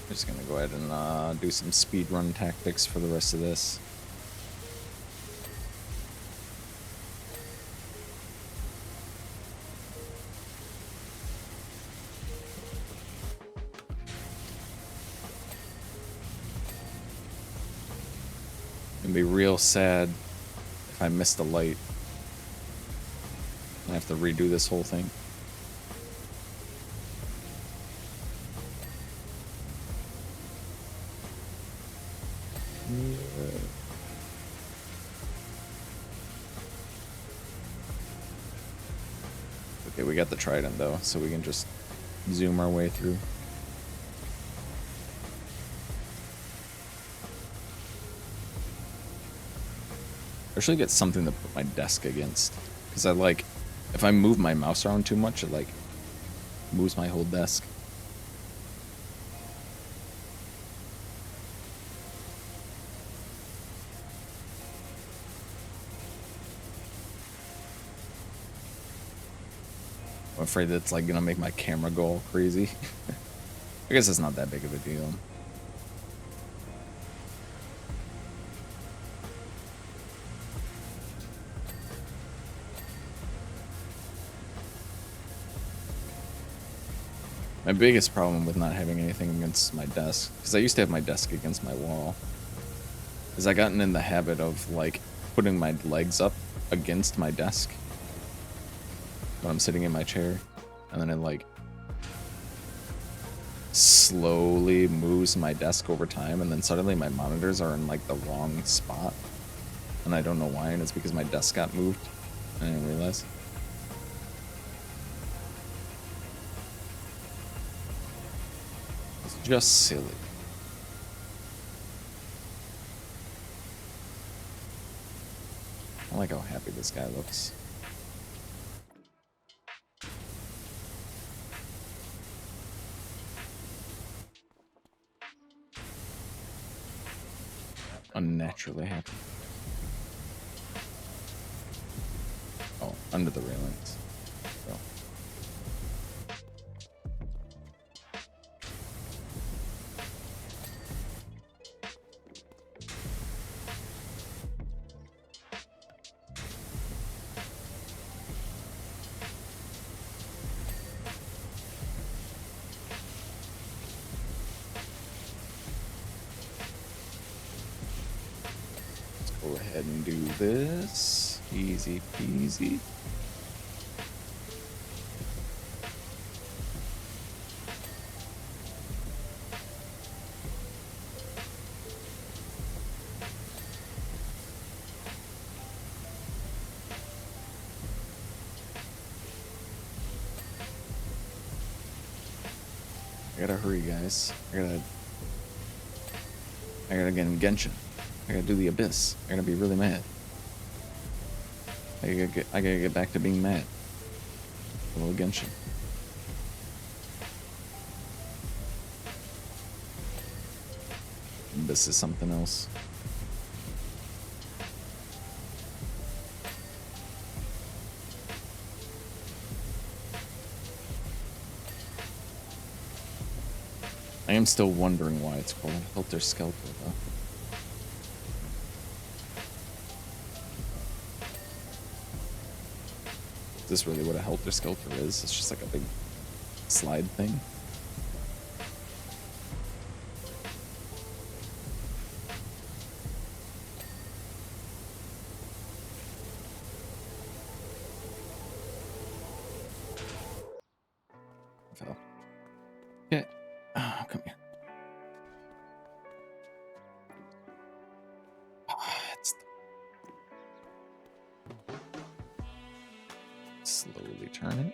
Just gonna go ahead and do some speed run tactics for the rest of this. It'd be real sad if I missed a light. I have to redo this whole thing. Okay, we got the trident though, so we can just zoom our way through. I should get something to put my desk against. Because I like, if I move my mouse around too much, it like moves my whole desk. I'm afraid that's like gonna make my camera go all crazy. I guess it's not that big of a deal. My biggest problem with not having anything against my desk, because I used to have my desk against my wall, is I gotten in the habit of like putting my legs up against my desk when I'm sitting in my chair, and then it like slowly moves my desk over time, and then suddenly my monitors are in like the wrong spot, and I don't know why, and it's because my desk got moved. I didn't realize. It's just silly. I like how happy this guy looks. Unnaturally happy. Oh, under the railings. Oh. Go ahead and do this. Easy peasy. I gotta hurry, guys. I gotta get in Genshin. I gotta do the Abyss. I gotta be really mad. I gotta get back to being mad. A little Genshin. Abyss is something else. I am still wondering why it's called Helter Skelter, though. Is this really what a Helter Skelter is? It's just like a big slide thing. I fell. Okay. Oh, come here. Slowly turn it.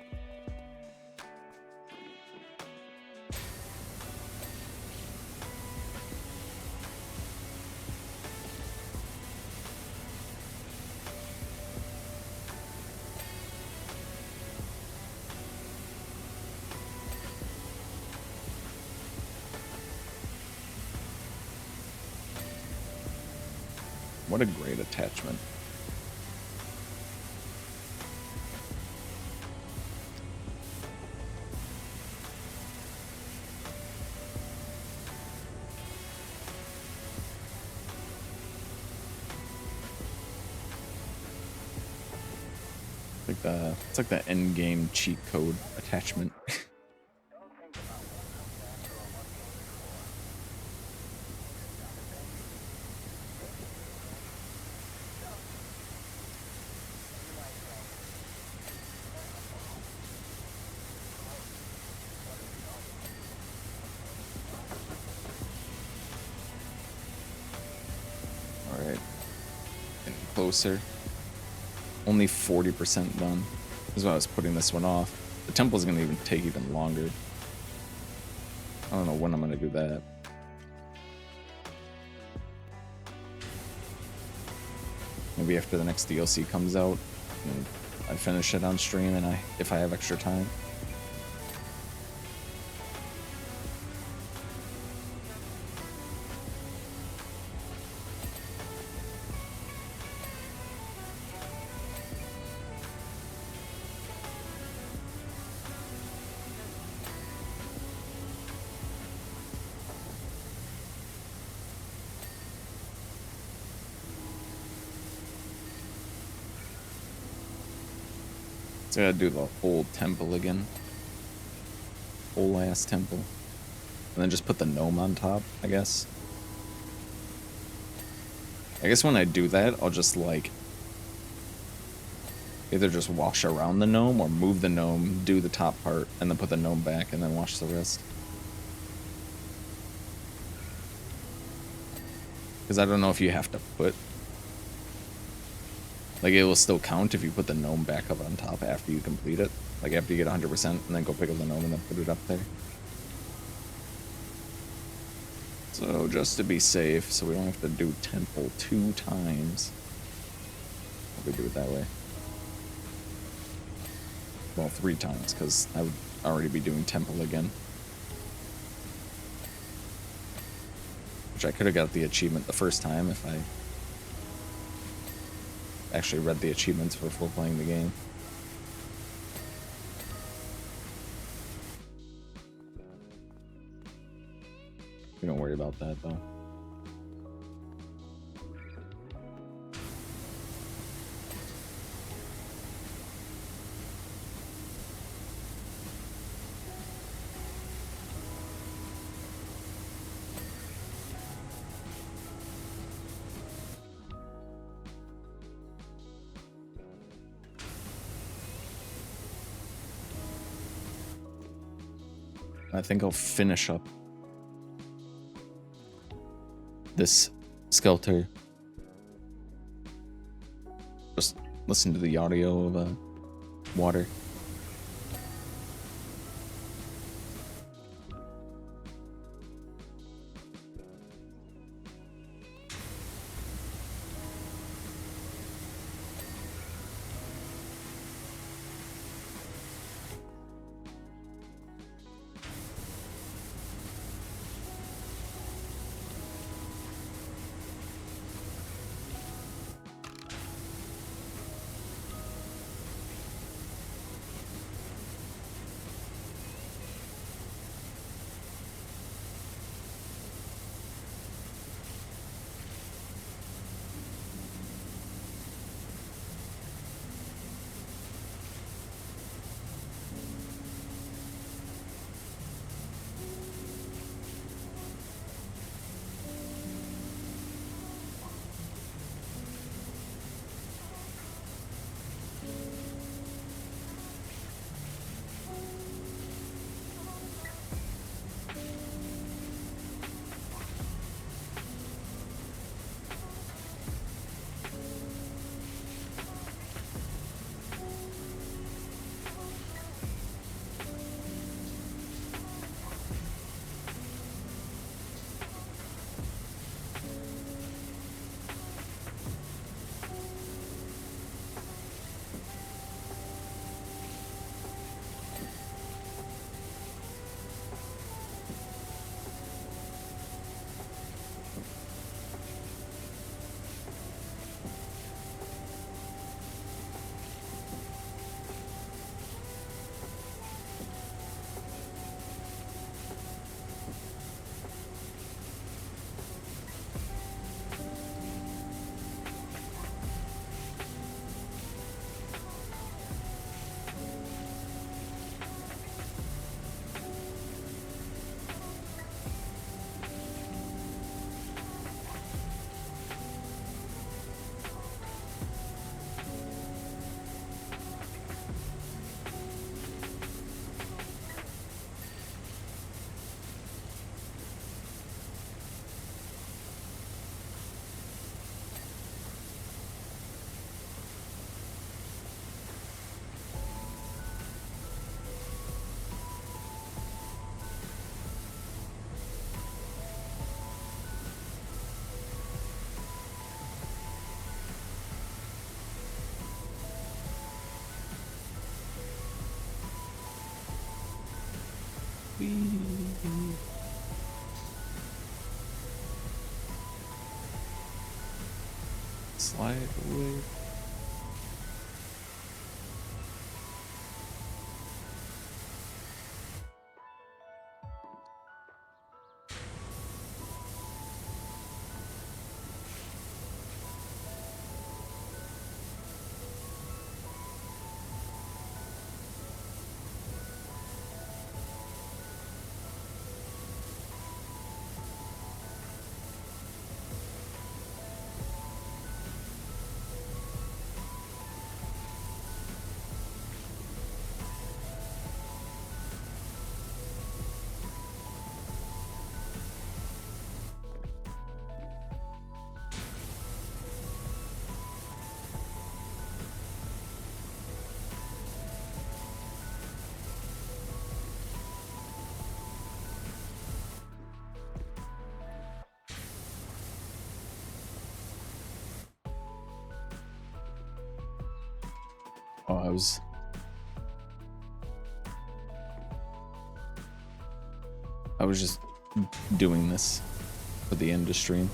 What a great attachment. It's like the end game cheat code attachment. All right, getting closer. Only 40% done. This is why I was putting this one off. The temple's gonna even take even longer. I don't know when I'm gonna do that. Maybe after the next DLC comes out, and I finish it on stream, and if I have extra time. So I gotta do the whole temple again. Whole ass temple. And then just put the gnome on top, I guess. I guess when I do that, I'll just like either just wash around the gnome or move the gnome, do the top part, and then put the gnome back and then wash the rest. Because I don't know if you have to put... Like, it will still count if you put the gnome back up on top after you complete it. Like, after you get 100%, and then go pick up the gnome and then put it up there. So, just to be safe, so we don't have to do temple 2 times. We do it that way. Well, 3 times, because I would already be doing temple again. Which I could have got the achievement the first time if I actually read the achievements before playing the game. We don't worry about that though. I think I'll finish up this skelter. Just listen to the audio of water. Slide away. Oh, I was just doing this for the end of stream.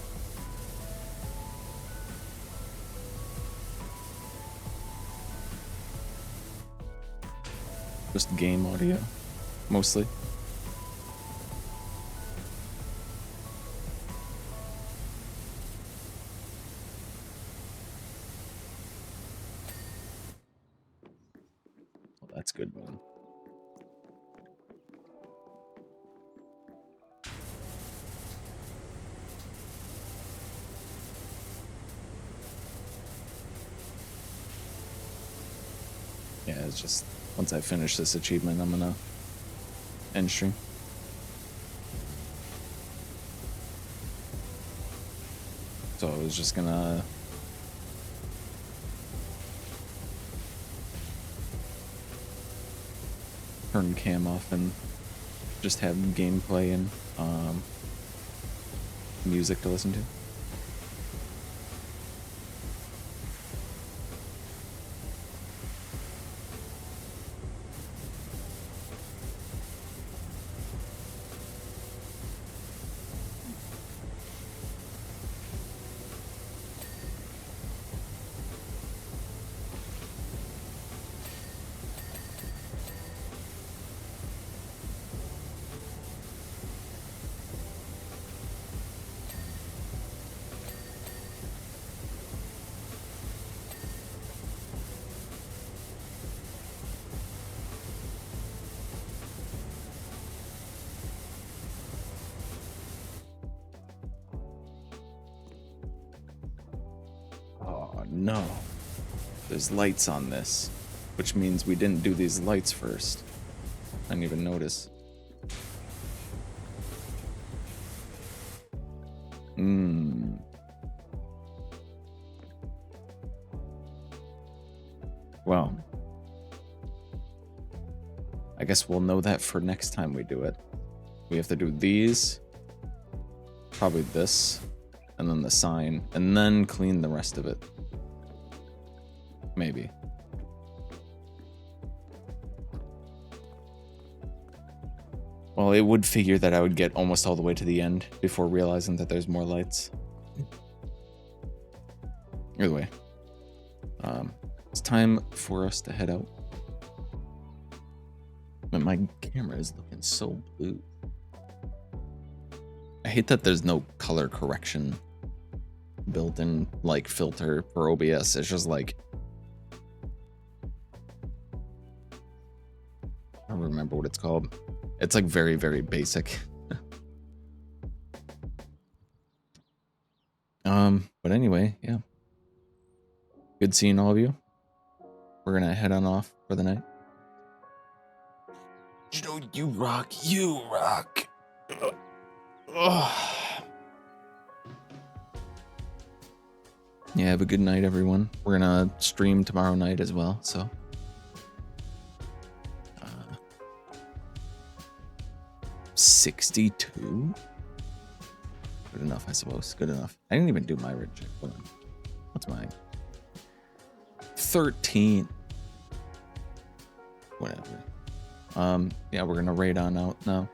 Just game audio, mostly. Well, that's good, man. Yeah, it's just once I finish this achievement, I'm gonna end stream. So I was just gonna turn cam off and just have gameplay and music to listen to. No, there's lights on this, which means we didn't do these lights first. I didn't even notice. Well, I guess we'll know that for next time we do it. We have to do these, probably this, and then the sign, and then clean the rest of it. Maybe. Well, it would figure that I would get almost all the way to the end before realizing that there's more lights. Either way. It's time for us to head out. But my camera is looking so blue. I hate that there's no color correction built-in, like, filter for OBS. It's just like... I don't remember what it's called. It's like very, very basic. But anyway, yeah. Good seeing all of you. We're gonna head on off for the night. You know, you rock. You rock. Yeah, have a good night, everyone. We're gonna stream tomorrow night as well, so. 62? Good enough, I suppose. Good enough. I didn't even do my red check. Hold on. What's mine? 13. Whatever. Yeah, we're gonna raid on out now.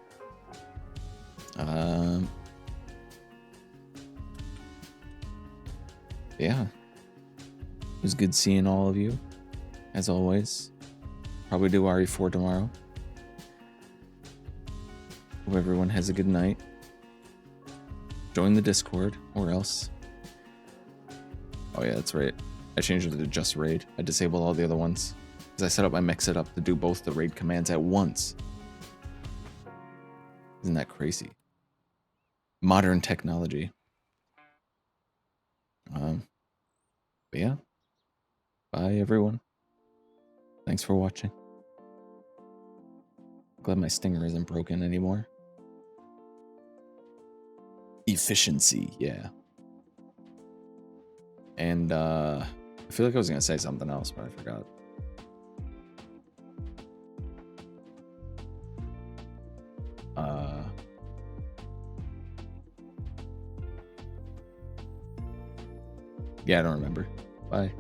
Yeah. It was good seeing all of you, as always. Probably do RE4 tomorrow. Hope everyone has a good night. Join the Discord, or else. Oh yeah, that's right. I changed it to just raid. I disabled all the other ones. Because I set up my mix-it-up to do both the raid commands at once. Isn't that crazy? Modern technology. But yeah. Bye, everyone. Thanks for watching. Glad my stinger isn't broken anymore. Efficiency, yeah. And I feel like I was gonna say something else, but I forgot. Yeah, I don't remember. Bye.